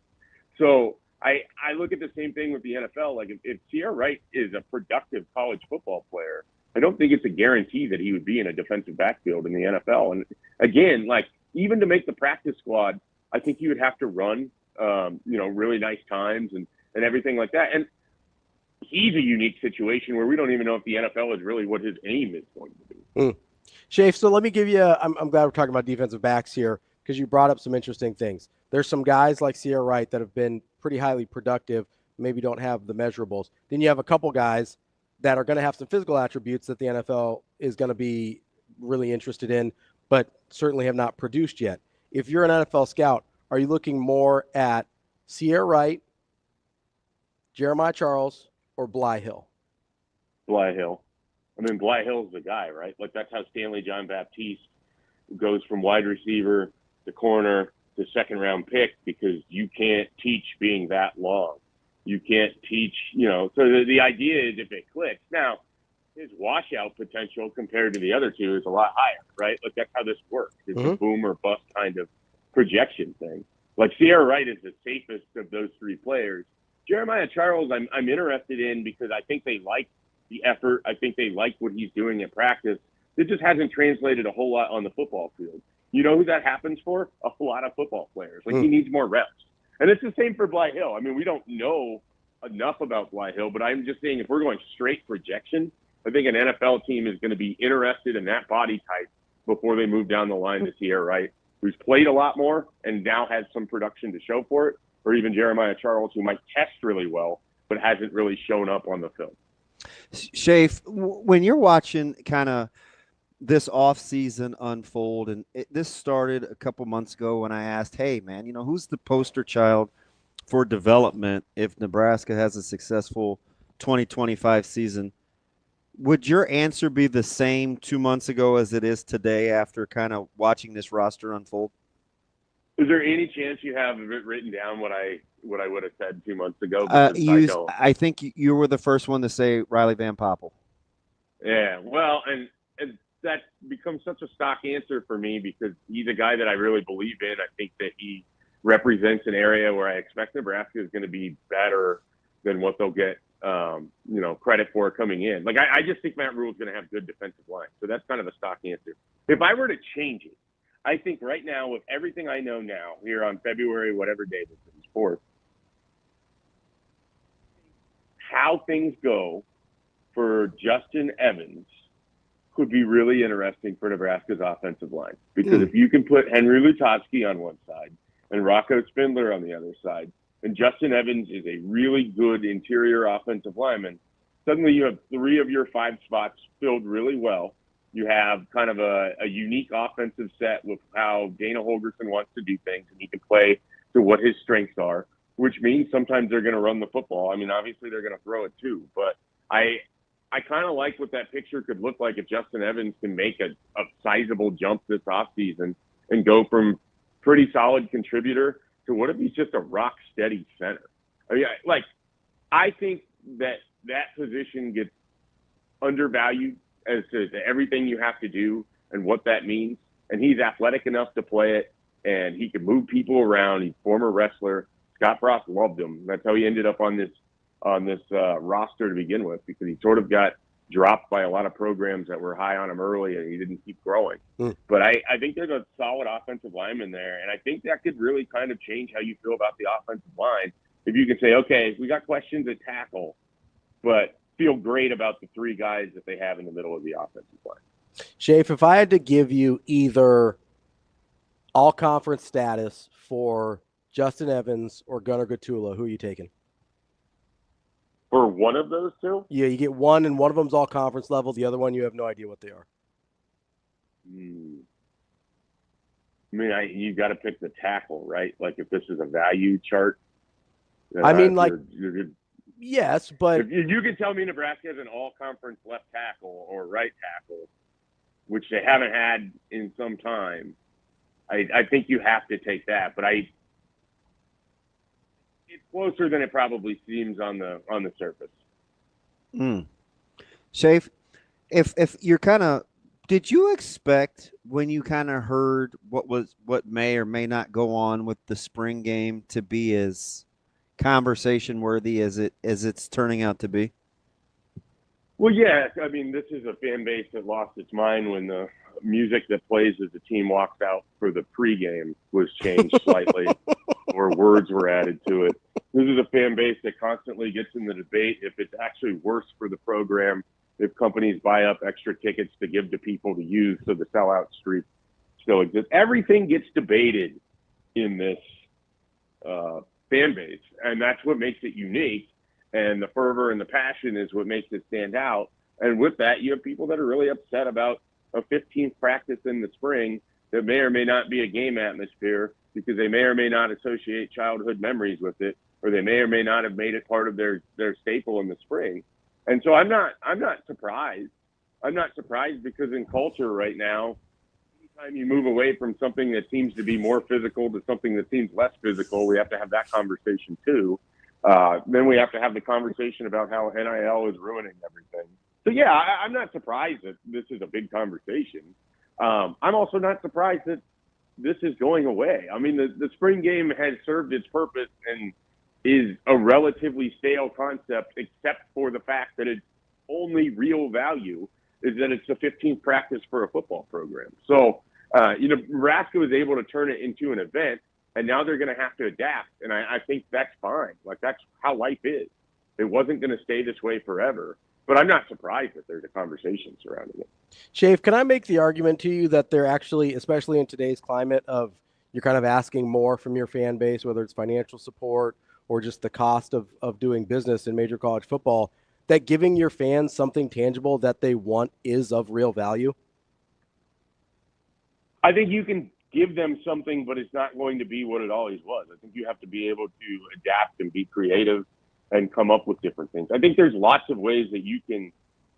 So I look at the same thing with the NFL. Like if Sierra Wright is a productive college football player, I don't think it's a guarantee that he would be in a defensive backfield in the NFL. And again, like, even to make the practice squad, I think you would have to run, really nice times and everything like that. And he's a unique situation where we don't even know if the NFL is really what his aim is going to be. Schaefer, so let me give you I'm glad we're talking about defensive backs here because you brought up some interesting things. There's some guys like Sierra Wright that have been pretty highly productive, maybe don't have the measurables. Then you have a couple guys that are going to have some physical attributes that the NFL is going to be really interested in, but certainly have not produced yet. If you're an NFL scout, are you looking more at Sierra Wright, Jeremiah Charles, or Bly Hill? Bly Hill. I mean, Bly Hill's the guy, right? Like, that's how Stanley John Baptiste goes from wide receiver to corner to second-round pick, because you can't teach being that long. You can't teach, so the idea is if it clicks. Now, his washout potential compared to the other two is a lot higher, right? Like, that's how this works. It's a boom or bust kind of projection thing. Like, Sierra Wright is the safest of those three players. Jeremiah Charles, I'm interested in because I think they like the effort. I think they like what he's doing at practice. It just hasn't translated a whole lot on the football field. You know who that happens for? A lot of football players. Like, he needs more reps. And it's the same for Bly Hill. I mean, we don't know enough about Bly Hill, but I'm just saying if we're going straight projection, I think an NFL team is going to be interested in that body type before they move down the line to Sierra Wright, who's played a lot more and now has some production to show for it, or even Jeremiah Charles, who might test really well but hasn't really shown up on the film. Schaefer, when you're watching kind of this offseason unfold, and this started a couple months ago when I asked, hey, man, who's the poster child for development if Nebraska has a successful 2025 season? Would your answer be the same 2 months ago as it is today after kind of watching this roster unfold? Is there any chance you have it written down what I would have said 2 months ago? I think you were the first one to say Riley Van Poppel. Yeah, well, and that becomes such a stock answer for me because he's a guy that I really believe in. I think that he represents an area where I expect Nebraska is going to be better than what they'll get, credit for coming in. Like, I just think Matt Rule is going to have good defensive line. So that's kind of a stock answer. If I were to change it, I think right now, with everything I know now, here on February, whatever day this is, 4th, how things go for Justin Evans could be really interesting for Nebraska's offensive line. Because if you can put Henry Lutovsky on one side and Rocco Spindler on the other side, and Justin Evans is a really good interior offensive lineman, suddenly you have 3 of your 5 spots filled really well. You have kind of a unique offensive set with how Dana Holgerson wants to do things, and he can play to what his strengths are, which means sometimes they're going to run the football. I mean, obviously they're going to throw it too, but I kind of like what that picture could look like if Justin Evans can make a sizable jump this offseason and go from pretty solid contributor to what if he's just a rock-steady center. I mean, I think that position gets undervalued as to everything you have to do and what that means. And he's athletic enough to play it, and he can move people around. He's a former wrestler. Scott Frost loved him. That's how he ended up on this roster to begin with, because he sort of got dropped by a lot of programs that were high on him early, and he didn't keep growing. But I think there's a solid offensive lineman there, and I think that could really kind of change how you feel about the offensive line. If you can say, okay, we got questions at tackle, but feel great about the 3 guys that they have in the middle of the offensive line. Schaefer, if I had to give you either all-conference status for Justin Evans or Gunnar Gatula, who are you taking? For one of those two? Yeah, you get one, and one of them's all-conference level. The other one, you have no idea what they are. I mean, you got to pick the tackle, right? Like, if this is a value chart. I mean, you're yes, but if you can tell me Nebraska has an all-conference left tackle or right tackle, which they haven't had in some time, I think you have to take that. But it's closer than it probably seems on the surface. Schaefer, if you're kind of, did you expect when you kind of heard what may or may not go on with the spring game to be as conversation worthy as it's turning out to be? Well, yeah. I mean, this is a fan base that lost its mind when the music that plays as the team walks out for the pregame was changed slightly, or words were added to it. This is a fan base that constantly gets in the debate if it's actually worse for the program if companies buy up extra tickets to give to people to use so the sellout streak still exists. Everything gets debated in this fan base, and that's what makes it unique. And the fervor and the passion is what makes it stand out. And with that, you have people that are really upset about a 15th practice in the spring that may or may not be a game atmosphere because they may or may not associate childhood memories with it, or they may or may not have made it part of their staple in the spring. And so I'm not surprised. I'm not surprised because in culture right now, anytime you move away from something that seems to be more physical to something that seems less physical, we have to have that conversation too. Then we have to have the conversation about how NIL is ruining everything. So, yeah, I'm not surprised that this is a big conversation. I'm also not surprised that this is going away. I mean, the spring game has served its purpose and is a relatively stale concept, except for the fact that its only real value is that it's the 15th practice for a football program. So, Nebraska was able to turn it into an event, and now they're going to have to adapt. And I think that's fine. Like, that's how life is. It wasn't going to stay this way forever. But I'm not surprised that there's a conversation surrounding it. Schaefer, can I make the argument to you that they're actually, especially in today's climate of you're kind of asking more from your fan base, whether it's financial support or just the cost of doing business in major college football, that giving your fans something tangible that they want is of real value? I think you can give them something, but it's not going to be what it always was. I think you have to be able to adapt and be creative and come up with different things. I think there's lots of ways that you can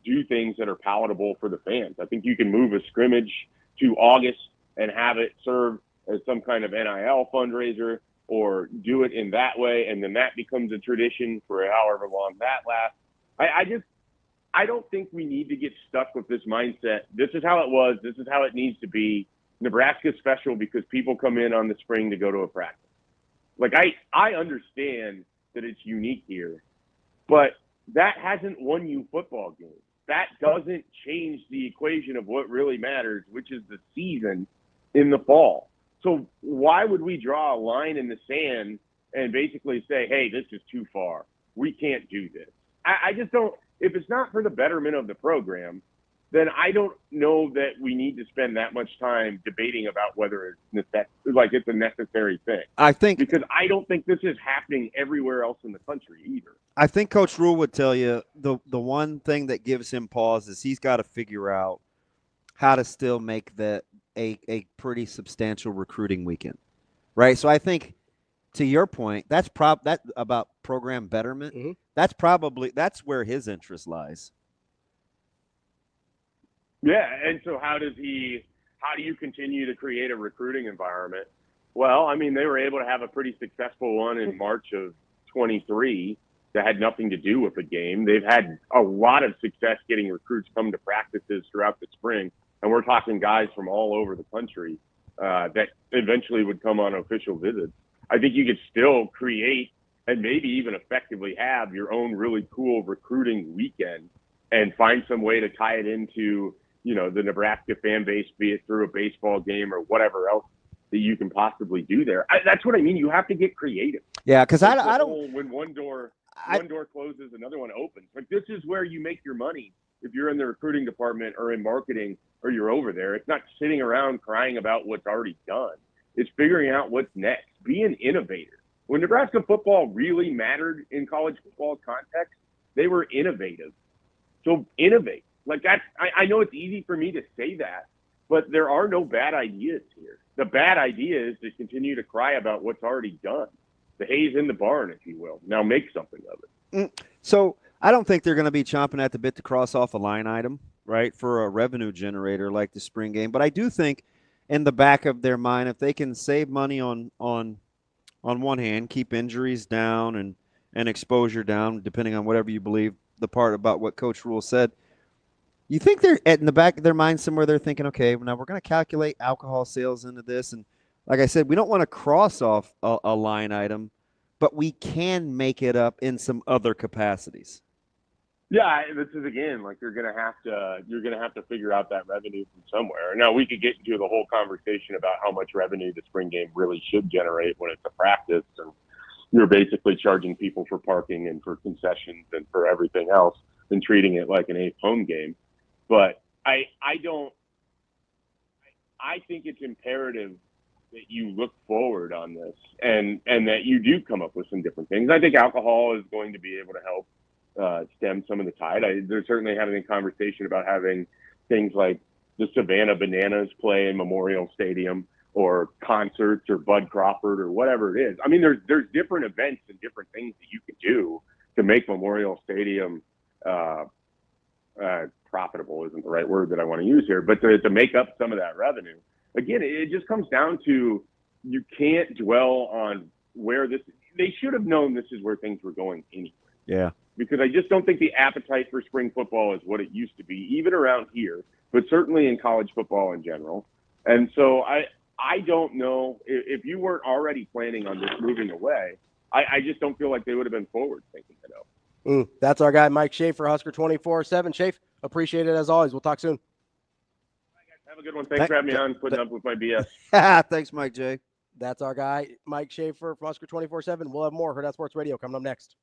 do things that are palatable for the fans. I think you can move a scrimmage to August and have it serve as some kind of NIL fundraiser, or do it in that way, and then that becomes a tradition for however long that lasts. I don't think we need to get stuck with this mindset. This is how it was. This is how it needs to be. Nebraska's special because people come in on the spring to go to a practice. Like, I understand that it's unique here, but that hasn't won you football games. That doesn't change the equation of what really matters, which is the season in the fall. So why would we draw a line in the sand and basically say, hey, this is too far. We can't do this. I just don't – if it's not for the betterment of the program, then I don't know that we need to spend that much time debating about whether it's a necessary thing. I think – because I don't think this is happening everywhere else in the country either. I think Coach Rule would tell you the one thing that gives him pause is he's got to figure out how to still make that a pretty substantial recruiting weekend, right? So I think, to your point, that's about program betterment. Mm-hmm. That's where his interest lies. Yeah, and so how do you continue to create a recruiting environment? Well, I mean, they were able to have a pretty successful one in March of 23 that had nothing to do with the game. They've had a lot of success getting recruits come to practices throughout the spring, and we're talking guys from all over the country that eventually would come on official visits. I think you could still create and maybe even effectively have your own really cool recruiting weekend and find some way to tie it into, the Nebraska fan base, be it through a baseball game or whatever else that you can possibly do there. That's what I mean. You have to get creative. Yeah, because I don't. When one door closes, another one opens. Like, this is where you make your money if you're in the recruiting department or in marketing or you're over there. It's not sitting around crying about what's already done. It's figuring out what's next. Be an innovator. When Nebraska football really mattered in college football context, they were innovative. So innovate. Like, that's, I know it's easy for me to say that, but there are no bad ideas here. The bad idea is to continue to cry about what's already done. The hay's in the barn, if you will. Now make something of it. So I don't think they're going to be chomping at the bit to cross off a line item, right, for a revenue generator like the spring game. But I do think in the back of their mind, if they can save money on one hand, keep injuries down and exposure down, depending on whatever you believe the part about what Coach Rule said, you think they're in the back of their mind somewhere they're thinking, okay, now we're going to calculate alcohol sales into this. And like I said, we don't want to cross off a line item, but we can make it up in some other capacities. Yeah, this is again like you're gonna have to figure out that revenue from somewhere. Now we could get into the whole conversation about how much revenue the spring game really should generate when it's a practice, and you're basically charging people for parking and for concessions and for everything else, and treating it like an eighth home game. But I think it's imperative that you look forward on this and that you do come up with some different things. I think alcohol is going to be able to help stem some of the tide. They're certainly having a conversation about having things like the Savannah Bananas play in Memorial Stadium, or concerts, or Bud Crawford, or whatever it is. I mean, there's different events and different things that you can do to make Memorial Stadium profitable isn't the right word that I want to use here, but to make up some of that revenue. Again, it just comes down to you can't dwell on where this – they should have known this is where things were going anyway. Yeah. Because I just don't think the appetite for spring football is what it used to be, even around here, but certainly in college football in general. And so I don't know if you weren't already planning on this moving away. I just don't feel like they would have been forward thinking it out. That's our guy, Mike Schaefer, Husker 24/7. Schaefer, appreciate it as always. We'll talk soon. Have a good one. Thanks for having me on, putting up with my BS. Thanks, Mike J. That's our guy, Mike Schaefer from Husker 24/7. We'll have more Hurrdat Sports Radio coming up next.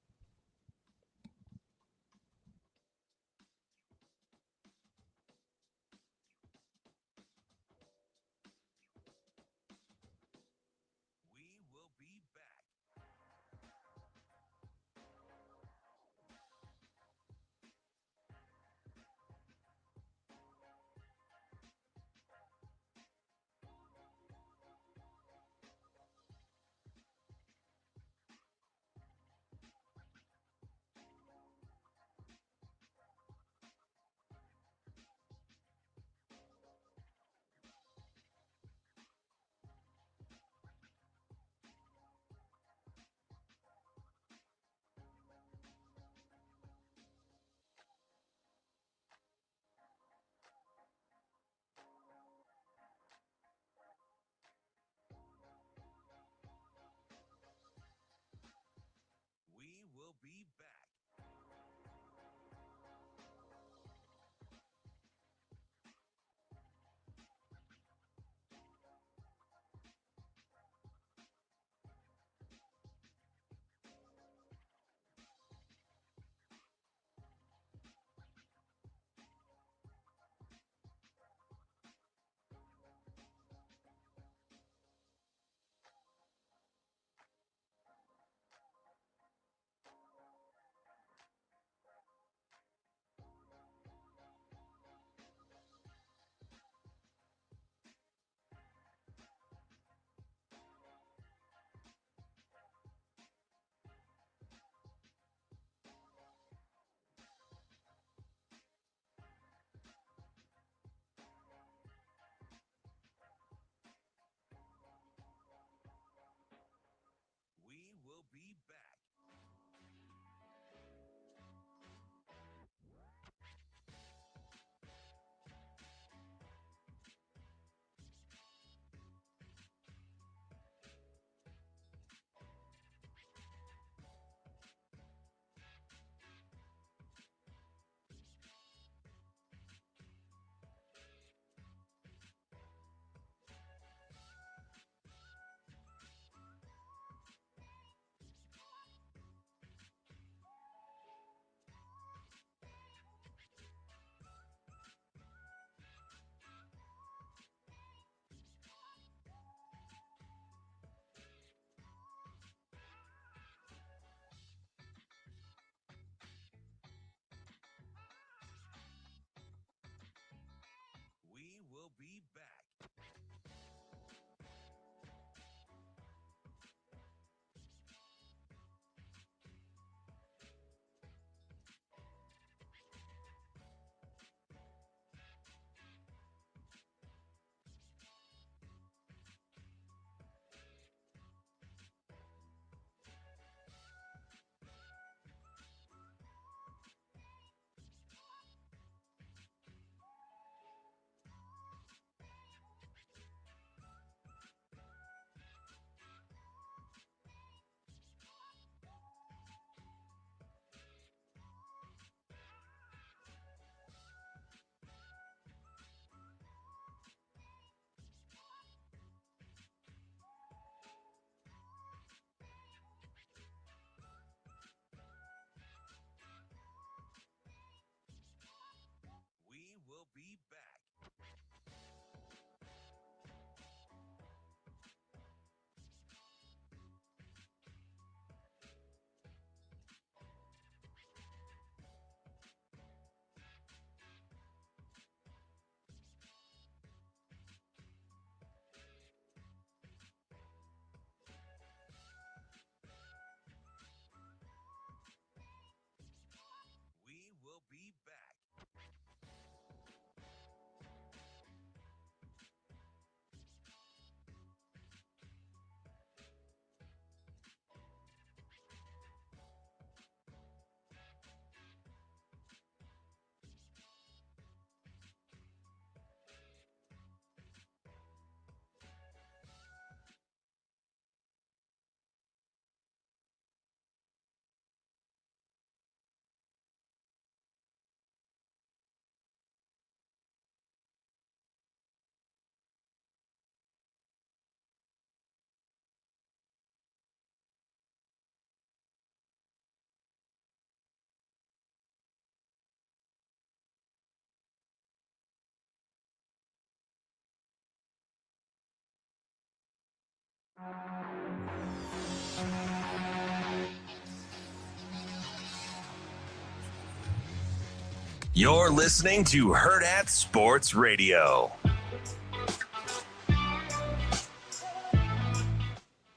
You're listening to Hurrdat Sports Radio.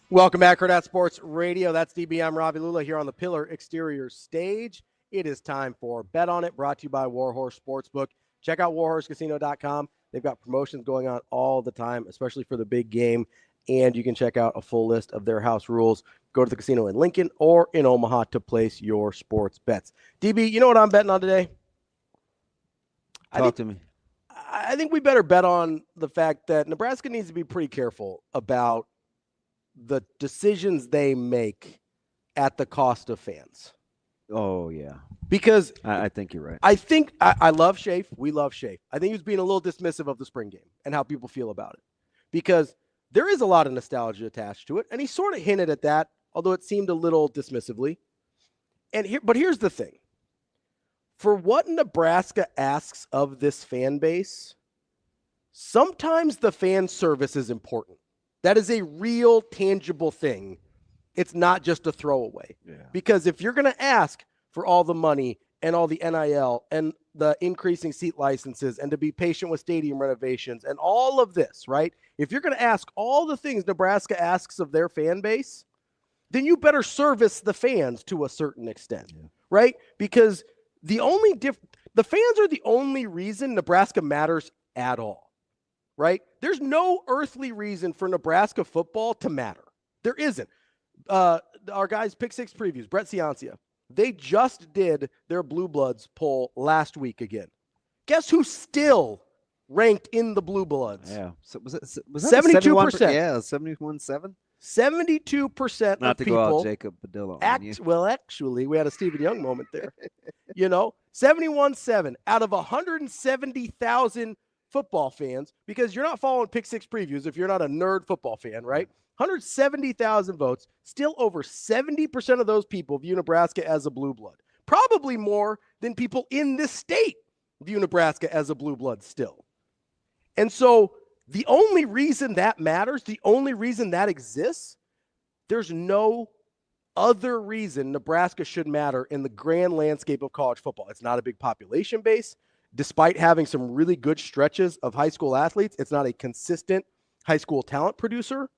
Welcome back, Hurrdat Sports Radio. That's DB. I'm Ravi Lulla here on the Pillar Exterior stage. It is time for Bet On It, brought to you by Warhorse Sportsbook. Check out warhorsecasino.com. They've got promotions going on all the time, especially for the big game. And you can check out a full list of their house rules. Go to the casino in Lincoln or in Omaha to place your sports bets. DB, you know what I'm betting on today? Talk to me. I think we better bet on the fact that Nebraska needs to be pretty careful about the decisions they make at the cost of fans. Oh, yeah. Because I think you're right. I love Schaefer. We love Schaefer. I think he was being a little dismissive of the spring game and how people feel about it. Because there is a lot of nostalgia attached to it, and he sort of hinted at that, although it seemed a little dismissively. But here's the thing. For what Nebraska asks of this fan base, sometimes the fan service is important. That is a real, tangible thing. It's not just a throwaway. Yeah. Because if you're going to ask for all the money and all the NIL and the increasing seat licenses and to be patient with stadium renovations and all of this, right? If you're going to ask all the things Nebraska asks of their fan base, then you better service the fans to a certain extent, right? Because the fans are the only reason Nebraska matters at all, right? There's no earthly reason for Nebraska football to matter. There isn't. Our guys, Pick Six Previews, Brett Ciancia, they just did their Blue Bloods poll last week again. Guess who still ranked in the Blue Bloods? Yeah. So was that 72%? Yeah, 71-7. 72% Not of to people. go out Jacob Padilla on you. Well, actually, we had a Stephen Young moment there. 71-7 out of 170,000 football fans, because you're not following Pick Six Previews if you're not a nerd football fan, right? 170,000 votes. Still over 70% of those people view Nebraska as a blue blood. Probably more than people in this state view Nebraska as a blue blood still. And so the only reason that matters, the only reason that exists, there's no other reason Nebraska should matter in the grand landscape of college football. It's not a big population base. Despite having some really good stretches of high school athletes, it's not a consistent high school talent producer.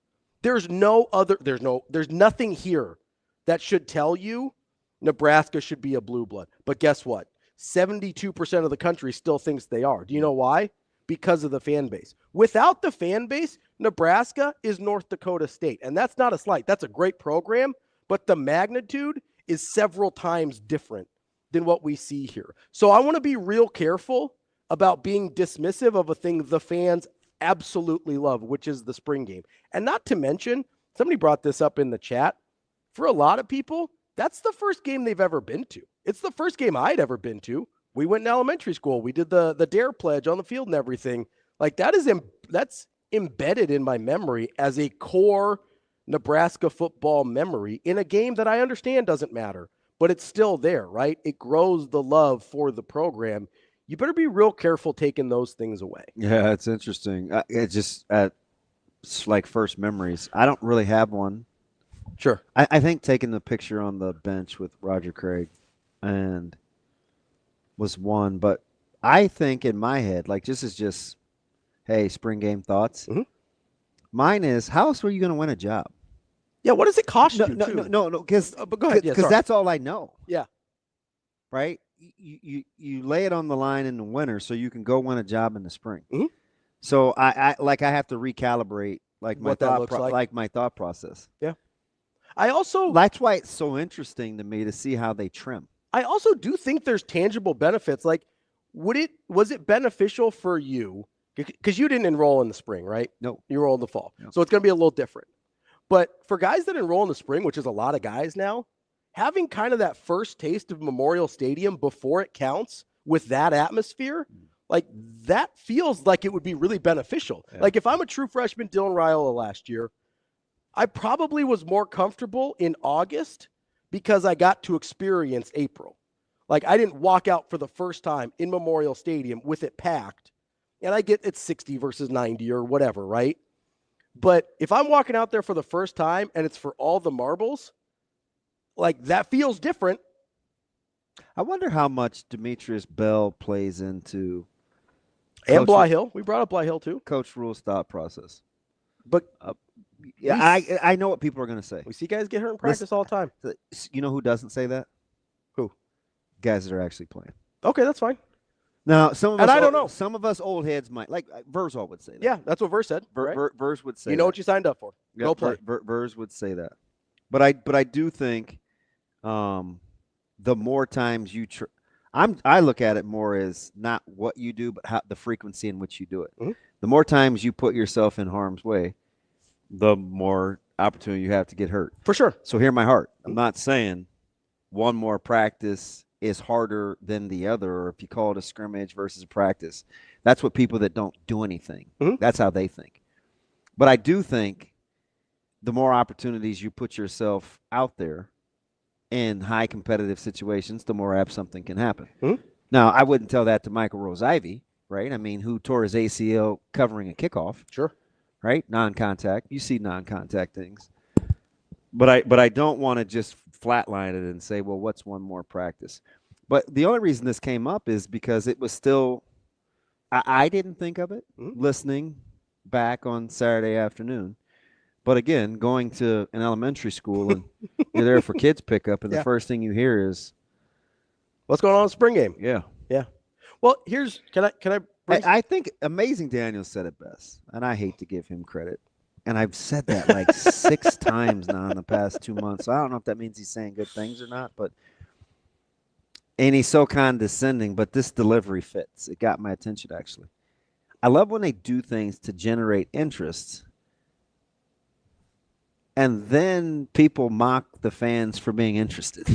There's nothing here that should tell you Nebraska should be a blue blood. But guess what? 72% of the country still thinks they are. Do you know why? Because of the fan base. Without the fan base, Nebraska is North Dakota State. And that's not a slight. That's a great program, but the magnitude is several times different than what we see here. So I want to be real careful about being dismissive of a thing the fans absolutely love, which is the spring game. And not to mention, somebody brought this up in the chat, for a lot of people, that's the first game they've ever been to. It's the first game I'd ever been to. We went in elementary school. We did the Dare Pledge on the field and everything. Like that's embedded in my memory as a core Nebraska football memory in a game that I understand doesn't matter, but it's still there, right? It grows the love for the program. You better be real careful taking those things away. Yeah, it's interesting. It's just it's like first memories. I don't really have one. Sure. I think taking the picture on the bench with Roger Craig and was one, but I think in my head, like this is just, hey, spring game thoughts. Mm-hmm. Mine is, how else were you going to win a job? Yeah, what does it cost you? No, because that's all I know. Yeah. Right? You lay it on the line in the winter so you can go win a job in the spring. Mm-hmm. So I have to recalibrate my thought process. Yeah. That's why it's so interesting to me to see how they trim. I also do think there's tangible benefits. Like, was it beneficial for you? Because you didn't enroll in the spring, right? No. You enrolled in the fall. No. So it's going to be a little different. But for guys that enroll in the spring, which is a lot of guys now, having kind of that first taste of Memorial Stadium before it counts with that atmosphere, like that feels like it would be really beneficial. Yeah. Like if I'm a true freshman Dylan Raiola last year, I probably was more comfortable in August because I got to experience April. Like I didn't walk out for the first time in Memorial Stadium with it packed and I get it's 60 versus 90 or whatever, right? But if I'm walking out there for the first time and it's for all the marbles, like that feels different. I wonder how much Demetrius Bell plays into And Bly Hill. We brought up Bly Hill too. Coach Rule's thought process. But yeah, I know what people are going to say. We see guys get hurt in practice all the time. You know who doesn't say that? Who? Guys that are actually playing. Okay, that's fine. Now, some of us, I don't know. Some of us old heads might, like Verzal would say that. Yeah, that's what Verz said. Right? Verz would say you know what you signed up for. Yeah, Go play. Verz would say that. But I do think the more times you I look at it more as not what you do, but how the frequency in which you do it. Mm-hmm. The more times you put yourself in harm's way, the more opportunity you have to get hurt. For sure. So hear my heart. I'm not saying one more practice is harder than the other, or if you call it a scrimmage versus a practice. That's what people that don't do anything, that's how they think. But I do think the more opportunities you put yourself out there in high competitive situations, the more apt something can happen. Now, I wouldn't tell that to Michael Rose-Ivy, right? I mean, who tore his ACL covering a kickoff. Sure. Right? Non-contact. You see non-contact things. But I don't want to just flatline it and say, well, what's one more practice? But the only reason this came up is because it was still I didn't think of it listening back on Saturday afternoon. But again, going to an elementary school and you're there for kids pickup, and the first thing you hear is, what's going on in the spring game? Yeah. Yeah. Well, I think Amazing Daniel said it best, and I hate to give him credit. And I've said that like 6 times now in the past 2 months. So I don't know if that means he's saying good things or not, and he's so condescending, but this delivery fits. It got my attention, actually. I love when they do things to generate interest, and then people mock the fans for being interested.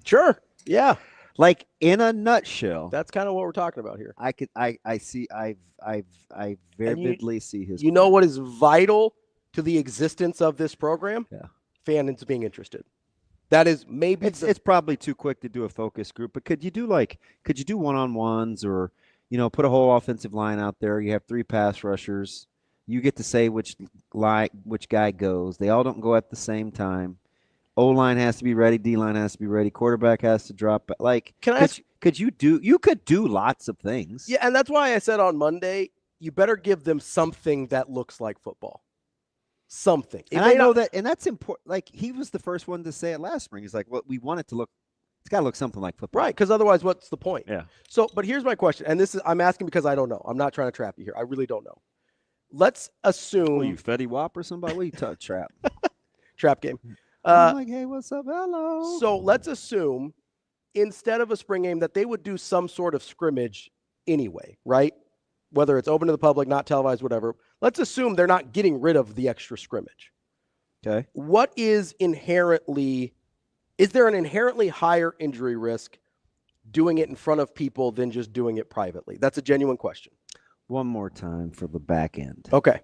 Sure. Yeah. Like, in a nutshell, that's kind of what we're talking about here. I vividly see his. You know what is vital to the existence of this program? Yeah. Fans being interested. That is maybe it's probably too quick to do a focus group, but could you do one-on-ones, or put a whole offensive line out there? You have 3 pass rushers. You get to say which guy goes. They all don't go at the same time. O-line has to be ready. D-line has to be ready. Quarterback has to drop. Like, you could do lots of things. Yeah, and that's why I said on Monday, you better give them something that looks like football. Something. And I know that, and that's important. Like, he was the first one to say it last spring. He's like, well, we want it to look, it's got to look something like football. Right, because otherwise what's the point? Yeah. So, but here's my question, and I'm asking because I don't know. I'm not trying to trap you here. I really don't know. Let's assume. Well, you Fetty Wap or somebody? What are you talking trap? Trap game. I'm like, hey, what's up? Hello. So let's assume instead of a spring game that they would do some sort of scrimmage anyway, right? Whether it's open to the public, not televised, whatever. Let's assume they're not getting rid of the extra scrimmage. Okay. What is there an inherently higher injury risk doing it in front of people than just doing it privately? That's a genuine question. One more time for the back end. Okay.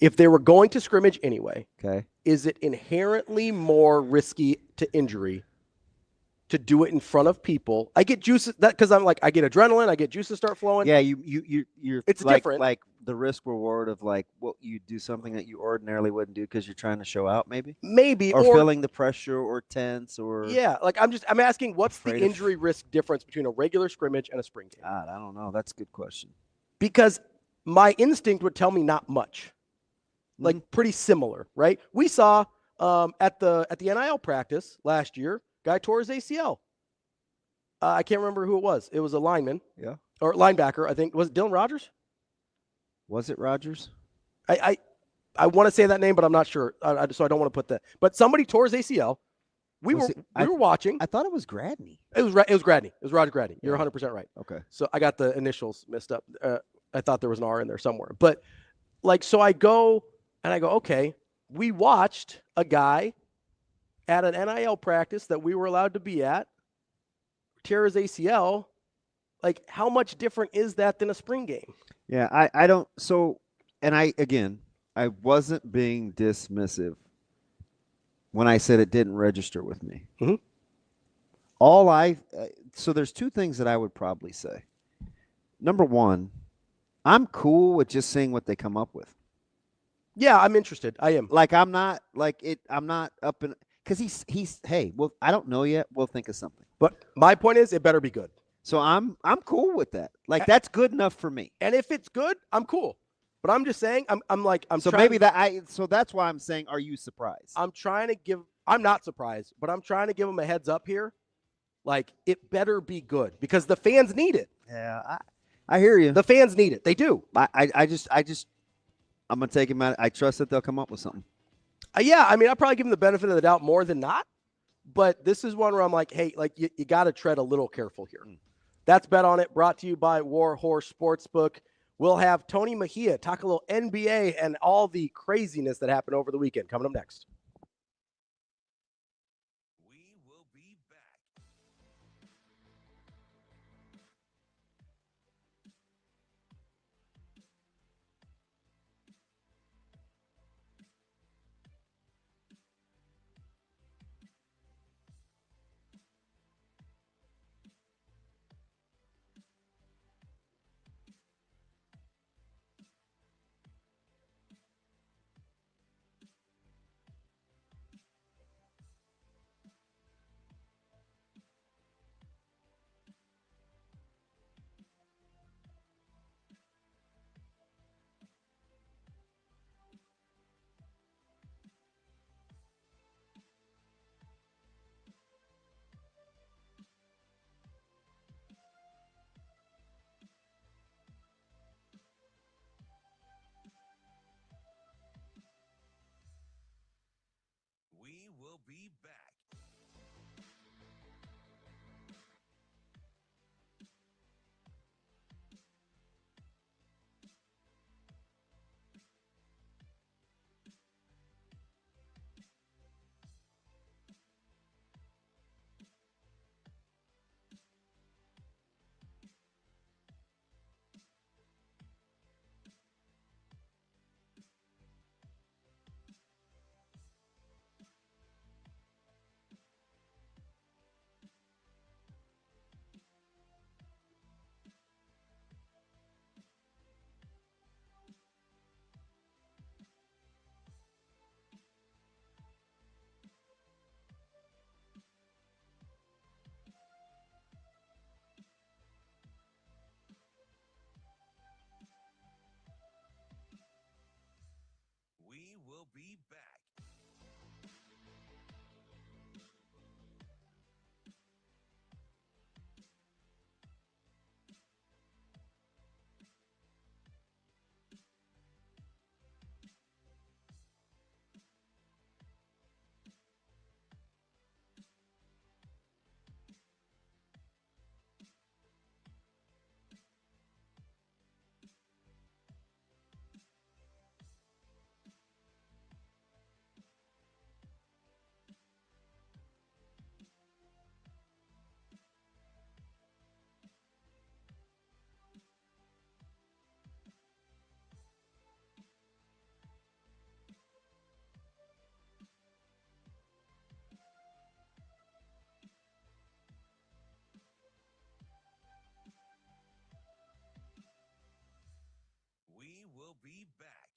If they were going to scrimmage anyway, okay, is it inherently more risky to injury to do it in front of people? I get juices because I'm like, I get adrenaline, I get juices start flowing. Yeah, you're it's like, different. Like the risk reward of like, well, you do something that you ordinarily wouldn't do because you're trying to show out, maybe, or feeling the pressure, or tense, or like I'm asking, what's the injury risk difference between a regular scrimmage and a spring game? God, I don't know. That's a good question. Because my instinct would tell me not much. Like pretty similar, right? We saw at the NIL practice last year, guy tore his ACL. I can't remember who it was. It was a lineman, or linebacker. I think was it Dylan Rogers. Was it Rogers? I want to say that name, but I'm not sure. So I don't want to put that. But somebody tore his ACL. We were watching. I thought it was Gradney. It was Gradney. It was Roger Gradney. You're 100% right. Okay. So I got the initials messed up. I thought there was an R in there somewhere, but so I go. And I go, okay, we watched a guy at an NIL practice that we were allowed to be at tear his ACL. Like, how much different is that than a spring game? Yeah, I don't. So, and I wasn't being dismissive when I said it didn't register with me. Mm-hmm. So there's 2 things that I would probably say. Number one, I'm cool with just seeing what they come up with. Yeah, I'm interested. I am. Like I'm not up in because he's hey, well, I don't know yet. We'll think of something. But my point is, it better be good. So I'm cool with that. Like that's good enough for me. And if it's good, I'm cool. But I'm just saying, I'm so trying maybe that so that's why I'm saying, are you surprised? I'm not surprised, but I'm trying to give him a heads up here. Like it better be good because the fans need it. Yeah, I hear you. The fans need it. They do. I just I'm gonna take him out. I trust that they'll come up with something. Yeah, I mean, I'll probably give him the benefit of the doubt more than not. But this is one where I'm like, hey, like you got to tread a little careful here. That's Bet On It, brought to you by War Horse Sportsbook. We'll have Tony Mejia talk a little NBA and all the craziness that happened over the weekend coming up next. We will be back. We will be back. We will be back. We will be back.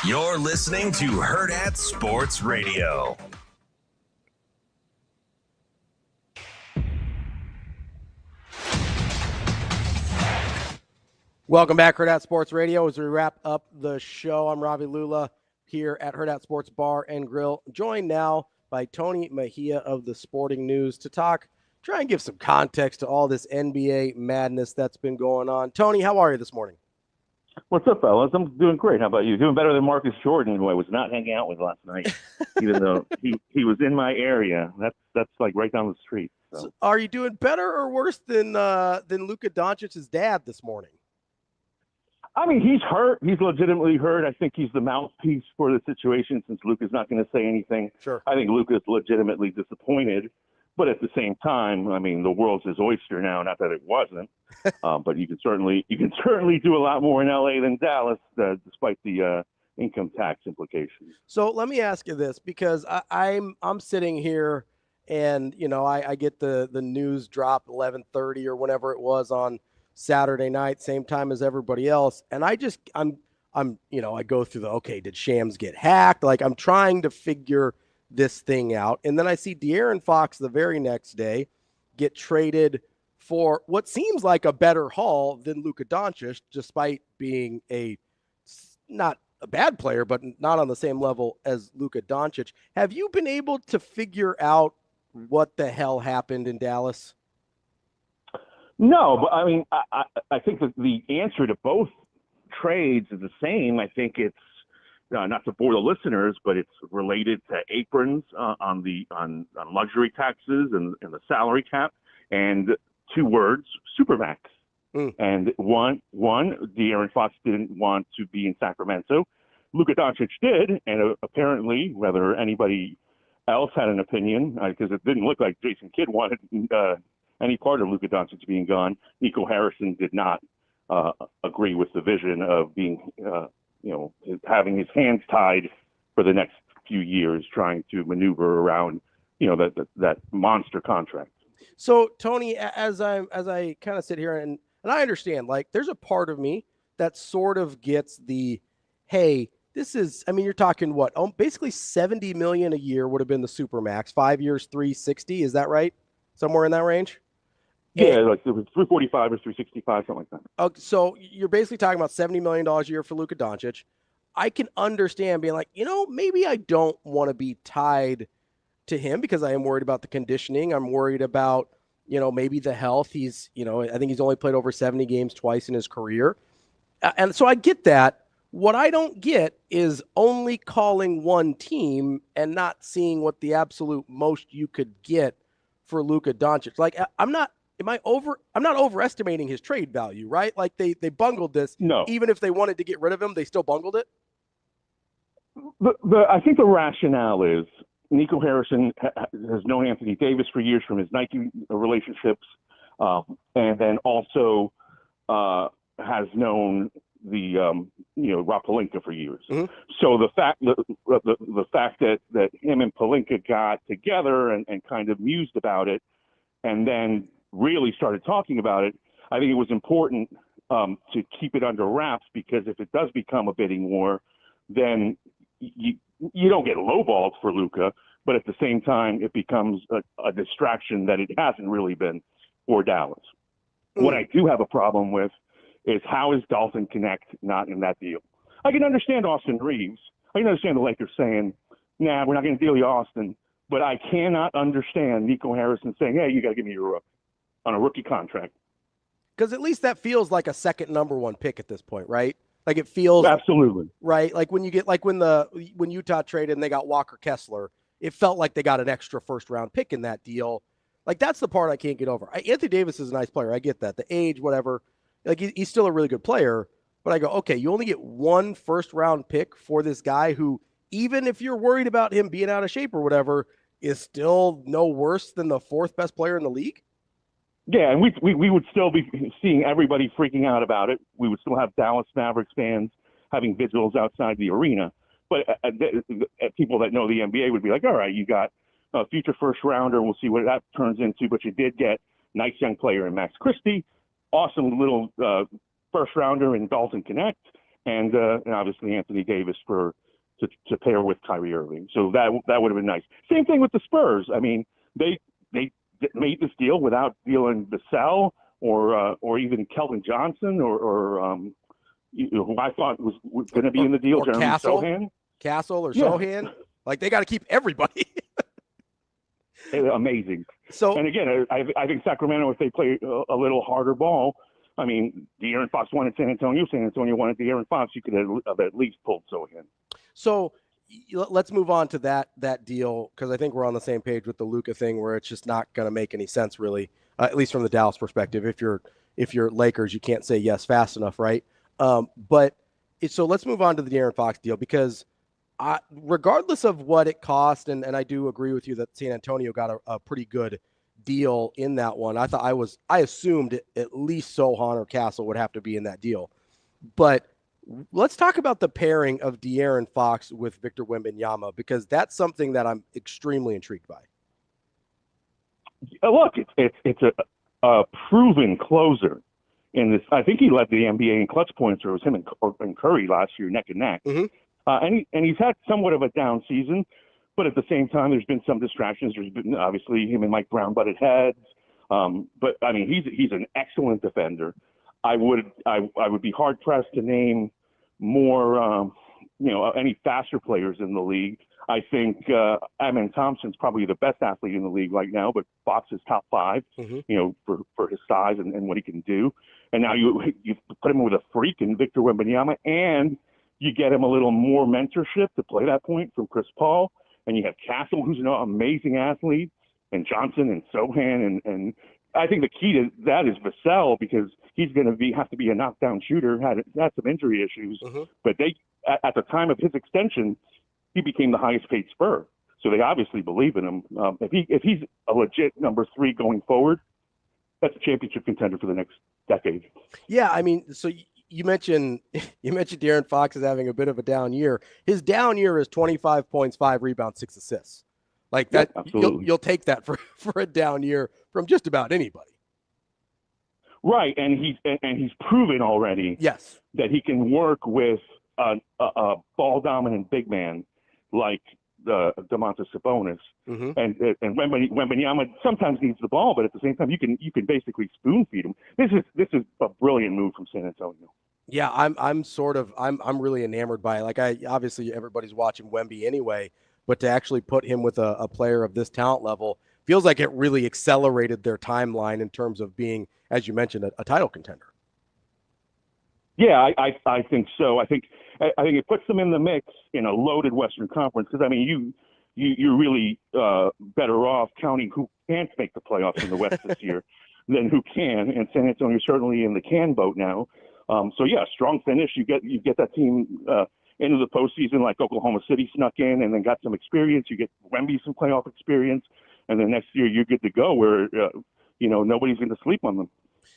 You're listening to Hurrdat Sports Radio. Welcome back, Hurrdat Sports Radio. As we wrap up the show, I'm Ravi Lulla here at Hurrdat Sports Bar and Grill, joined now by Tony Mejia of the Sporting News to try and give some context to all this NBA madness that's been going on. Tony, how are you this morning? What's up, fellas? I'm doing great. How about you? Doing better than Marcus Jordan, who I was not hanging out with last night, even though he was in my area. That's like right down the street. So are you doing better or worse than Luka Doncic's dad this morning? I mean, he's hurt. He's legitimately hurt. I think he's the mouthpiece for the situation since Luka's not going to say anything. Sure. I think Luka's legitimately disappointed. But at the same time, I mean, the world's his oyster now. Not that it wasn't, but you can certainly do a lot more in LA than Dallas, despite the income tax implications. So let me ask you this, because I'm sitting here, and I get the news drop 11:30 or whenever it was on Saturday night, same time as everybody else, and I go through did Shams get hacked? Like, I'm trying to figure this thing out. And then I see De'Aaron Fox the very next day get traded for what seems like a better haul than Luka Doncic, despite being not a bad player, but not on the same level as Luka Doncic. Have you been able to figure out what the hell happened in Dallas? No, but I mean, I think that the answer to both trades is the same. I think it's not to bore the listeners, but it's related to aprons on luxury taxes and the salary cap, and two words: supermax. And one, De'Aaron Fox didn't want to be in Sacramento. Luka Doncic did, and apparently, whether anybody else had an opinion, because it didn't look like Jason Kidd wanted any part of Luka Doncic being gone. Nico Harrison did not agree with the vision of being having his hands tied for the next few years, trying to maneuver around, that monster contract. So, Tony, as I kind of sit here and I understand, like, there's a part of me that sort of gets hey, this is, I mean, you're talking what? Basically $70 million a year would have been the supermax. 5 years, $360. Is that right? Somewhere in that range? Yeah, like it was 345 or 365, something like that. Okay, so you're basically talking about $70 million a year for Luka Doncic. I can understand being like, maybe I don't want to be tied to him because I am worried about the conditioning. I'm worried about, maybe the health. He's, I think he's only played over 70 games twice in his career. And so I get that. What I don't get is only calling one team and not seeing what the absolute most you could get for Luka Doncic. Like, I'm not overestimating his trade value, right? Like, they bungled this. No. Even if they wanted to get rid of him, they still bungled it. I think the rationale is Nico Harrison has known Anthony Davis for years from his Nike relationships, and then also has known the Rob Pelinka for years. Mm-hmm. So the fact that him and Pelinka got together and kind of mused about it, and then really started talking about it, I think it was important to keep it under wraps, because if it does become a bidding war, then you don't get lowballed for Luka, but at the same time, it becomes a distraction that it hasn't really been for Dallas. Mm. What I do have a problem with is how is Dalton Connect not in that deal? I can understand Austin Reeves. I can understand the Lakers saying, nah, we're not going to deal you, Austin. But I cannot understand Nico Harrison saying, hey, you got to give me your rookie on a rookie contract. Because at least that feels like a second number one pick at this point, right? Like, it feels absolutely right. Like when you get, like when Utah traded and they got Walker Kessler, it felt like they got an extra first round pick in that deal. Like, that's the part I can't get over. Anthony Davis is a nice player. I get that. The age, whatever. Like, he's still a really good player. But I go, okay, you only get one first round pick for this guy who, even if you're worried about him being out of shape or whatever, is still no worse than the fourth best player in the league. Yeah, and we would still be seeing everybody freaking out about it. We would still have Dallas Mavericks fans having vigils outside the arena. But people that know the NBA would be like, all right, you got a future first rounder. We'll see what that turns into. But you did get nice young player in Max Christie, awesome little first rounder in Dalton Connect, and obviously Anthony Davis to pair with Kyrie Irving. So that would have been nice. Same thing with the Spurs. I mean, they made this deal without dealing Vassell or even Kelvin Johnson or who I thought was going to be in the deal, or Jeremy Sohan or Sohan. Like, they got to keep everybody. Amazing. So, and again, I think Sacramento, if they play a little harder ball, I mean, De'Aaron Fox wanted San Antonio wanted De'Aaron Fox. You could have at least pulled Sohan. So let's move on to that deal, because I think we're on the same page with the Luka thing, where it's just not going to make any sense, really, at least from the Dallas perspective. If you're Lakers, you can't say yes fast enough, right? So let's move on to the De'Aaron Fox deal, because regardless of what it cost, and I do agree with you that San Antonio got a pretty good deal in that one. I assumed at least Sohan or Castle would have to be in that deal. But let's talk about the pairing of De'Aaron Fox with Victor Wembanyama, because that's something that I'm extremely intrigued by. Look, it's a proven closer in this. I think he led the NBA in clutch points, or it was him and Curry last year, neck and neck. Mm-hmm. And he's had somewhat of a down season, but at the same time, there's been some distractions. There's been obviously him and Mike Brown butted heads. But I mean, he's an excellent defender. I would be hard pressed to name more, any faster players in the league. I think Amen Thompson's probably the best athlete in the league right now, but Fox is top 5, mm-hmm. For his size and what he can do. And now you put him with a freak in Victor Wembanyama, and you get him a little more mentorship to play that point from Chris Paul. And you have Castle, who's an amazing athlete, and Johnson and Sohan. And I think the key to that is Vassell, because he's going to have to be a knockdown shooter, had some injury issues. Mm-hmm. But at the time of his extension, he became the highest paid Spur. So they obviously believe in him. If he's a legit number 3 going forward, that's a championship contender for the next decade. Yeah, I mean, so you mentioned De'Aaron Fox is having a bit of a down year. His down year is 25 points, 5 rebounds, 6 assists. Like that, you'll take that for a down year from just about anybody. Right, and he's proven already yes that he can work with a ball dominant big man like Domantas Sabonis, mm-hmm. and Wembanyama sometimes needs the ball, but at the same time you can basically spoon feed him. This is a brilliant move from San Antonio. Yeah, I'm really enamored by it. Like, obviously everybody's watching Wemby anyway, but to actually put him with a player of this talent level feels like it really accelerated their timeline in terms of being, as you mentioned, a title contender. Yeah, I think so. I think it puts them in the mix in a loaded Western Conference, because I mean you're really better off counting who can't make the playoffs in the West this year than who can, and San Antonio certainly in the can boat now. So yeah, strong finish. You get that team into the postseason like Oklahoma City snuck in and then got some experience. You get Wemby some playoff experience, and then next year you're good to go where nobody's going to sleep on them.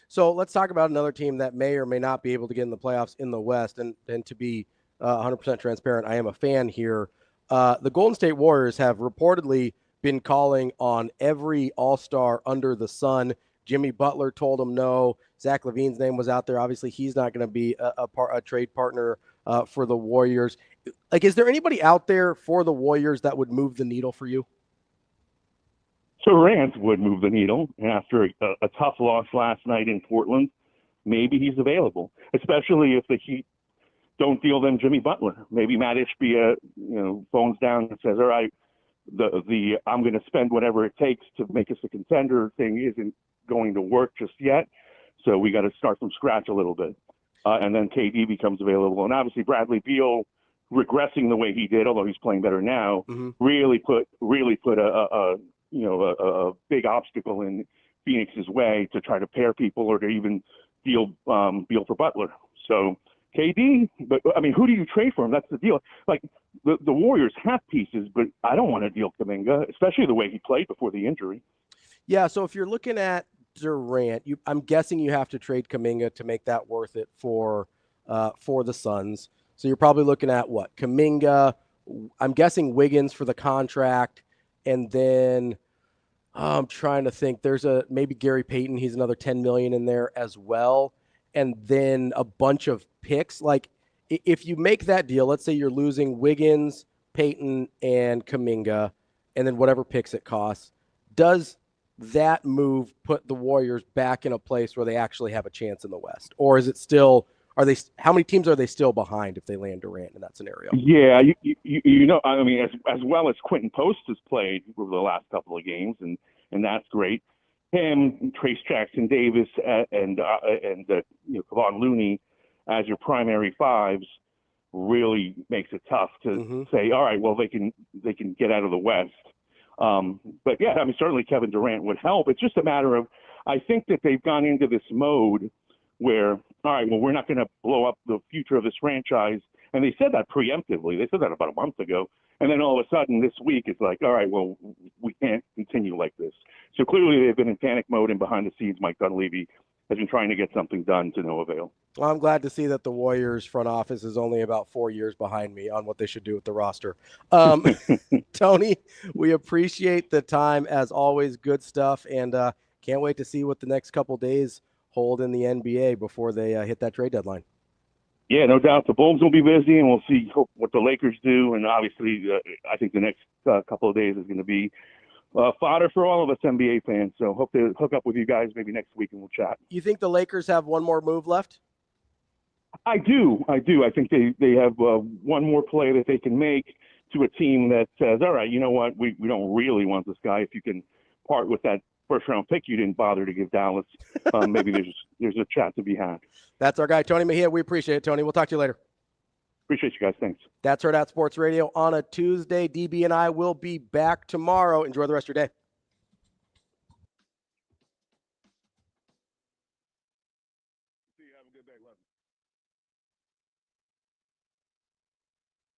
So let's talk about another team that may or may not be able to get in the playoffs in the West. And to be 100% transparent, I am a fan here. The Golden State Warriors have reportedly been calling on every all-star under the sun. Jimmy Butler told them no. Zach LaVine's name was out there. Obviously, he's not going to be a trade partner for the Warriors. Like, is there anybody out there for the Warriors that would move the needle for you? Durant would move the needle, and after a tough loss last night in Portland, maybe he's available, especially if the Heat don't deal them Jimmy Butler. Maybe Matt Ishbia, phones down and says, all right, the I'm going to spend whatever it takes to make us a contender thing isn't going to work just yet, so we got to start from scratch a little bit. And then KD becomes available, and obviously Bradley Beal regressing the way he did, although he's playing better now, mm-hmm. really put a big obstacle in Phoenix's way to try to pair people or to even deal for Butler. So KD, but I mean, who do you trade for him? That's the deal. Like the Warriors have pieces, but I don't want to deal Kuminga, especially the way he played before the injury. Yeah. So if you're looking at Durant, I'm guessing you have to trade Kuminga to make that worth it for the Suns. So you're probably looking at what? Kuminga, I'm guessing Wiggins for the contract. And then I'm trying to think. There's maybe Gary Payton. He's another $10 million in there as well. And then a bunch of picks. Like, if you make that deal, let's say you're losing Wiggins, Payton, and Kuminga, and then whatever picks it costs. Does that move put the Warriors back in a place where they actually have a chance in the West? Or is it still, how many teams are they still behind if they land Durant in that scenario? Yeah, you know, I mean, as well as Quentin Post has played over the last couple of games, and that's great. Him, Trace Jackson Davis, and Kevon Looney as your primary fives really makes it tough to say, all right, well, they can get out of the West. But yeah, I mean, certainly Kevin Durant would help. It's just a matter of, I think that they've gone into this mode where, all right, well, we're not going to blow up the future of this franchise. And they said that preemptively. They said that about a month ago. And then all of a sudden this week, it's like, all right, well, we can't continue like this. So clearly they've been in panic mode, and behind the scenes, Mike Dunleavy has been trying to get something done to no avail. Well, I'm glad to see that the Warriors front office is only about 4 years behind me on what they should do with the roster. Tony, we appreciate the time as always. Good stuff. And can't wait to see what the next couple days hold in the NBA before they hit that trade deadline. Yeah, no doubt. The Bulls will be busy, and we'll see what the Lakers do. And obviously, I think the next couple of days is going to be fodder for all of us NBA fans. So hope to hook up with you guys maybe next week and we'll chat. You think the Lakers have one more move left? I do. I think they have one more play that they can make to a team that says, all right, you know what, we don't really want this guy. If you can part with that first-round pick you didn't bother to give Dallas, maybe there's a chat to be had. That's our guy, Tony Mejia. We appreciate it, Tony. We'll talk to you later. Appreciate you guys. Thanks. That's Hurrdat Sports Radio on a Tuesday. DB and I will be back tomorrow. Enjoy the rest of your day. See you. Have a good day. Love you.